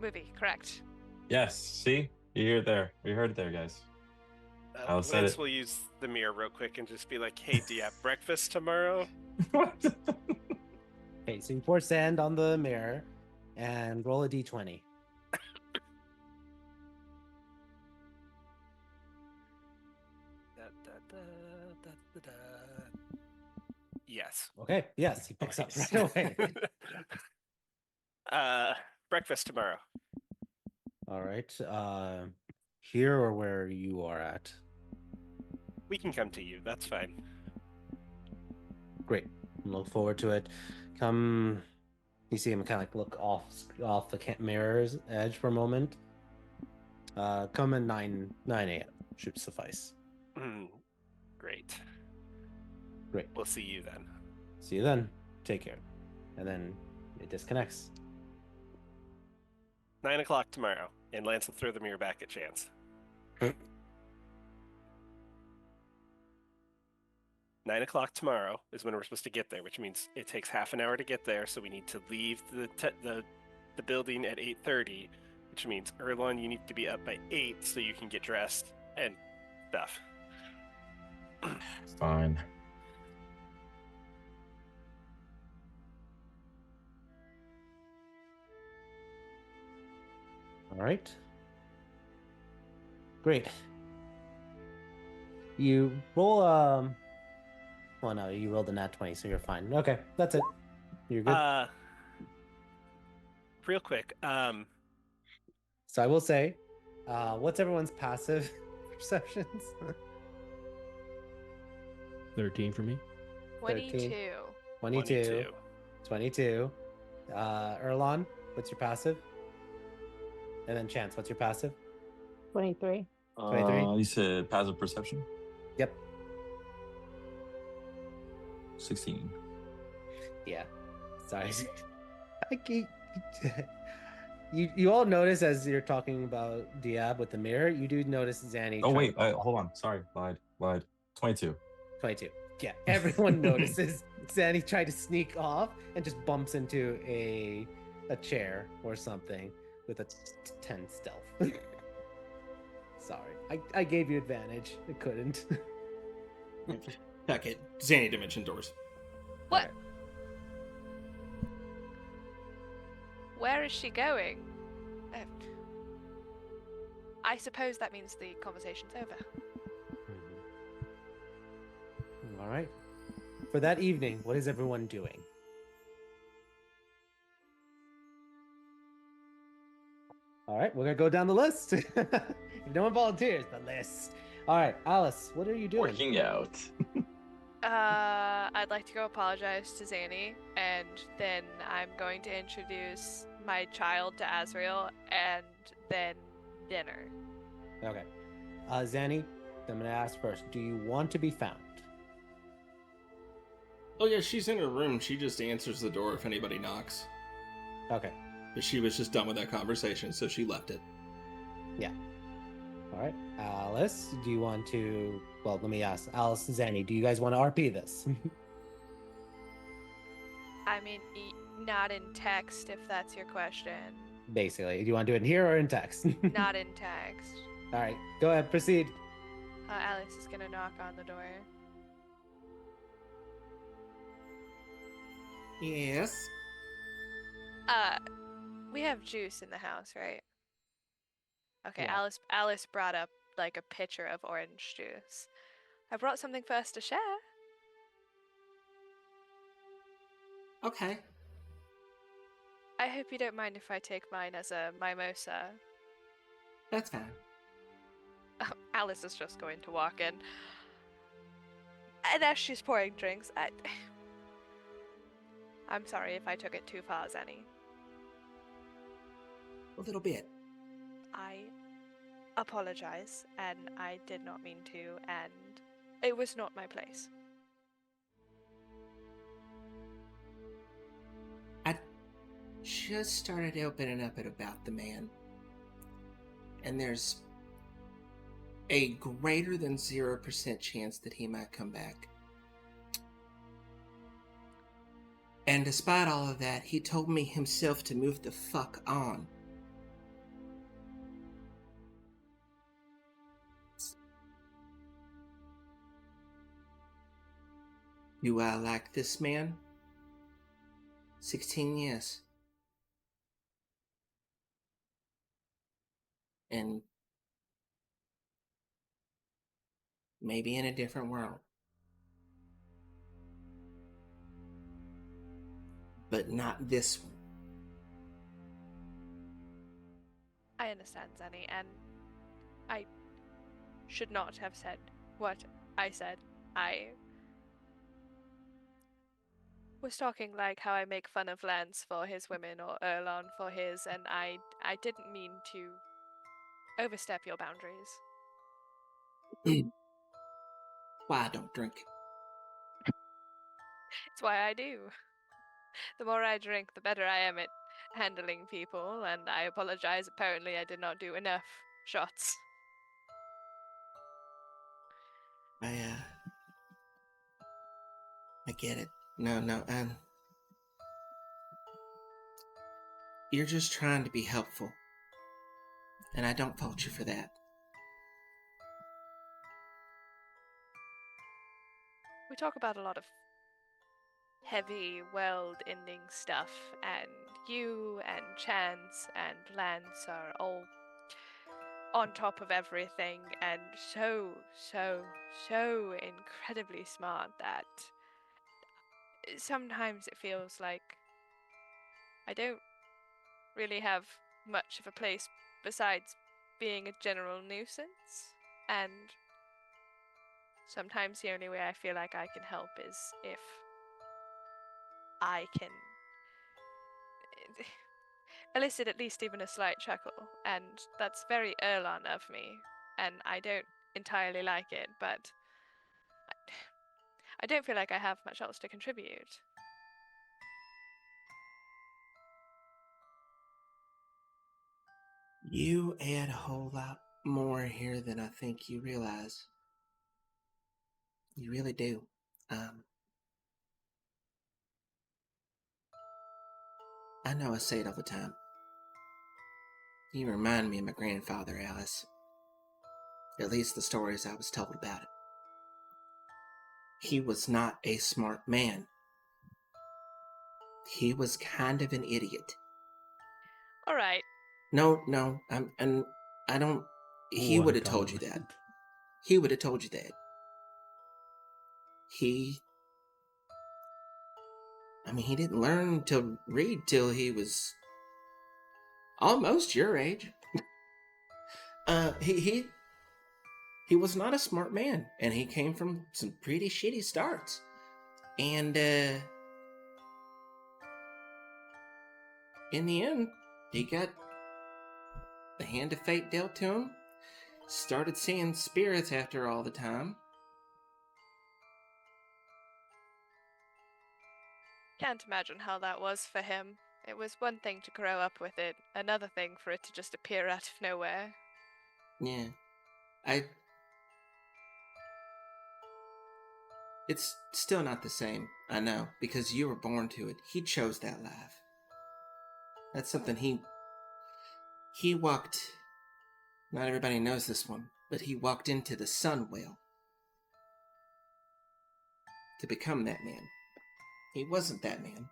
Movie, correct. Yes. See? You hear it there. You heard it there, guys. I'll set Lance it. will use the mirror real quick and just be like, "Hey, Diab, breakfast tomorrow?" What? Okay, so you pour sand on the mirror and roll a d20. Yes. Okay, yes, he picks up right away. Breakfast tomorrow. All right, here or where you are at? We can come to you. That's fine. Great. Look forward to it. Come, you see him kind of like look off the mirror's edge for a moment. Come at 9 a.m. Should suffice. Great. Great. We'll see you then. See you then. Take care. And then it disconnects. 9 o'clock tomorrow, and Lance will throw the mirror back at Chance. 9 o'clock tomorrow is when we're supposed to get there, which means it takes half an hour to get there. So we need to leave the the building at 8:30, which means Erlon, you need to be up by 8 so you can get dressed and stuff. Fine. All right. Great. You roll well, no, you rolled a nat 20, so you're fine. Okay, that's it. You're good. Real quick, So I will say, what's everyone's passive perceptions? 13 for me. 22. 22. 22. Erlon, what's your passive? And then Chance, what's your passive? 23. 23? You said passive perception? Yep. 16. Yeah. Sorry. I keep... You all notice as you're talking about Diab with the mirror, you do notice Zanny. Oh, wait. Hold on. Sorry. Lied. 22. 22. Yeah, everyone notices Zanny tried to sneak off and just bumps into a chair or something with a 10 stealth. Sorry, I gave you advantage. I couldn't. Heck it. Zany Dimension doors. What? Alright. Where is she going? I suppose that means the conversation's over. All right. For that evening, what is everyone doing? All right, we're gonna go down the list. If no one volunteers, the list. All right, Alice, what are you doing? Working out. I'd like to go apologize to Zanny, and then I'm going to introduce my child to Azrael, and then dinner. Okay. Zanny, I'm gonna ask first. Do you want to be found? Oh yeah, she's in her room. She just answers the door if anybody knocks. Okay. But she was just done with that conversation, so she left it. Yeah. All right. Alice, do you want to... Well, let me ask. Alice and Zanny, do you guys want to RP this? I mean, not in text, if that's your question. Basically. Do you want to do it in here or in text? Not in text. All right. Go ahead. Proceed. Alex is gonna knock on the door. Yes. We have juice in the house, right? Okay, Yeah. Alice brought up like a pitcher of orange juice. I brought something for us to share. Okay. I hope you don't mind if I take mine as a mimosa. That's fine. Alice is just going to walk in. And as she's pouring drinks, I'm sorry if I took it too far, Zanny. A little bit. I apologize, and I did not mean to, and it was not my place. I just started opening up it about the man. And there's a greater than 0% chance that he might come back. And despite all of that, he told me himself to move the fuck on. Do I like this man? 16 years. And maybe in a different world. But not this one. I understand, Zanny, and I should not have said what I said. I was talking like how I make fun of Lance for his women or Erlon for his, and I didn't mean to overstep your boundaries. Why I don't drink? It's why I do. The more I drink, the better I am at handling people, and I apologize. Apparently, I did not do enough shots. I get it. No, You're just trying to be helpful. And I don't fault you for that. We talk about a lot of heavy world-ending stuff, and you and Chance and Lance are all on top of everything and so incredibly smart that sometimes it feels like I don't really have much of a place besides being a general nuisance, and sometimes the only way I feel like I can help is if I can elicit at least even a slight chuckle, and that's very Erlon of me, and I don't entirely like it, but I don't feel like I have much else to contribute. You add a whole lot more here than I think you realize. You really do. I know I say it all the time. You remind me of my grandfather, Alice. At least the stories I was told about it. He was not a smart man. He was kind of an idiot. All right. No, I don't. He What would a have told you that. compliment. He would have told you that. He didn't learn to read till he was almost your age. He was not a smart man, and he came from some pretty shitty starts. And in the end, he got the hand of fate dealt to him. Started seeing spirits after all the time. Can't imagine how that was for him. It was one thing to grow up with it, another thing for it to just appear out of nowhere. Yeah. It's still not the same, I know, because you were born to it. He chose that life. That's something he walked. Not everybody knows this one, but he walked into the sun well to become that man. He wasn't that man.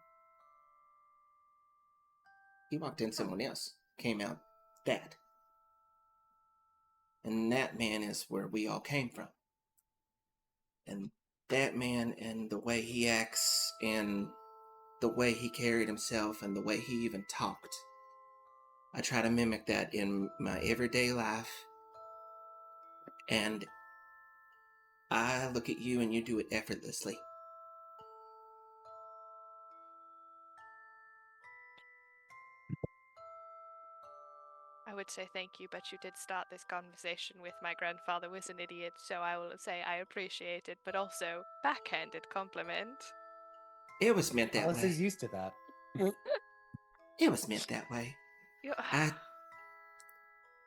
He walked in someone else, came out that. And that man is where we all came from. And that man and the way he acts and the way he carried himself and the way he even talked. I try to mimic that in my everyday life. And I look at you and you do it effortlessly. I would say thank you, but you did start this conversation with my grandfather was an idiot, so I will say I appreciate it, but also backhanded compliment. It was meant that Alice way. is used to that. It was meant that way. You-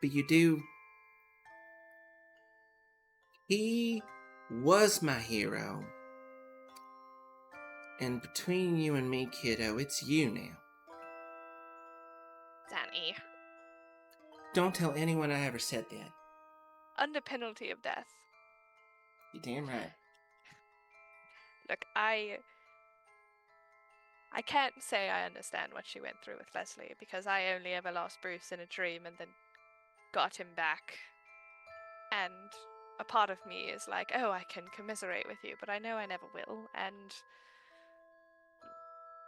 But you do. He was my hero. And between you and me, kiddo, it's you now. Zanny. Don't tell anyone I ever said that. Under penalty of death. You're damn right. Look, I can't say I understand what she went through with Leslie, because I only ever lost Bruce in a dream and then got him back. And a part of me is like, oh, I can commiserate with you, but I know I never will, and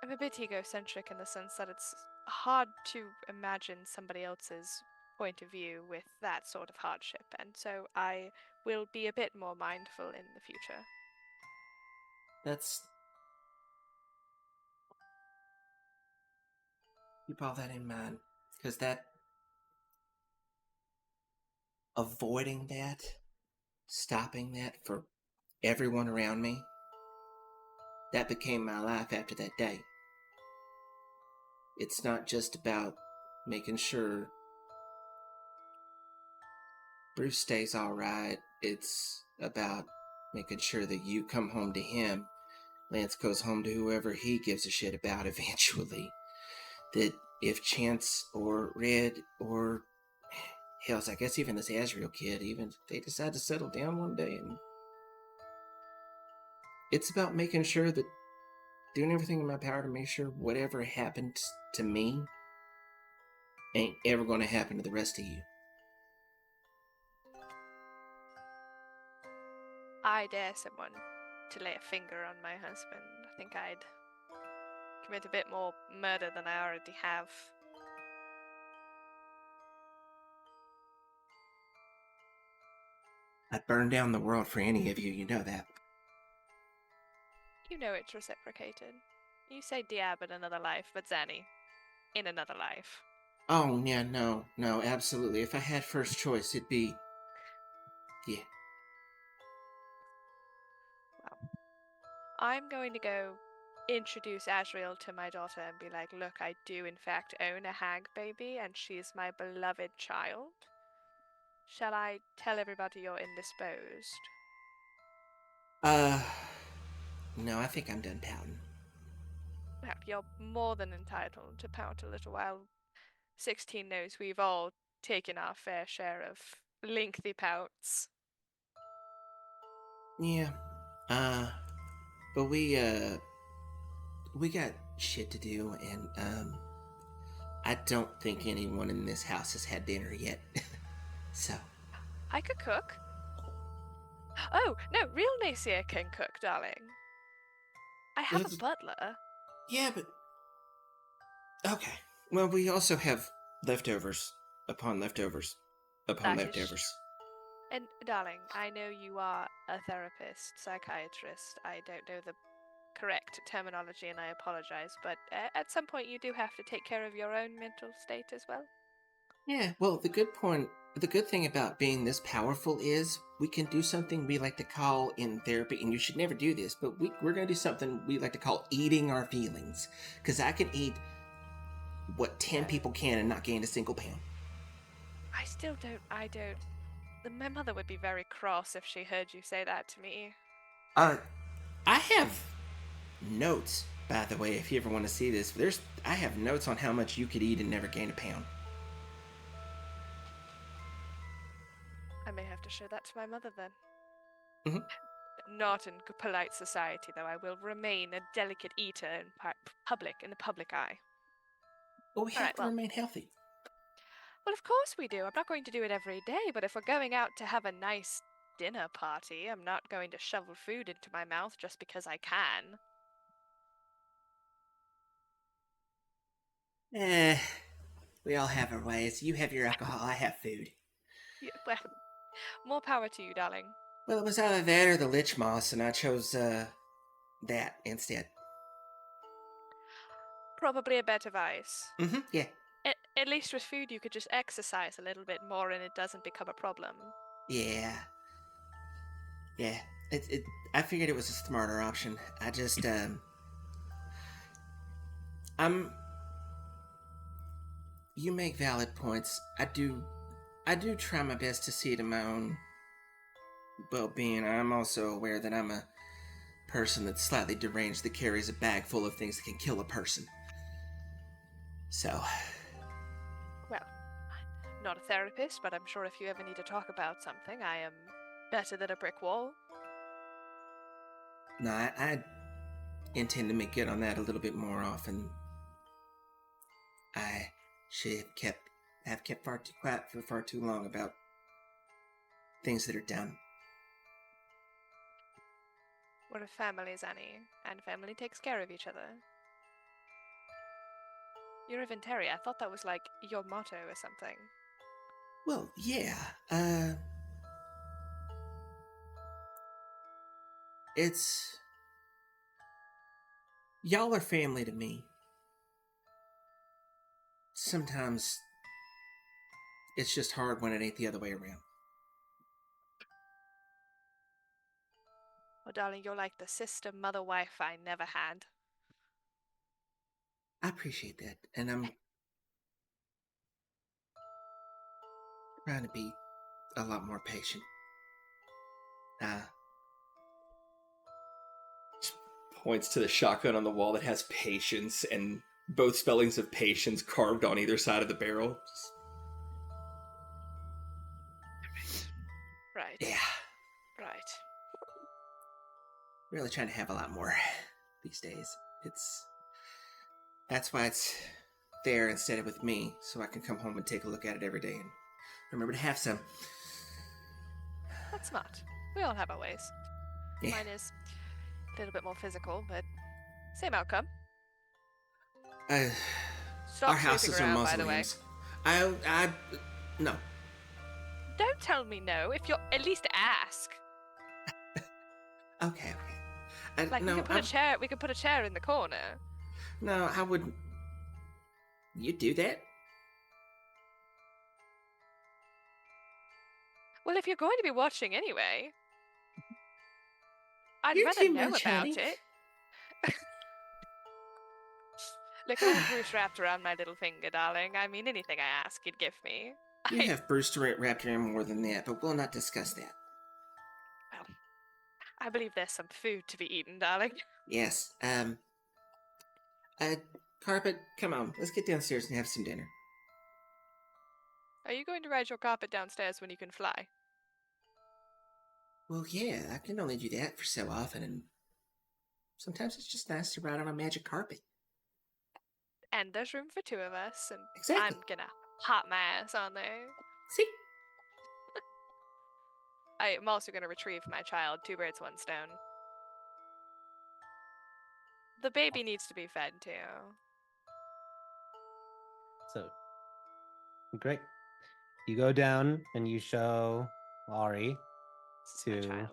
I'm a bit egocentric in the sense that it's hard to imagine somebody else's point of view with that sort of hardship, and so I will be a bit more mindful in the future. Keep all that in mind. Because avoiding that, stopping that for everyone around me, that became my life after that day. It's not just about making sure Bruce stays alright. It's about making sure that you come home to him. Lance goes home to whoever he gives a shit about eventually. That if Chance or Red or hell's, I guess even this Azrael kid, even if they decide to settle down one day, and it's about making sure that doing everything in my power to make sure whatever happened to me ain't ever going to happen to the rest of you. I dare someone to lay a finger on my husband. I think I'd commit a bit more murder than I already have. I'd burn down the world for any of you, you know that. You know it's reciprocated. You say Diab in another life, but Zanny, in another life. Oh, yeah, no, absolutely. If I had first choice, it'd be... Yeah. Well, I'm going to go introduce Azrael to my daughter and be like, look, I do in fact own a hag baby, and she's my beloved child. Shall I tell everybody you're indisposed? No, I think I'm done pouting. Well, you're more than entitled to pout a little while. 16 knows we've all taken our fair share of lengthy pouts. Yeah. But we got shit to do, and, I don't think anyone in this house has had dinner yet. So. I could cook. Oh, no, real Nacia can cook, darling. I have a butler. Yeah, but... Okay. Well, we also have leftovers upon leftovers upon That is leftovers. And, darling, I know you are a therapist, psychiatrist. I don't know the correct terminology and I apologize, but at some point you do have to take care of your own mental state as well. Yeah, well, the good thing about being this powerful is we can do something we like to call in therapy, and you should never do this, but we're going to do something we like to call eating our feelings. Because I can eat what 10 people can and not gain a single pound. I don't. My mother would be very cross if she heard you say that to me. I have notes, by the way, if you ever want to see this. I have notes on how much you could eat and never gain a pound. I may have to show that to my mother then. Mm-hmm. Not in polite society, though. I will remain a delicate eater in the public eye. Well, we have to remain healthy. Well, of course we do. I'm not going to do it every day, but if we're going out to have a nice dinner party, I'm not going to shovel food into my mouth just because I can. We all have our ways. You have your alcohol, I have food. Yeah, well, more power to you, darling. Well, it was either that or the lich moss, and I chose, that instead. Probably a bed of ice. Mm-hmm, yeah. At least with food you could just exercise a little bit more and it doesn't become a problem. Yeah. Yeah. I figured it was a smarter option. I just, You make valid points. I do try my best to see to my own well-being. I'm also aware that I'm a person that's slightly deranged that carries a bag full of things that can kill a person. So... Well, I'm not a therapist, but I'm sure if you ever need to talk about something, I am better than a brick wall. No, I intend to make good on that a little bit more often. I should have kept far too quiet for far too long about things that are done. We're a family, Zanny, and family takes care of each other. You're a Ventari. I thought that was like your motto or something. Well, yeah. It's... Y'all are family to me. Sometimes it's just hard when it ain't the other way around. Well, darling, you're like the sister, mother, wife I never had. I appreciate that, and I'm trying to be a lot more patient. Points to the shotgun on the wall that has patience and both spellings of patience carved on either side of the barrel. Right. Yeah, Right. really trying to have a lot more these days. That's why it's there instead of with me, so I can come home and take a look at it every day and remember to have some. That's smart. We all have our ways. Yeah. Mine is a little bit more physical, but same outcome. Stop Our sleeping houses are around, by the way. mausoleums. No. Don't tell me no if you'll at least ask. Okay. Like we could put a chair in the corner. No, I wouldn't. You do that? Well, if you're going to be watching anyway, I'd You're rather too know much, about honey. it. Look, I have Bruce wrapped around my little finger, darling. I mean, anything I ask, you'd give me. You have Bruce wrapped around more than that, but we'll not discuss that. Well, I believe there's some food to be eaten, darling. Yes. Carpet, come on. Let's get downstairs and have some dinner. Are you going to ride your carpet downstairs when you can fly? Well, yeah, I can only do that for so often, and sometimes it's just nice to ride on a magic carpet. And there's room for two of us, and Exactly. I'm gonna hop my ass on there. See? I'm also gonna retrieve my child. 2 birds, 1 stone. The baby needs to be fed too. So great. You go down and you show Ari This is my to. child.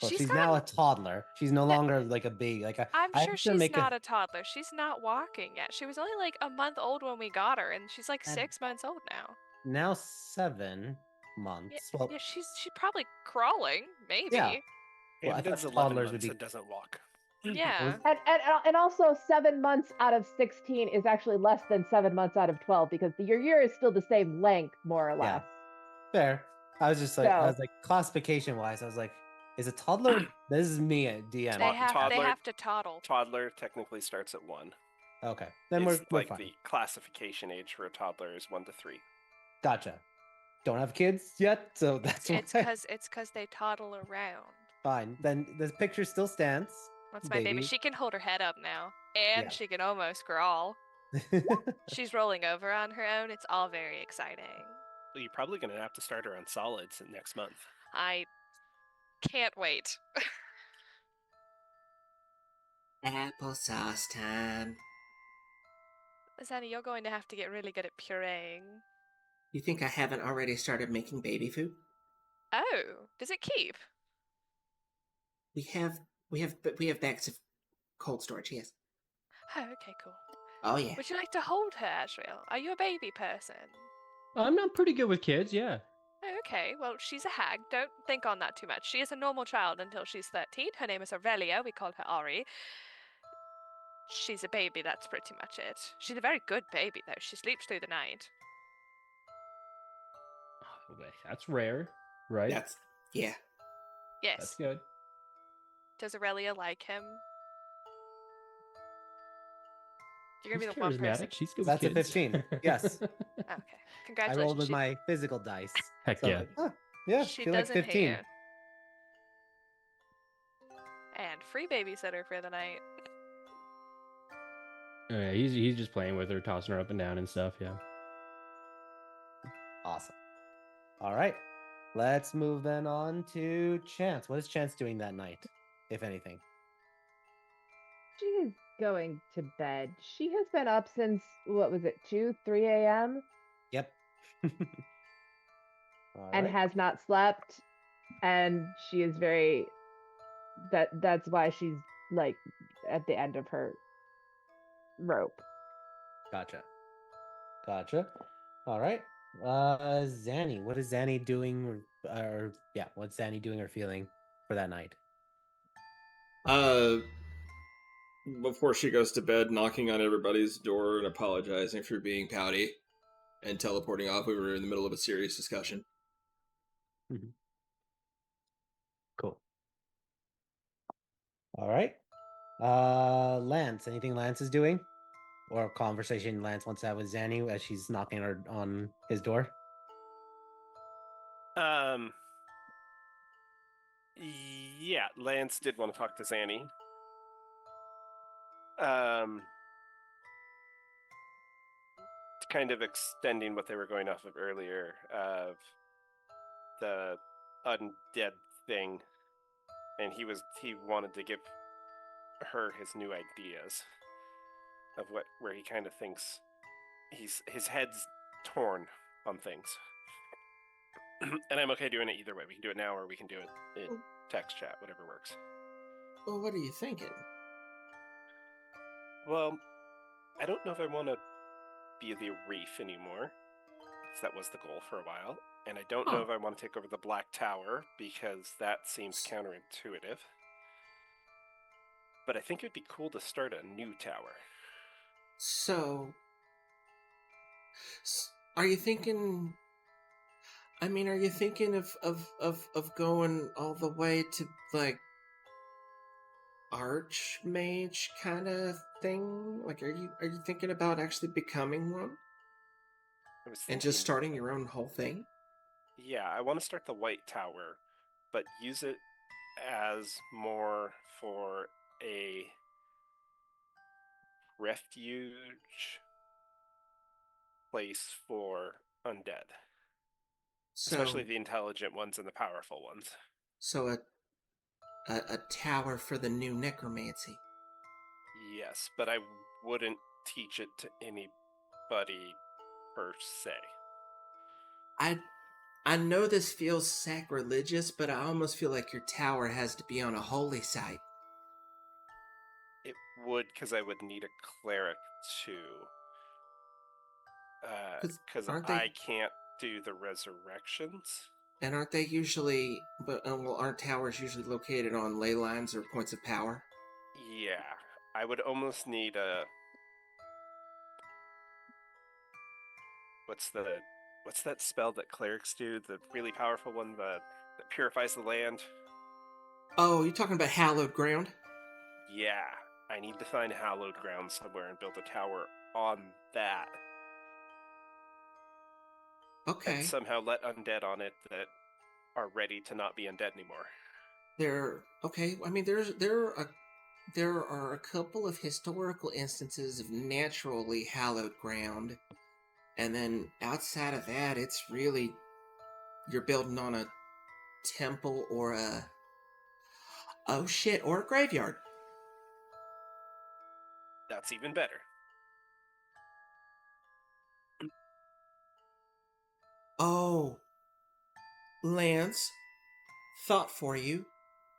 Well, She's she's now a gotten- toddler. She's no longer like a baby. I'm I sure have to she's make not a toddler. She's not walking yet. She was only like a month old when we got her, and she's like And- 6 months old now. now 7 months. Well, Yeah, she's probably crawling, maybe. Yeah. Well, I Hamden's thought 11 toddlers would months be- and doesn't walk. Yeah. And also 7 months out of 16 is actually less than 7 months out of 12 because your year is still the same length, more or Yeah. less. fair. I was just like, I So- was like, classification wise, I was like, is a toddler? This is me at DM. They have Toddler- to toddle. Toddler technically starts at 1. Okay, then It's we're like fine. the classification age for a toddler is 1 to 3. Gotcha. Don't have kids yet, so that's It's why. because they toddle around. Fine. Then the picture still stands. That's my baby. Baby. She can hold her head up now, and Yeah. she can almost crawl. She's rolling over on her own. It's all very exciting. Well, you're probably going to have to start her on solids next month. I can't wait. Applesauce time. Zanny, you're going to have to get really good at pureeing. You think I haven't already started making baby food? Oh, does it keep? We have bags of cold storage, yes. Oh, okay, cool. Oh yeah. Would you like to hold her, Asriel? Are you a baby person? I'm pretty good with kids, yeah. Oh, okay. Well, she's a hag. Don't think on that too much. She is a normal child until she's 13. Her name is Aurelia. We call her Ari. She's a baby. That's pretty much it. She's a very good baby, though. She sleeps through the night. Oh, that's rare, right? Yeah. Yes. That's good. Does Aurelia like him? You're She's gonna be the one person. charismatic. She's good That's a with kids. 15. Yes. Okay. I Congratulations. rolled with She- my physical dice. Heck So, yeah. like, huh, yeah, She feel like doesn't 15. hate you. And free babysitter for the night. Oh, yeah, he's just playing with her, tossing her up and down and stuff. Yeah. Awesome. All right. Let's move then on to Chance. What is Chance doing that night, if anything? She is going to bed. She has been up since, what was it, 2, 3 a.m. Yep. All and right. has not slept. And she is very, that's why she's like at the end of her rope. Gotcha. All right. Zanny, what is Zanny doing? What's Zanny doing or feeling for that night? Before she goes to bed, knocking on everybody's door and apologizing for being pouty and teleporting off. We were in the middle of a serious discussion. Cool. All right. Lance, anything Lance is doing? or conversation Lance wants to have with Zanny as she's knocking on his door? Yeah, Lance did want to talk to Zanny. Kind of extending what they were going off of earlier of the undead thing, and he wanted to give her his new ideas of where he kind of thinks his head's torn on things. And I'm okay doing it either way. We can do it now or we can do it in text chat, whatever works. Well, what are you thinking? Well, I don't know if I want to be the Reef anymore, because that was the goal for a while. And I don't know if I want to take over the Black Tower, because that seems counterintuitive. But I think it'd be cool to start a new tower. So, are you thinking? I mean, are you thinking of going all the way to like archmage kind of thing? Like, are you thinking about actually becoming one and just starting your own whole thing? Yeah, I want to start the White Tower, but use it as more for a refuge place for undead. Especially the intelligent ones and the powerful ones. So a tower for the new necromancy. Yes, but I wouldn't teach it to anybody per se. I know this feels sacrilegious, but I almost feel like your tower has to be on a holy site. It would, because I would need a cleric too. Because I can't do the resurrections. And aren't they usually, aren't towers usually located on ley lines or points of power? Yeah, I would almost need a... What's that spell that clerics do? The really powerful one that purifies the land? Oh, you're talking about hallowed ground? Yeah, I need to find hallowed ground somewhere and build a tower on that. Okay. And somehow let undead on it that are ready to not be undead anymore. I mean, there are a couple of historical instances of naturally hallowed ground, and then outside of that, it's really you're building on a temple or a graveyard. That's even better. Oh, Lance, thought for you.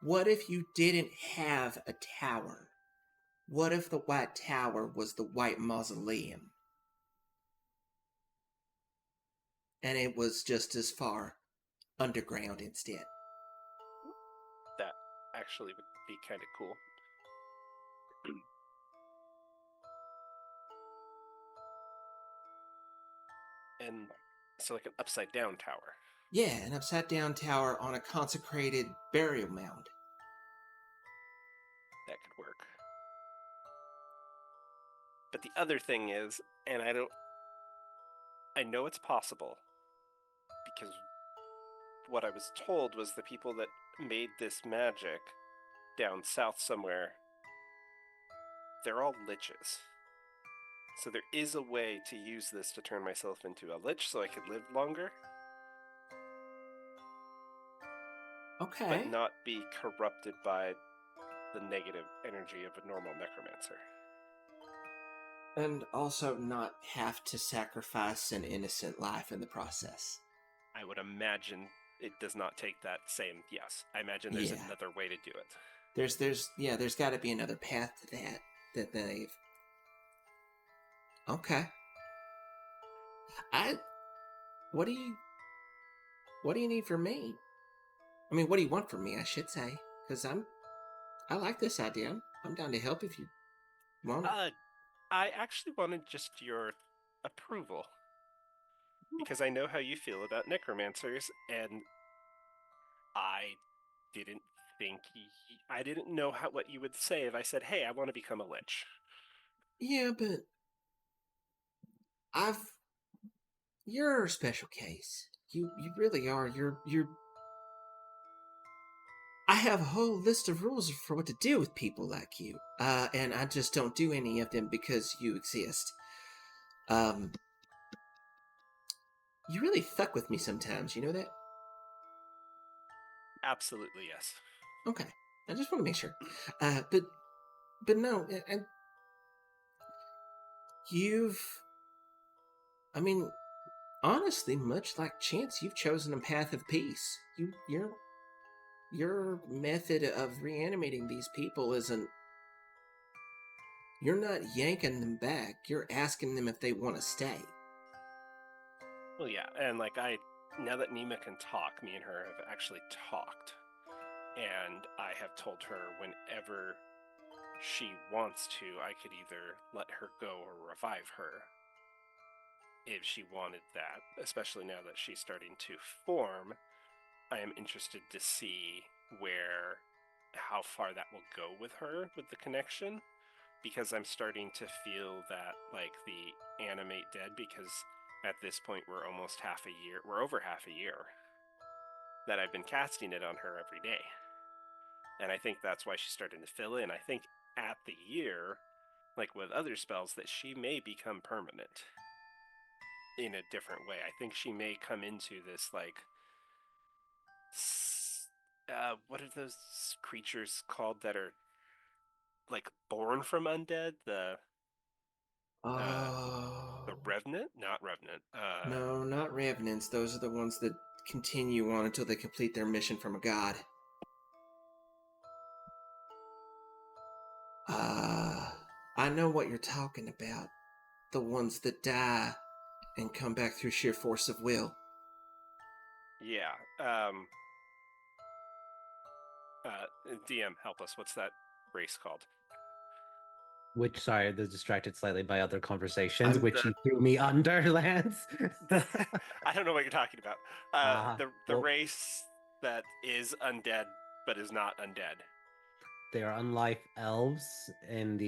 What if you didn't have a tower? What if the White Tower was the White Mausoleum? And it was just as far underground instead. That actually would be kind of cool. And so like an upside down tower. Yeah, an upside down tower on a consecrated burial mound. That could work. But the other thing is, and I know it's possible, because what I was told was the people that made this magic down south somewhere, they're all liches. So there is a way to use this to turn myself into a lich so I could live longer. Okay. But not be corrupted by the negative energy of a normal necromancer. And also not have to sacrifice an innocent life in the process. I would imagine it does not take that same, yes. I imagine there's another way to do it. There's got to be another path to that they've... Okay. What do you need from me? I mean, what do you want from me, I should say? Because I like this idea. I'm down to help if you want it. I actually wanted just your approval. Because I know how you feel about necromancers, and I didn't know what you would say if I said, hey, I want to become a lich. Yeah, but You're a special case. You really are. You're. I have a whole list of rules for what to do with people like you, and I just don't do any of them because you exist. You really fuck with me sometimes. You know that? Absolutely, yes. Okay, I just want to make sure. But no, and I mean, honestly, much like Chance, you've chosen a path of peace. Your method of reanimating these people isn't. You're not yanking them back. You're asking them if they want to stay. Well, yeah, and like now that Nima can talk, me and her have actually talked, and I have told her whenever she wants to, I could either let her go or revive her if she wanted that, especially now that she's starting to form. I am interested to see how far that will go with her with the connection, because I'm starting to feel that like the animate dead, because at this point we're over half a year that I've been casting it on her every day. And I think that's why she's starting to fill in. I think at the year, like with other spells, that she may become permanent in a different way. I think she may come into this like what are those creatures called that are like born from undead? The Revenant? Not Revenant. No, not Revenants. Those are the ones that continue on until they complete their mission from a god. I know what you're talking about. The ones that die and come back through sheer force of will. Yeah. DM, help us. What's that race called? Sorry, they're distracted slightly by other conversations, which you threw me under, Lance. I don't know what you're talking about. The well, race that is undead but is not undead. They are unlike elves in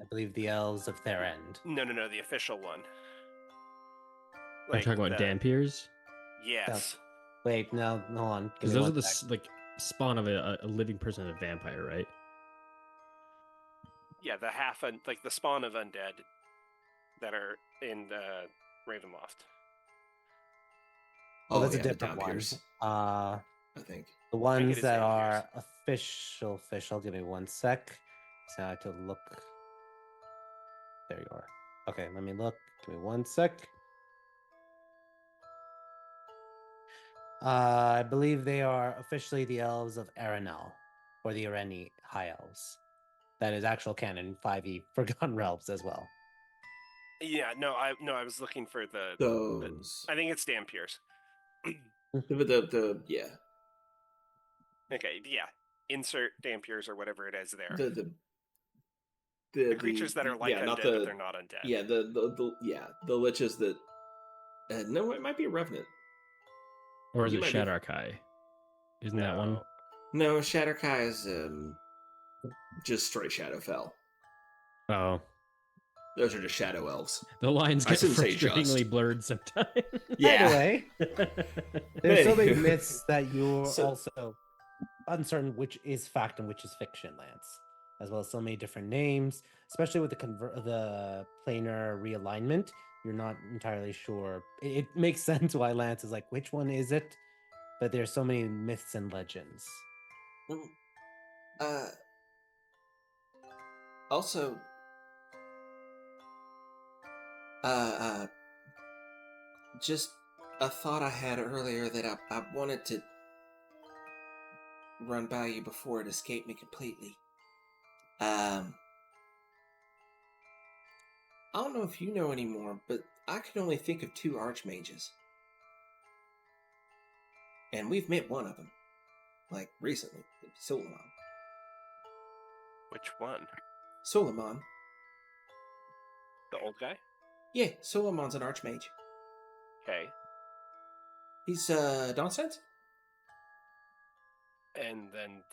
I believe, the elves of Therend. No, the official one. Are you talking about Dampiers? Yes. Wait, no, hold on. Because those are the spawn of a living person and a vampire, right? Yeah, the spawn of undead that are in the Ravenloft. Oh, that's a different one. I think. The ones that are official. Give me one sec. So I have to look. There you are. Okay, let me look. Give me one sec. I believe they are officially the elves of Arenal, or the Areni High Elves. That is actual canon 5e Forgotten Realms as well. Yeah, I was looking for those. I think it's Dampiers. Yeah. Okay, yeah. Insert Dampiers or whatever it is there. The creatures that are like undead, but they're not undead. Yeah, the liches that. No, it might be a Revenant. Or is it Shatterkai? Isn't that one? No, Shatterkai is just straight Shadowfell. Oh. Those are just shadow elves. The lines get frustratingly blurred sometimes. Yeah. Anyway, there's so many myths that you're also uncertain which is fact and which is fiction, Lance, as well as so many different names, especially with the planar realignment. You're not entirely sure. It makes sense why Lance is like, which one is it? But there's so many myths and legends. Also, just a thought I had earlier that I wanted to run by you before it escaped me completely. I don't know if you know anymore, but I can only think of 2 archmages. And we've met one of them. Like, recently. Suleiman. Which one? Suleiman. The old guy? Yeah, Suleiman's an archmage. Okay. He's, nonsense? And then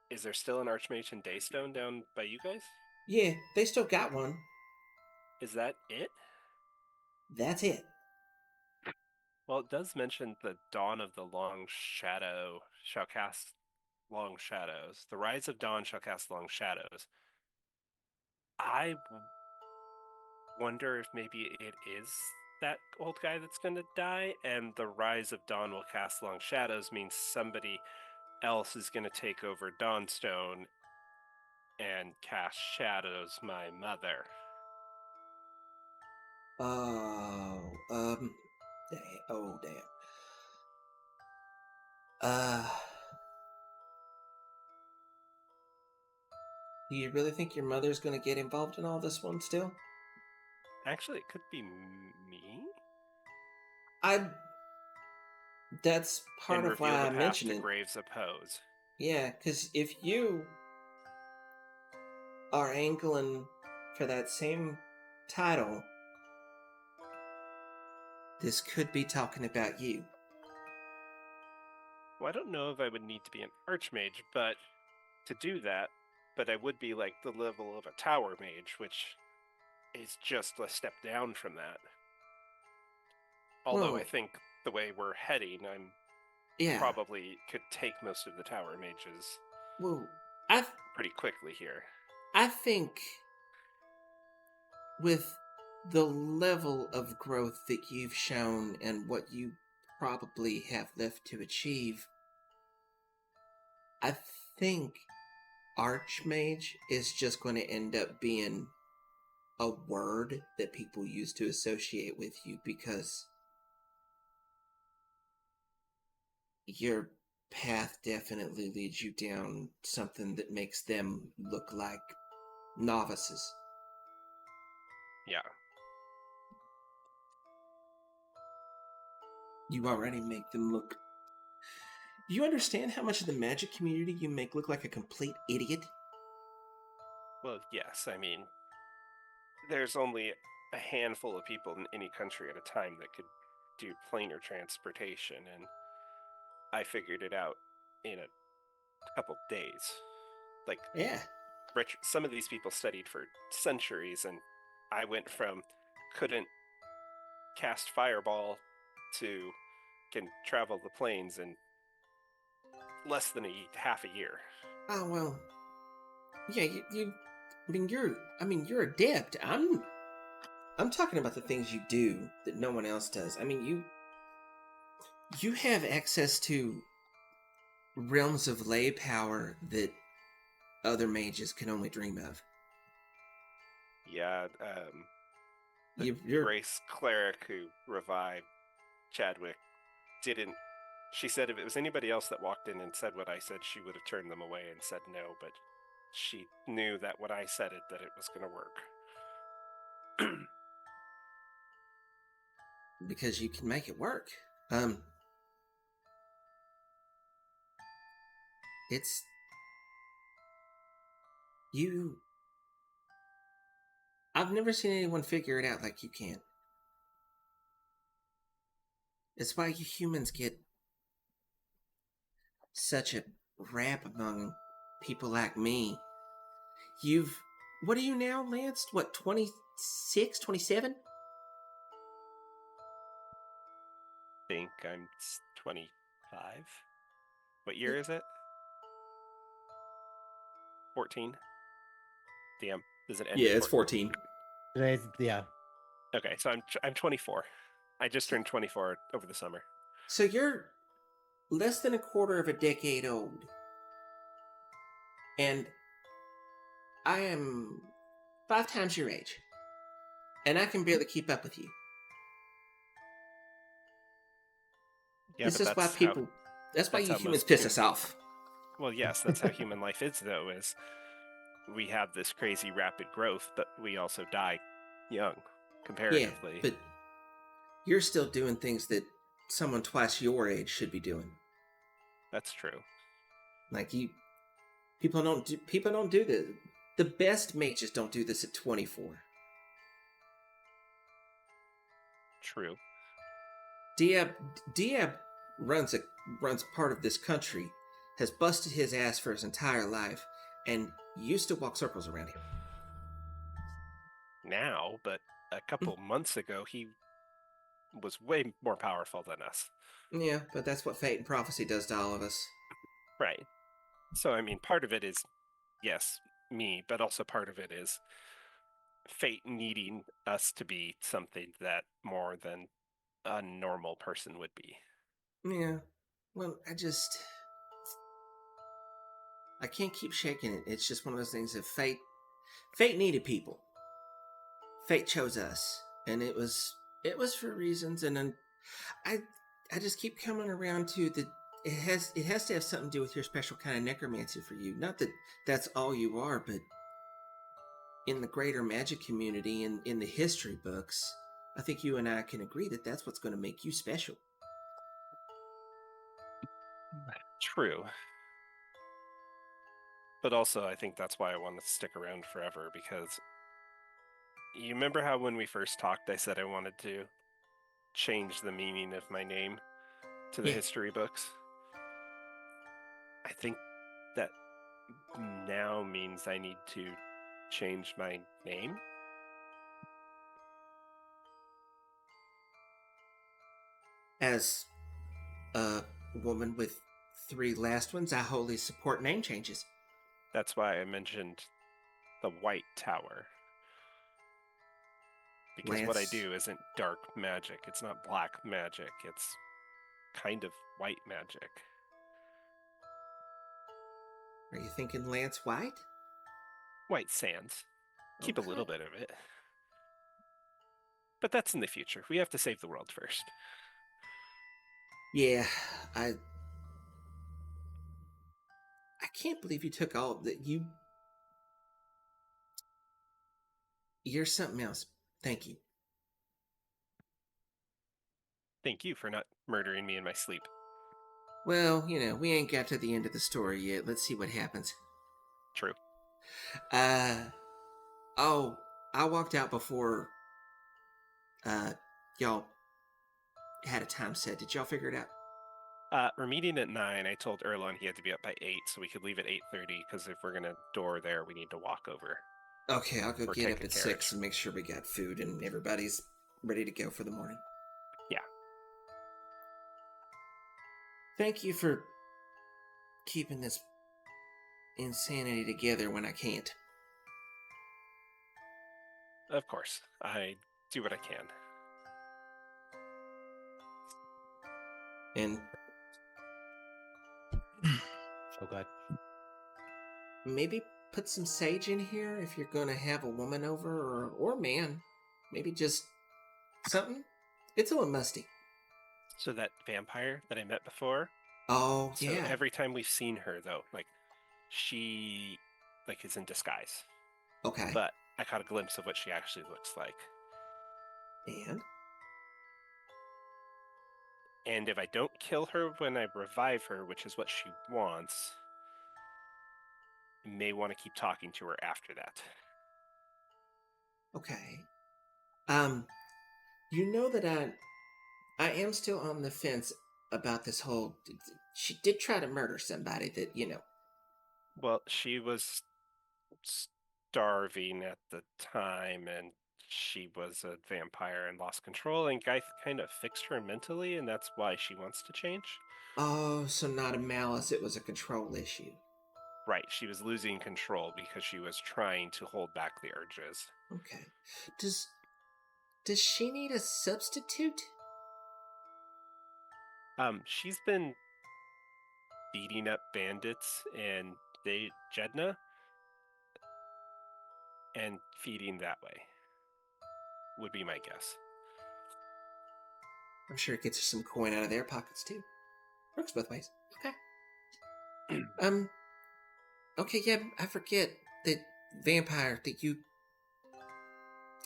is there still an archmage in Daystone down by you guys? Yeah, they still got one. Is that it? That's it. Well, it does mention the dawn of the long shadow shall cast long shadows. The rise of dawn shall cast long shadows. I wonder if maybe it is that old guy that's going to die, and the rise of dawn will cast long shadows means somebody else is going to take over Dawnstone and cast shadows my mother. Oh, damn. Oh, damn. Do you really think your mother's gonna get involved in all this one still? Actually, it could be me. That's part and of why reveal I the path mentioned to it. graves oppose. Yeah, because if you are angling for that same title, this could be talking about you. Well, I don't know if I would need to be an archmage, but to do that, but I would be like the level of a tower mage, which is just a step down from that. Although Well, I think the way we're heading, I'm yeah. probably could take most of the tower mages Well, pretty quickly here. I think with the level of growth that you've shown and what you probably have left to achieve, I think Archmage is just going to end up being a word that people use to associate with you because your path definitely leads you down something that makes them look like novices. Yeah. You already make them look. You understand how much of the magic community you make look like a complete idiot? Well, yes. I mean, there's only a handful of people in any country at a time that could do planar transportation, and I figured it out in a couple days. Like, Yeah. some of these people studied for centuries, and I went from couldn't cast fireball to can travel the plains in less than half a year. Oh well. Yeah, you're adept. I'm talking about the things you do that no one else does. I mean, you have access to realms of lay power that other mages can only dream of. Yeah, the Grace cleric who revived Chadwick didn't. She said if it was anybody else that walked in and said what I said, she would have turned them away and said no, but she knew that when I said it, that it was going to work. Because you can make it work. It's you. I've never seen anyone figure it out like you can. It's why you humans get such a rap among people like me. What are you now, Lance? What, 26, 27? Think I'm 25. What year is it? 14. Damn, does it end? Yeah, it's 14. Yeah. Okay, so I'm 24. I just turned 24 over the summer. So you're less than a quarter of a decade old. And I am 5 times your age. And I can barely keep up with you. Yeah, this but is why people. That's why you humans piss us off. Well, yes, that's how human life is, though, is we have this crazy rapid growth, but we also die young, comparatively. Yeah, but you're still doing things that someone twice your age should be doing. That's true. Like people don't do this. The best mages don't do this at 24. True. Diab runs part of this country, has busted his ass for his entire life, and used to walk circles around him. Now, but a couple months ago, he was way more powerful than us. Yeah, but that's what fate and prophecy does to all of us. Right. So, I mean, part of it is, yes, me, but also part of it is fate needing us to be something that more than a normal person would be. Yeah. Well, I can't keep shaking it. It's just one of those things that fate needed people. Fate chose us, and it was for reasons, and then I just keep coming around to the it has to have something to do with your special kind of necromancy for you. Not that that's all you are, but in the greater magic community and in the history books, I think you and I can agree that that's what's going to make you special. True. But also, I think that's why I want to stick around forever, because you remember how when we first talked, I said I wanted to change the meaning of my name to the history books? I think that now means I need to change my name. As a woman with 3 last ones, I wholly support name changes. That's why I mentioned the White Tower. Because what I do isn't dark magic. It's not black magic. It's kind of white magic. Are you thinking Lance White? White Sands. Keep Okay. a little bit of it. But that's in the future. We have to save the world first. Yeah, I can't believe you took all that. You're something else. Thank you. Thank you for not murdering me in my sleep. Well, we ain't got to the end of the story yet. Let's see what happens. True. Oh, I walked out before y'all had a time set. Did y'all figure it out? We're meeting at 9. I told Erlon he had to be up by 8, so we could leave at 8:30, because if we're going to door there, we need to walk over. Okay, I'll go Or get take up a at carriage. 6 and make sure we got food and everybody's ready to go for the morning. Yeah. Thank you for keeping this insanity together when I can't. Of course. I do what I can. And Oh god. maybe put some sage in here if you're going to have a woman over or man. Maybe just something. It's a little musty. So that vampire that I met before, Oh, so yeah. every time we've seen her, though, she is in disguise. Okay. But I caught a glimpse of what she actually looks like. And if I don't kill her when I revive her, which is what she wants, I may want to keep talking to her after that. Okay. You know that I am still on the fence about this whole. She did try to murder somebody that. Well, she was starving at the time, and she was a vampire and lost control, and Guy kind of fixed her mentally, and that's why she wants to change. Oh, so not a malice, it was a control issue. Right, she was losing control because she was trying to hold back the urges. Okay. Does she need a substitute? She's been beating up bandits and Jedna and feeding that way, would be my guess. I'm sure it gets her some coin out of their pockets too. Works both ways. Okay. Okay, yeah, I forget that vampire that you.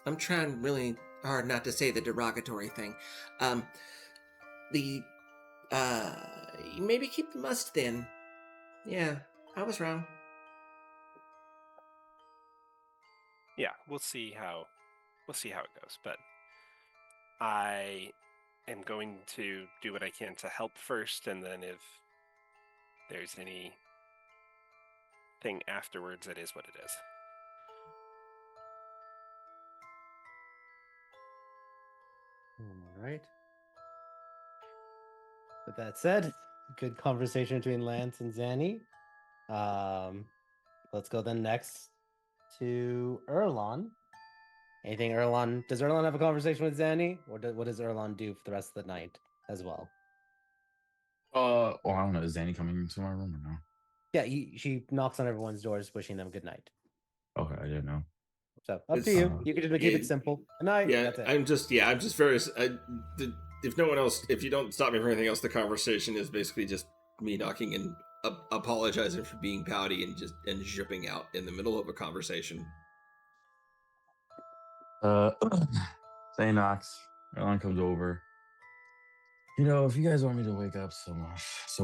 I'm trying really hard not to say the derogatory thing. Maybe keep the must then. Yeah, I was wrong. Yeah, we'll see how it goes, but I am going to do what I can to help first, and then if there's anything afterwards, it is what it is. All right. that said, good conversation between Lance and Zanny. Let's go then next to Erlon. Anything Erlon? Does Erlon have a conversation with Zanny, or what does Erlon do for the rest of the night as well? Well, I don't know. Is Zanny coming into my room or no? Yeah, she knocks on everyone's doors, wishing them good night. Okay, I didn't know. So up to It's- you. You can just keep it simple. Good night. Yeah, That's it. I'm just very. If no one else, if you don't stop me for anything else, the conversation is basically just me knocking and apologizing for being pouty and zipping out in the middle of a conversation. Zane knocks. Erlon comes over. You know, if you guys want me to wake up so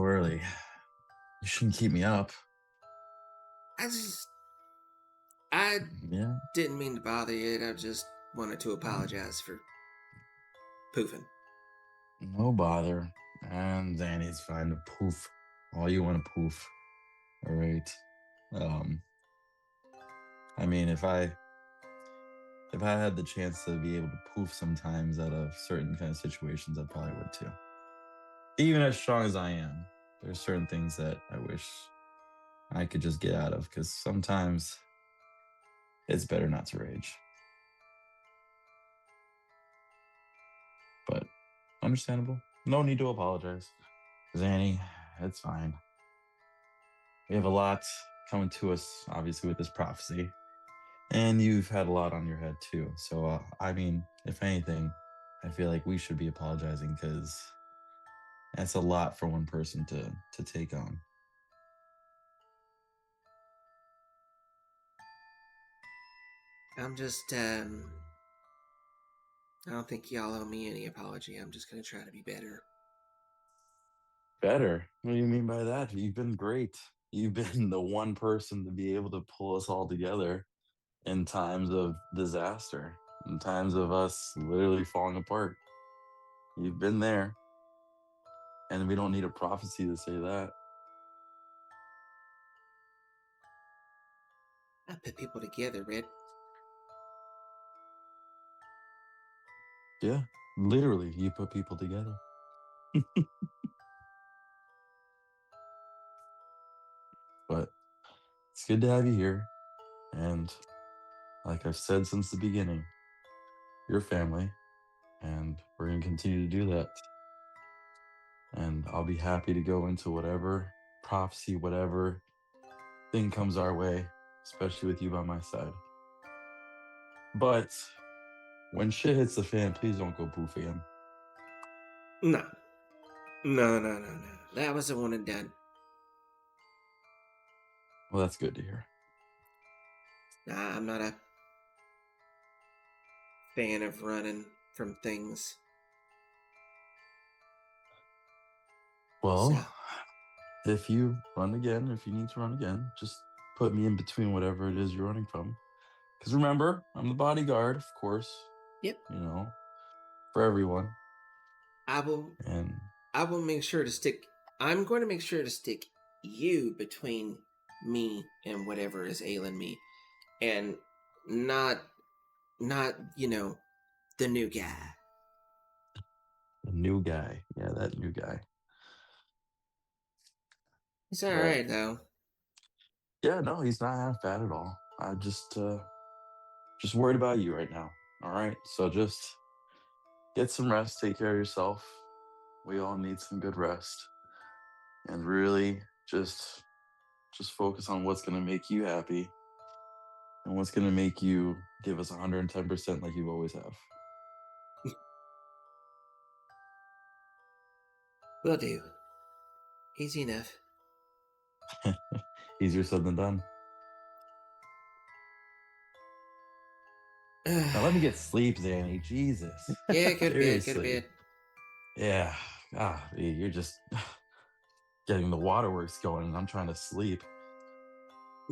early, you shouldn't keep me up. I Yeah. didn't mean to bother you. I just wanted to apologize for poofing. No bother. And Zanny's fine to poof. All you want to poof. All right. I mean, if I had the chance to be able to poof sometimes out of certain kind of situations, I probably would too. Even as strong as I am, there's certain things that I wish I could just get out of, because sometimes it's better not to rage. But understandable. No need to apologize. Zanny, it's fine. We have a lot coming to us, obviously, with this prophecy. And you've had a lot on your head, too. So, I mean, if anything, I feel like we should be apologizing, because that's a lot for one person to take on. I'm just, I don't think y'all owe me any apology. I'm just gonna try to be better. Better? What do you mean by that? You've been great. You've been the one person to be able to pull us all together in times of disaster, in times of us literally falling apart. You've been there. And we don't need a prophecy to say that. I put people together, Red. Yeah, literally, you put people together. But it's good to have you here. And like I've said since the beginning, you're family. And we're going to continue to do that. And I'll be happy to go into whatever prophecy, whatever thing comes our way, especially with you by my side. But when shit hits the fan, please don't go poof again. No. That was a one and done. Well, that's good to hear. Nah, I'm not a fan of running from things. Well, So, if you run again, if you need to run again, just put me in between whatever it is you're running from. Because remember, I'm the bodyguard, of course. Yep. You know, for everyone. I will make sure to stick. I'm going to make sure to stick you between me and whatever is ailing me, and not the new guy. The new guy. Yeah, that new guy. He's all right though. Yeah, no, he's not half bad at all. I just worried about you right now. All right, so just get some rest, take care of yourself. We all need some good rest, and really just focus on what's gonna make you happy, and what's gonna make you give us 110% like you always have. Will do. Easy enough. Easier said than done. Now let me get sleep, Zanny. Jesus. Yeah, go to bed. Go to Seriously. bed. Yeah. You're just getting the waterworks going. I'm trying to sleep.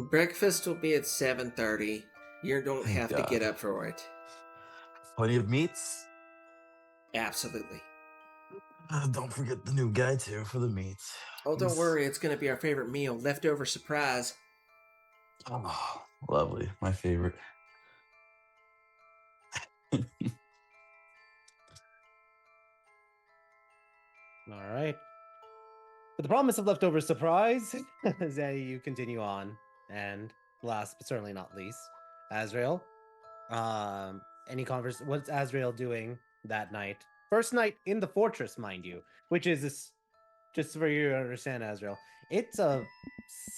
Breakfast will be at 7:30. You don't Thank have God. to get up for it. Plenty of meats. Absolutely. Don't forget the new guy too for the meats. Oh, don't worry. It's going to be our favorite meal. Leftover surprise. Oh, lovely. My favorite. All right. With the promise of leftover surprise, Zanny, you continue on. And last but certainly not least, Azrael. What's Azrael doing that night? First night in the fortress, mind you, which is this, just for you to understand, Azrael. It's a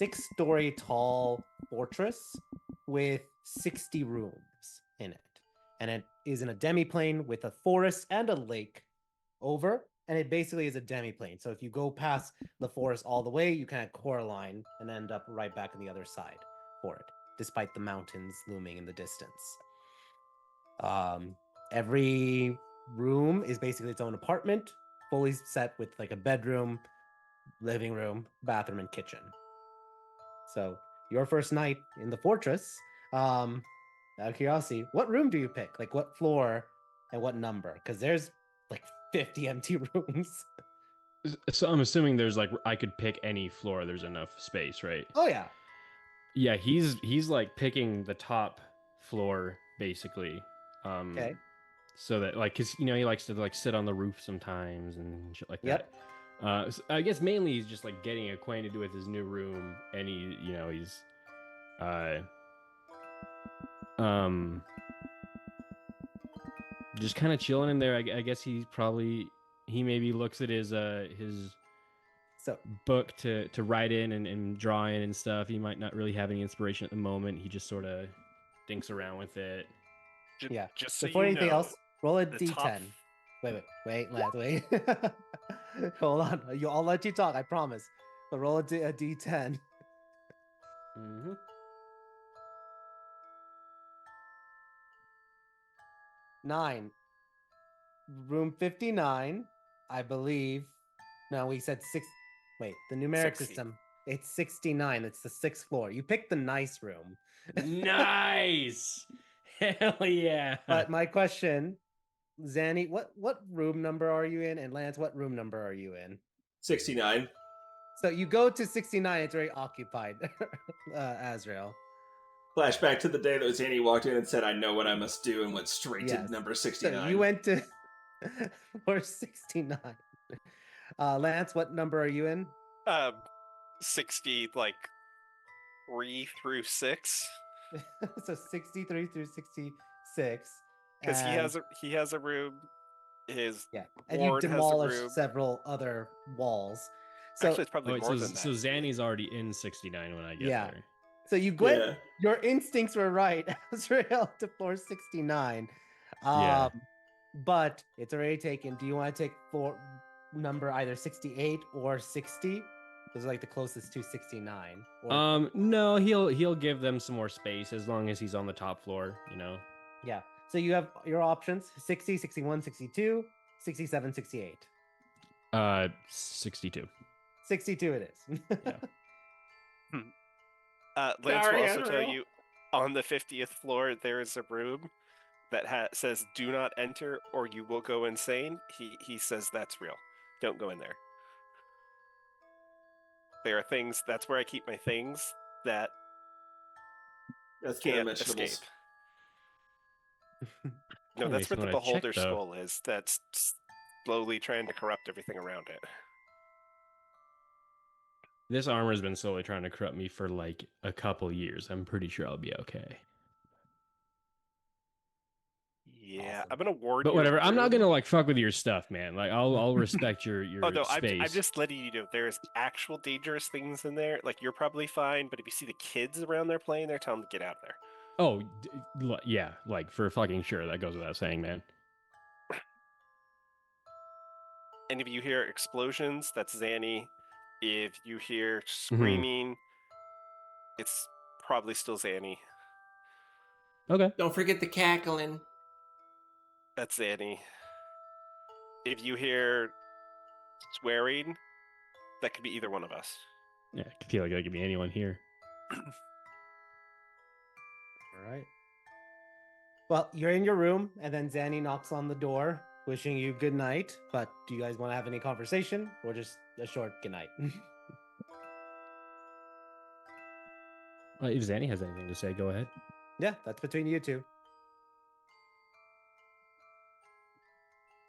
6-story tall fortress with 60 rooms in it. And it is in a demiplane with a forest and a lake over. And it basically is a demiplane. So if you go past the forest all the way, you kind of Coraline and end up right back on the other side for it, despite the mountains looming in the distance. Every room is basically its own apartment, fully set with like a bedroom, living room, bathroom, and kitchen. So your first night in the fortress, out of curiosity, what room do you pick? Like what floor and what number? Because there's like 50 empty rooms. So I'm assuming there's like I could pick any floor. There's enough space, right? Oh yeah. Yeah, he's like picking the top floor basically. Okay. So that like, cause you know he likes to like sit on the roof sometimes and shit like Yep. that. So I guess mainly he's just like getting acquainted with his new room, and he's just kind of chilling in there. I guess he maybe looks at his So book to write in and draw in and stuff. He might not really have any inspiration at the moment. He just sort of dinks around with it. yeah. Just so Before you anything know, else, roll a the d10. top- Wait, lad, wait. Hold on. I'll let you talk, I promise. But roll a d10. Mm-hmm. 9. Room 59, I believe. No, we said 6. Wait, the numeric 60. system. It's 69. It's the 6th floor. You picked the nice room. Nice. Hell yeah. But my question, Zanny, what room number are you in? And Lance, what room number are you in? 69. So you go to 69. It's very occupied, Azrael. Flashback to the day that Zanny walked in and said, "I know what I must do," and went straight Yes. to number 69. So you went to floor 69. Lance, what number are you in? 60 like 3 through 6. So 63 through 66. Because he and- has a room. His Yeah, and you ward has a demolished room. several other walls. So Actually, it's probably more than that. So Zanny's already in 69 when I get Yeah. there. so you went. Yeah. Your instincts were right, Azrael, to floor 69. Yeah. But it's already taken. Do you want to take floor number either 68 or 60? Those are like the closest to 69. Or, No, he'll give them some more space as long as he's on the top floor, you know. yeah. So you have your options: 60, 61, 62, 67, 68. 62. 62 it is. Yeah. Lance Sorry, will also tell Adriel. you on the 50th floor there is a room that says "Do not enter, or you will go insane." He says that's real. Don't go in there. There are things. That's where I keep my things that That's can't vegetables. escape. No, Kinda that's makes where me the wanna check, beholder though. skull is. That's slowly trying to corrupt everything around it. This armor's been slowly trying to corrupt me for like a couple years. I'm pretty sure I'll be okay. Yeah, Awesome. I'm gonna ward. But your whatever. I'm not room. gonna like fuck with your stuff, man. Like I'll respect your Oh no, space. I'm just letting you know there's actual dangerous things in there. Like you're probably fine, but if you see the kids around there playing, they're telling them to get out of there. Oh, yeah, like for fucking sure. That goes without saying, man. And if you hear explosions, that's Zanny. If you hear Mm-hmm. screaming, it's probably still Zanny. Okay. Don't forget the cackling. That's Zanny. If you hear swearing, that could be either one of us. Yeah, I feel like that could be anyone here. All right. Well, you're in your room, and then Zanny knocks on the door, wishing you good night. But do you guys want to have any conversation, or just a short good night? If Zanny has anything to say, go ahead. Yeah, that's between you two.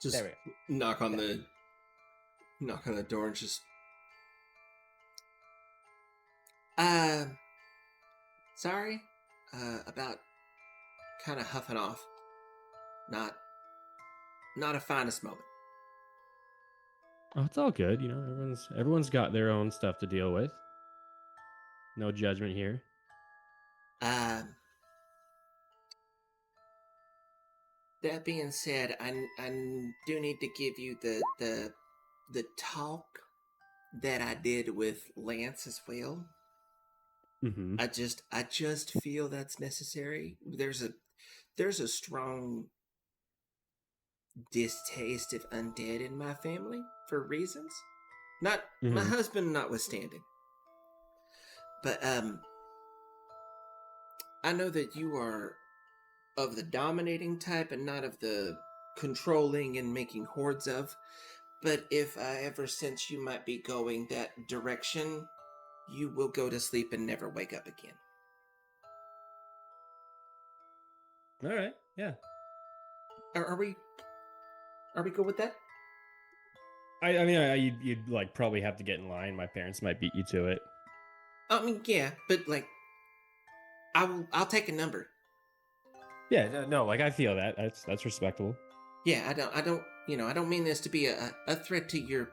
Just There we knock on the door and just Uh, sorry. About kind of huffing off. Not a finest moment. Oh, it's all good. You know, everyone's got their own stuff to deal with. No judgment here. That being said, I do need to give you the talk that I did with Lance as well. Mm-hmm. I just feel that's necessary. There's a strong distaste of undead in my family for reasons. Not my Mhm. husband notwithstanding. But I know that you are of the dominating type and not of the controlling and making hordes of. But if I ever sense you might be going that direction, you will go to sleep and never wake up again. All right. Yeah. Are we good with that? I mean, you'd like probably have to get in line. My parents might beat you to it. I mean, yeah, but like, I'll take a number. Yeah. No. Like I feel that. That's respectable. Yeah, I don't mean this to be a threat to your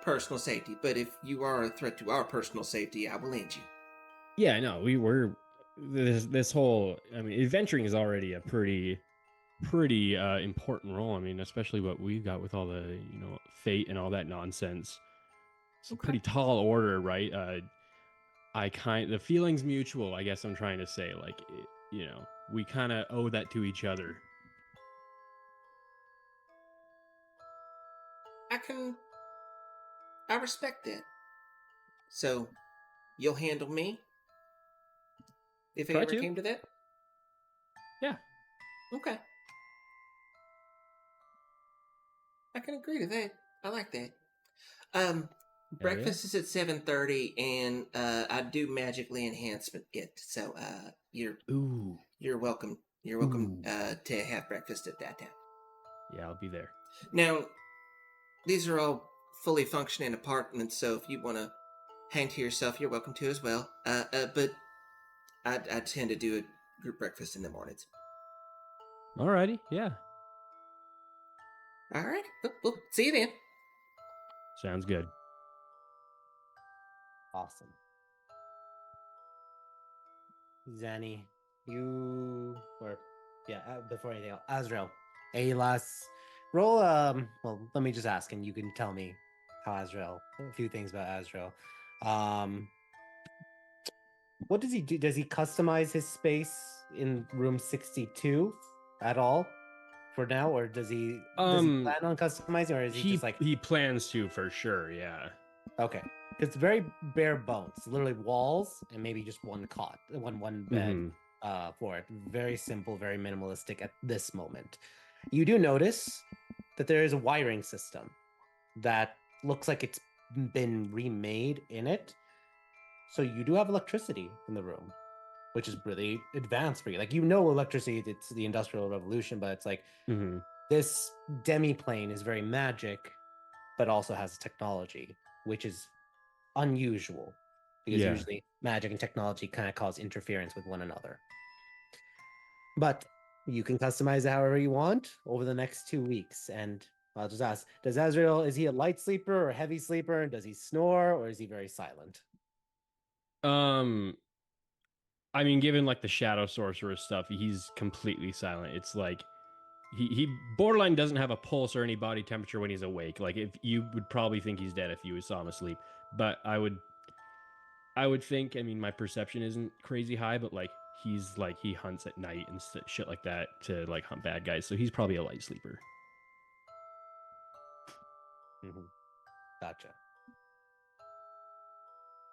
personal safety, but if you are a threat to our personal safety, I will end you. Yeah. No. We're this whole. I mean, adventuring is already a pretty important role. I mean, especially what we got with all the fate and all that nonsense. It's a pretty tall order, right? The feeling's mutual. I guess I'm trying to say, like, we kind of owe that to each other. I respect that. So, you'll handle me if it Try ever to. came to that? Yeah. Okay. I can agree to that. I like that. Breakfast is at 7:30, and I do magically enhancement it. So you're welcome. You're welcome to have breakfast at that time. Yeah, I'll be there. Now, these are all fully functioning apartments, so if you want to hang to yourself, you're welcome to as well. But I tend to do a group breakfast in the mornings. Alrighty, yeah. All right. Well, see you then. Sounds good. Awesome. Zanny, before anything else, Azrael, Alas, roll. Well, let me just ask, and you can tell me how Azrael. A few things about Azrael. What does he do? Does he customize his space in room 62 at all for now, or does he plan on customizing, or is he just like he plans to for sure? Yeah. Okay, it's very bare bones, literally walls and maybe just one cot, one bed for it. Very simple, very minimalistic at this moment. You do notice that there is a wiring system that looks like it's been remade in it. So you do have electricity in the room, which is really advanced for you. Like, electricity, it's the Industrial Revolution, but it's like this demi-plane is very magic, but also has technology, which is unusual because usually magic and technology kind of cause interference with one another. But you can customize it however you want over the next 2 weeks. And I'll just ask, is he a light sleeper or a heavy sleeper? And does he snore, or is he very silent? I mean, given like the shadow sorcerer stuff, he's completely silent. It's like he borderline doesn't have a pulse or any body temperature when he's awake. Like, if you would probably think he's dead if you saw him asleep. But I would think, I mean, my perception isn't crazy high, but like he hunts at night and shit like that to like hunt bad guys. So he's probably a light sleeper. Gotcha.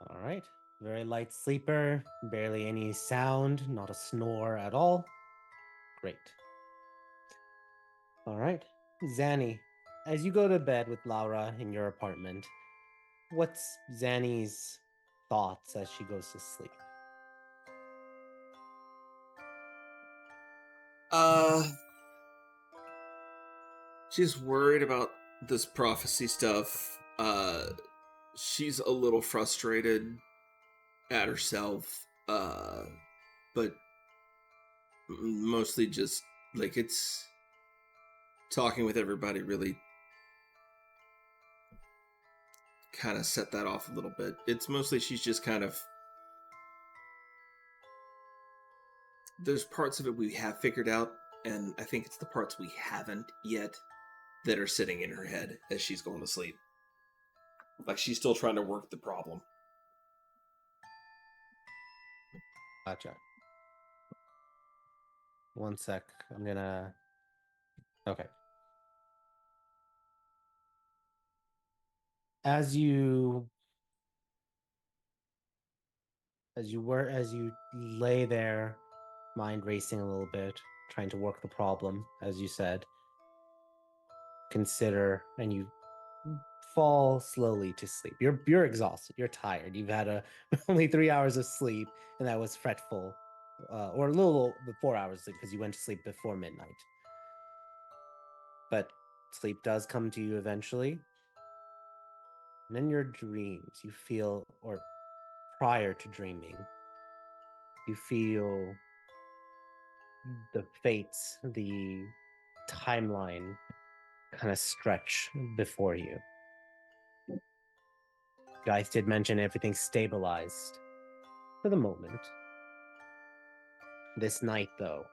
All right. Very light sleeper, barely any sound, not a snore at all. Great. All right. Zanny, as you go to bed with Laura in your apartment, what's Zanny's thoughts as she goes to sleep? She's worried about this prophecy stuff. She's a little frustrated at herself, but mostly just like it's talking with everybody really kind of set that off a little bit. It's mostly she's just kind of, there's parts of it we have figured out, and I think it's the parts we haven't yet that are sitting in her head as she's going to sleep. Like she's still trying to work the problem. Gotcha. One sec. I'm gonna. Okay. As you lay there, mind racing a little bit, trying to work the problem, as you said, consider, and you fall slowly to sleep. You're exhausted. You're tired. You've had only 3 hours of sleep, and that was fretful, or a little 4 hours sleep because you went to sleep before midnight. But sleep does come to you eventually. And in your dreams, you feel, or prior to dreaming, you feel the fates, the timeline kind of stretch before you. Guys did mention everything stabilized for the moment. This night, though,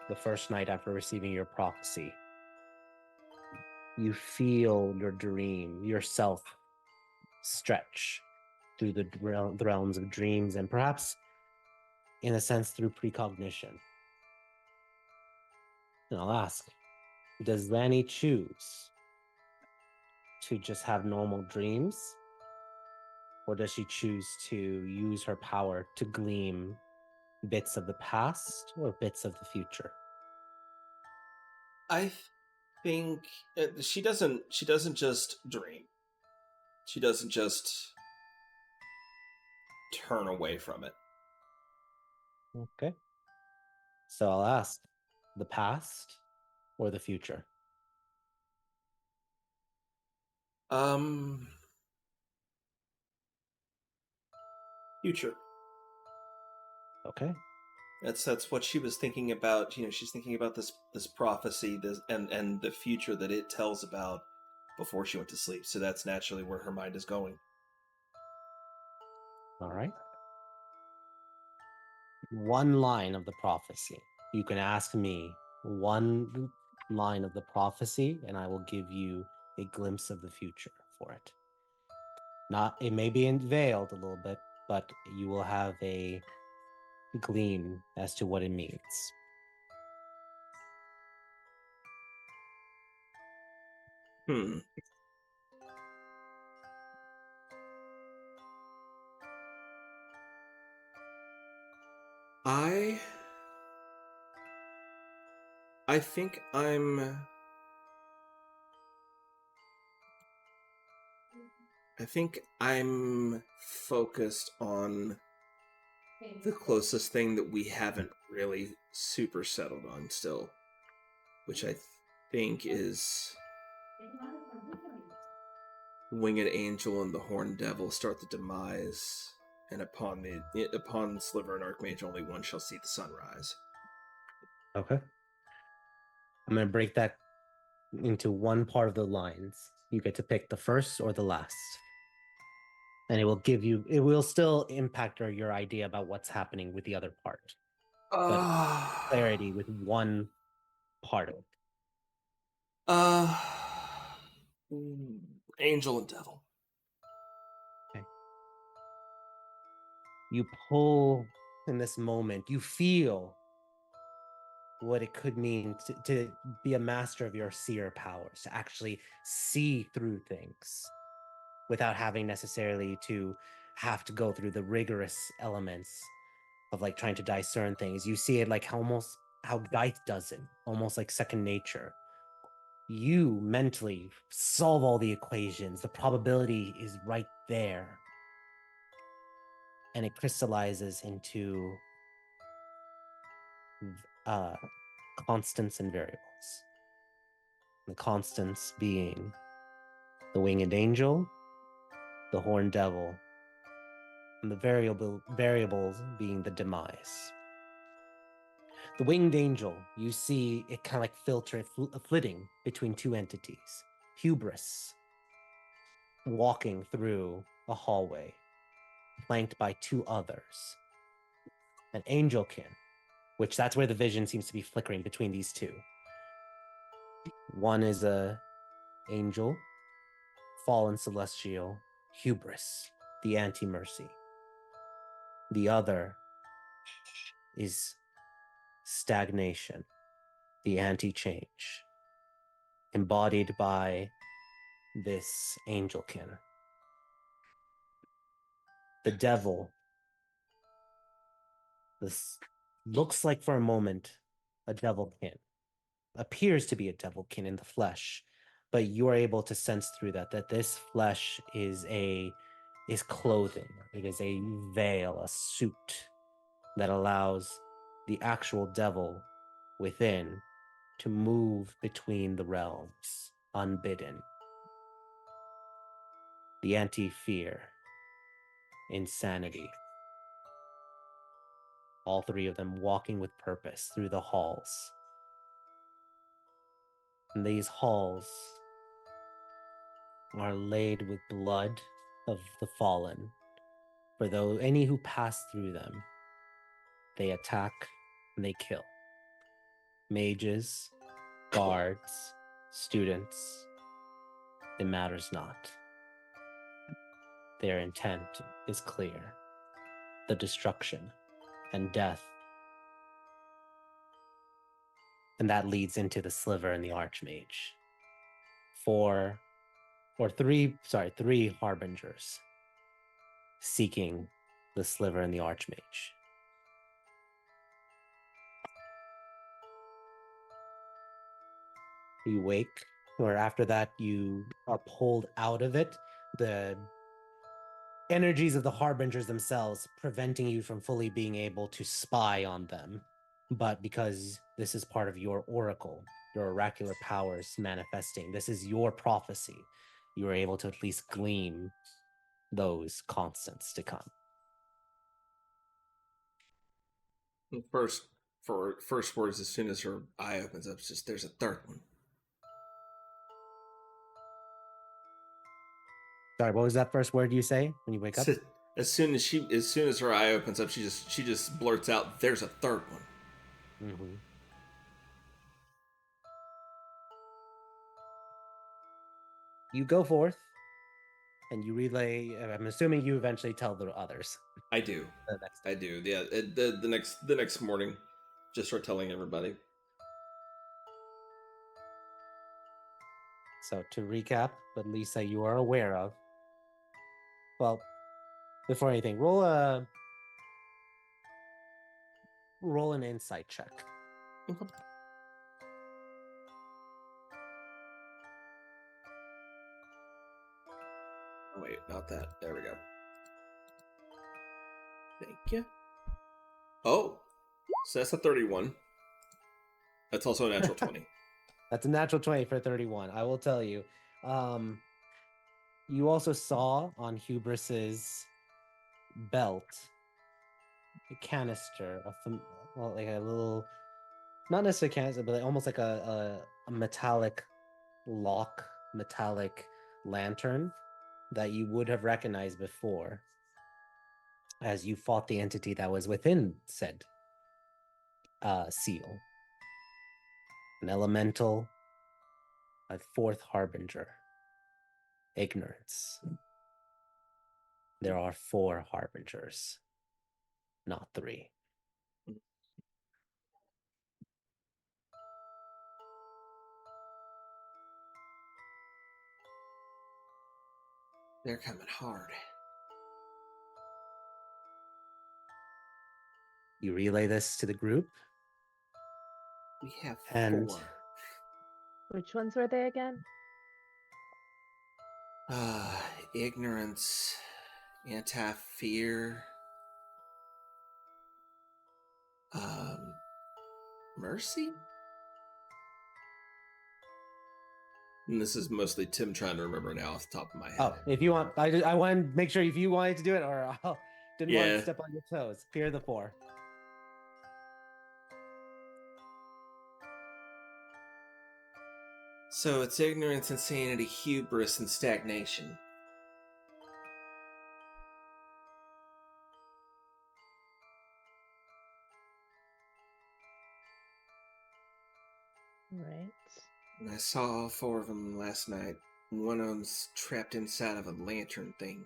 the first night after receiving your prophecy, you feel your dream, yourself, stretch through the realms of dreams and perhaps, in a sense, through precognition. And I'll ask, does Vanny choose to just have normal dreams? Or does she choose to use her power to glean bits of the past or bits of the future? I think she doesn't just dream. She doesn't just turn away from it. Okay. So I'll ask, the past or the future? Future. Okay. That's what she was thinking about. You know, she's thinking about this prophecy, and the future that it tells about before she went to sleep. So that's naturally where her mind is going. All right. One line of the prophecy. You can ask me one line of the prophecy, and I will give you a glimpse of the future for it. It may be veiled a little bit, but you will have a gleam as to what it means. I think I'm focused on the closest thing that we haven't really super settled on still, which I think is Winged Angel and the Horned Devil start the demise, and upon Sliver and Archmage, only one shall see the sunrise. Okay. I'm going to break that into one part of the lines. You get to pick the first or the last. And it will still impact your idea about what's happening with the other part. But clarity with one part of it. Angel and Devil. Okay. You pull in this moment, you feel what it could mean to be a master of your seer powers, to actually see through things without having necessarily to have to go through the rigorous elements of like trying to discern things. You see it like almost how Geith does it, almost like second nature. You mentally solve all the equations. The probability is right there. And it crystallizes into constants and variables. The constants being the Winged Angel, the Horned Devil, and the variables being the demise. The winged angel, you see it kind of like filter, flitting between two entities. Hubris, walking through a hallway, flanked by two others. An angelkin, which that's where the vision seems to be flickering between these two. One is a angel, fallen celestial, Hubris, the anti-mercy. The other is stagnation, the anti-change, embodied by this angelkin. The devil, this looks like for a moment a devilkin, appears to be a devilkin in the flesh, but you are able to sense through that this flesh is clothing. It is a veil, a suit that allows the actual devil within to move between the realms unbidden. The anti-fear, insanity. All three of them walking with purpose through the halls. And these halls are laid with blood of the fallen. For though any who pass through them, they attack and they kill. Mages, guards, students, it matters not. Their intent is clear. The destruction and death. And that leads into the sliver and the archmage. Three harbingers seeking the sliver and the archmage. You wake, or after that you are pulled out of it. The energies of the harbingers themselves preventing you from fully being able to spy on them. But because this is part of your oracle, your oracular powers manifesting, this is your prophecy, you are able to at least glean those constants to come. First words, as soon as her eye opens up, it's just, there's a third one. Sorry, what was that first word you say when you wake up? As soon as her eye opens up, she just blurts out, "There's a third one." Mm-hmm. You go forth and you relay. I'm assuming you eventually tell the others. I do. I do. Yeah. The next morning, just start telling everybody. So to recap, but Lisa, you are aware of. Well, before anything, roll an insight check. Okay. Oh, wait, not that. There we go. Thank you. Oh, so that's a 31. That's also a natural 20. That's a natural 20 for 31. I will tell you. You also saw on Hubris's belt a canister, like a little, not necessarily canister, but almost like a metallic metallic lantern that you would have recognized before as you fought the entity that was within said seal. An elemental, a fourth harbinger. Ignorance. There are 4 harbingers, not 3. They're coming hard. You relay this to the group. We have And 4. Which ones were they again? Ignorance, anti-fear, mercy? And this is mostly Tim trying to remember now off the top of my head. Oh, if you want, I want to make sure if you wanted to do it, or Didn't want Yeah. to step on your toes. Fear the four. So it's ignorance, insanity, hubris, and stagnation. Right. And I saw all four of them last night. One of them's trapped inside of a lantern thing.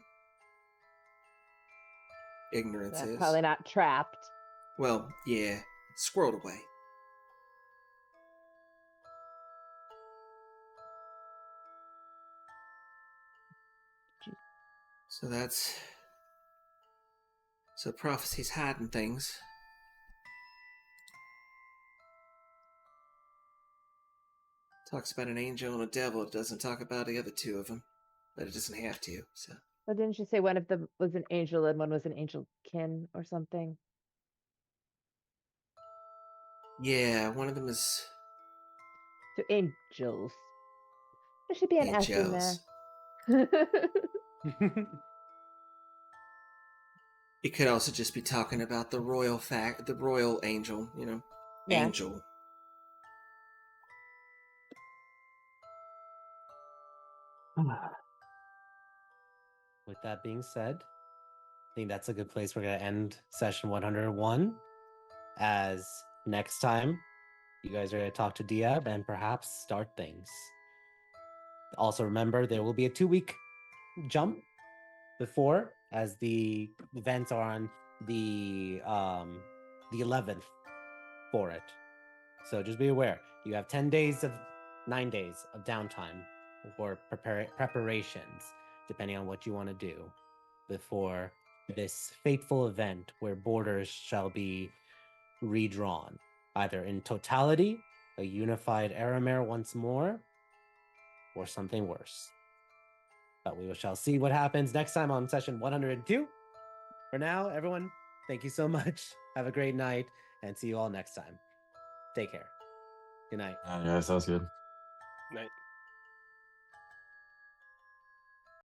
Ignorance That's is. probably not trapped. Well, yeah, squirreled away. So that's... So prophecy's hiding things. Talks about an angel and a devil. It doesn't talk about the other two of them. But it doesn't have to, so... But didn't you say one of them was an angel and one was an angel kin or something? Yeah, one of them is... So angels. There should be an S in there. angels. It could also just be talking about the royal angel, you know, Yeah. angel. With that being said, I think that's a good place we're going to end session 101. As next time, you guys are going to talk to Diab and perhaps start things. Also, remember there will be a 2-week jump before, as the events are on the 11th for it. So just be aware, you have 9 days of downtime for preparations, depending on what you want to do before this fateful event where borders shall be redrawn, either in totality, a unified Aramir once more, or something worse. But we shall see what happens next time on session 102. For now, everyone, thank you so much. Have a great night, and see you all next time. Take care. Good night. Yeah, sounds good. Night.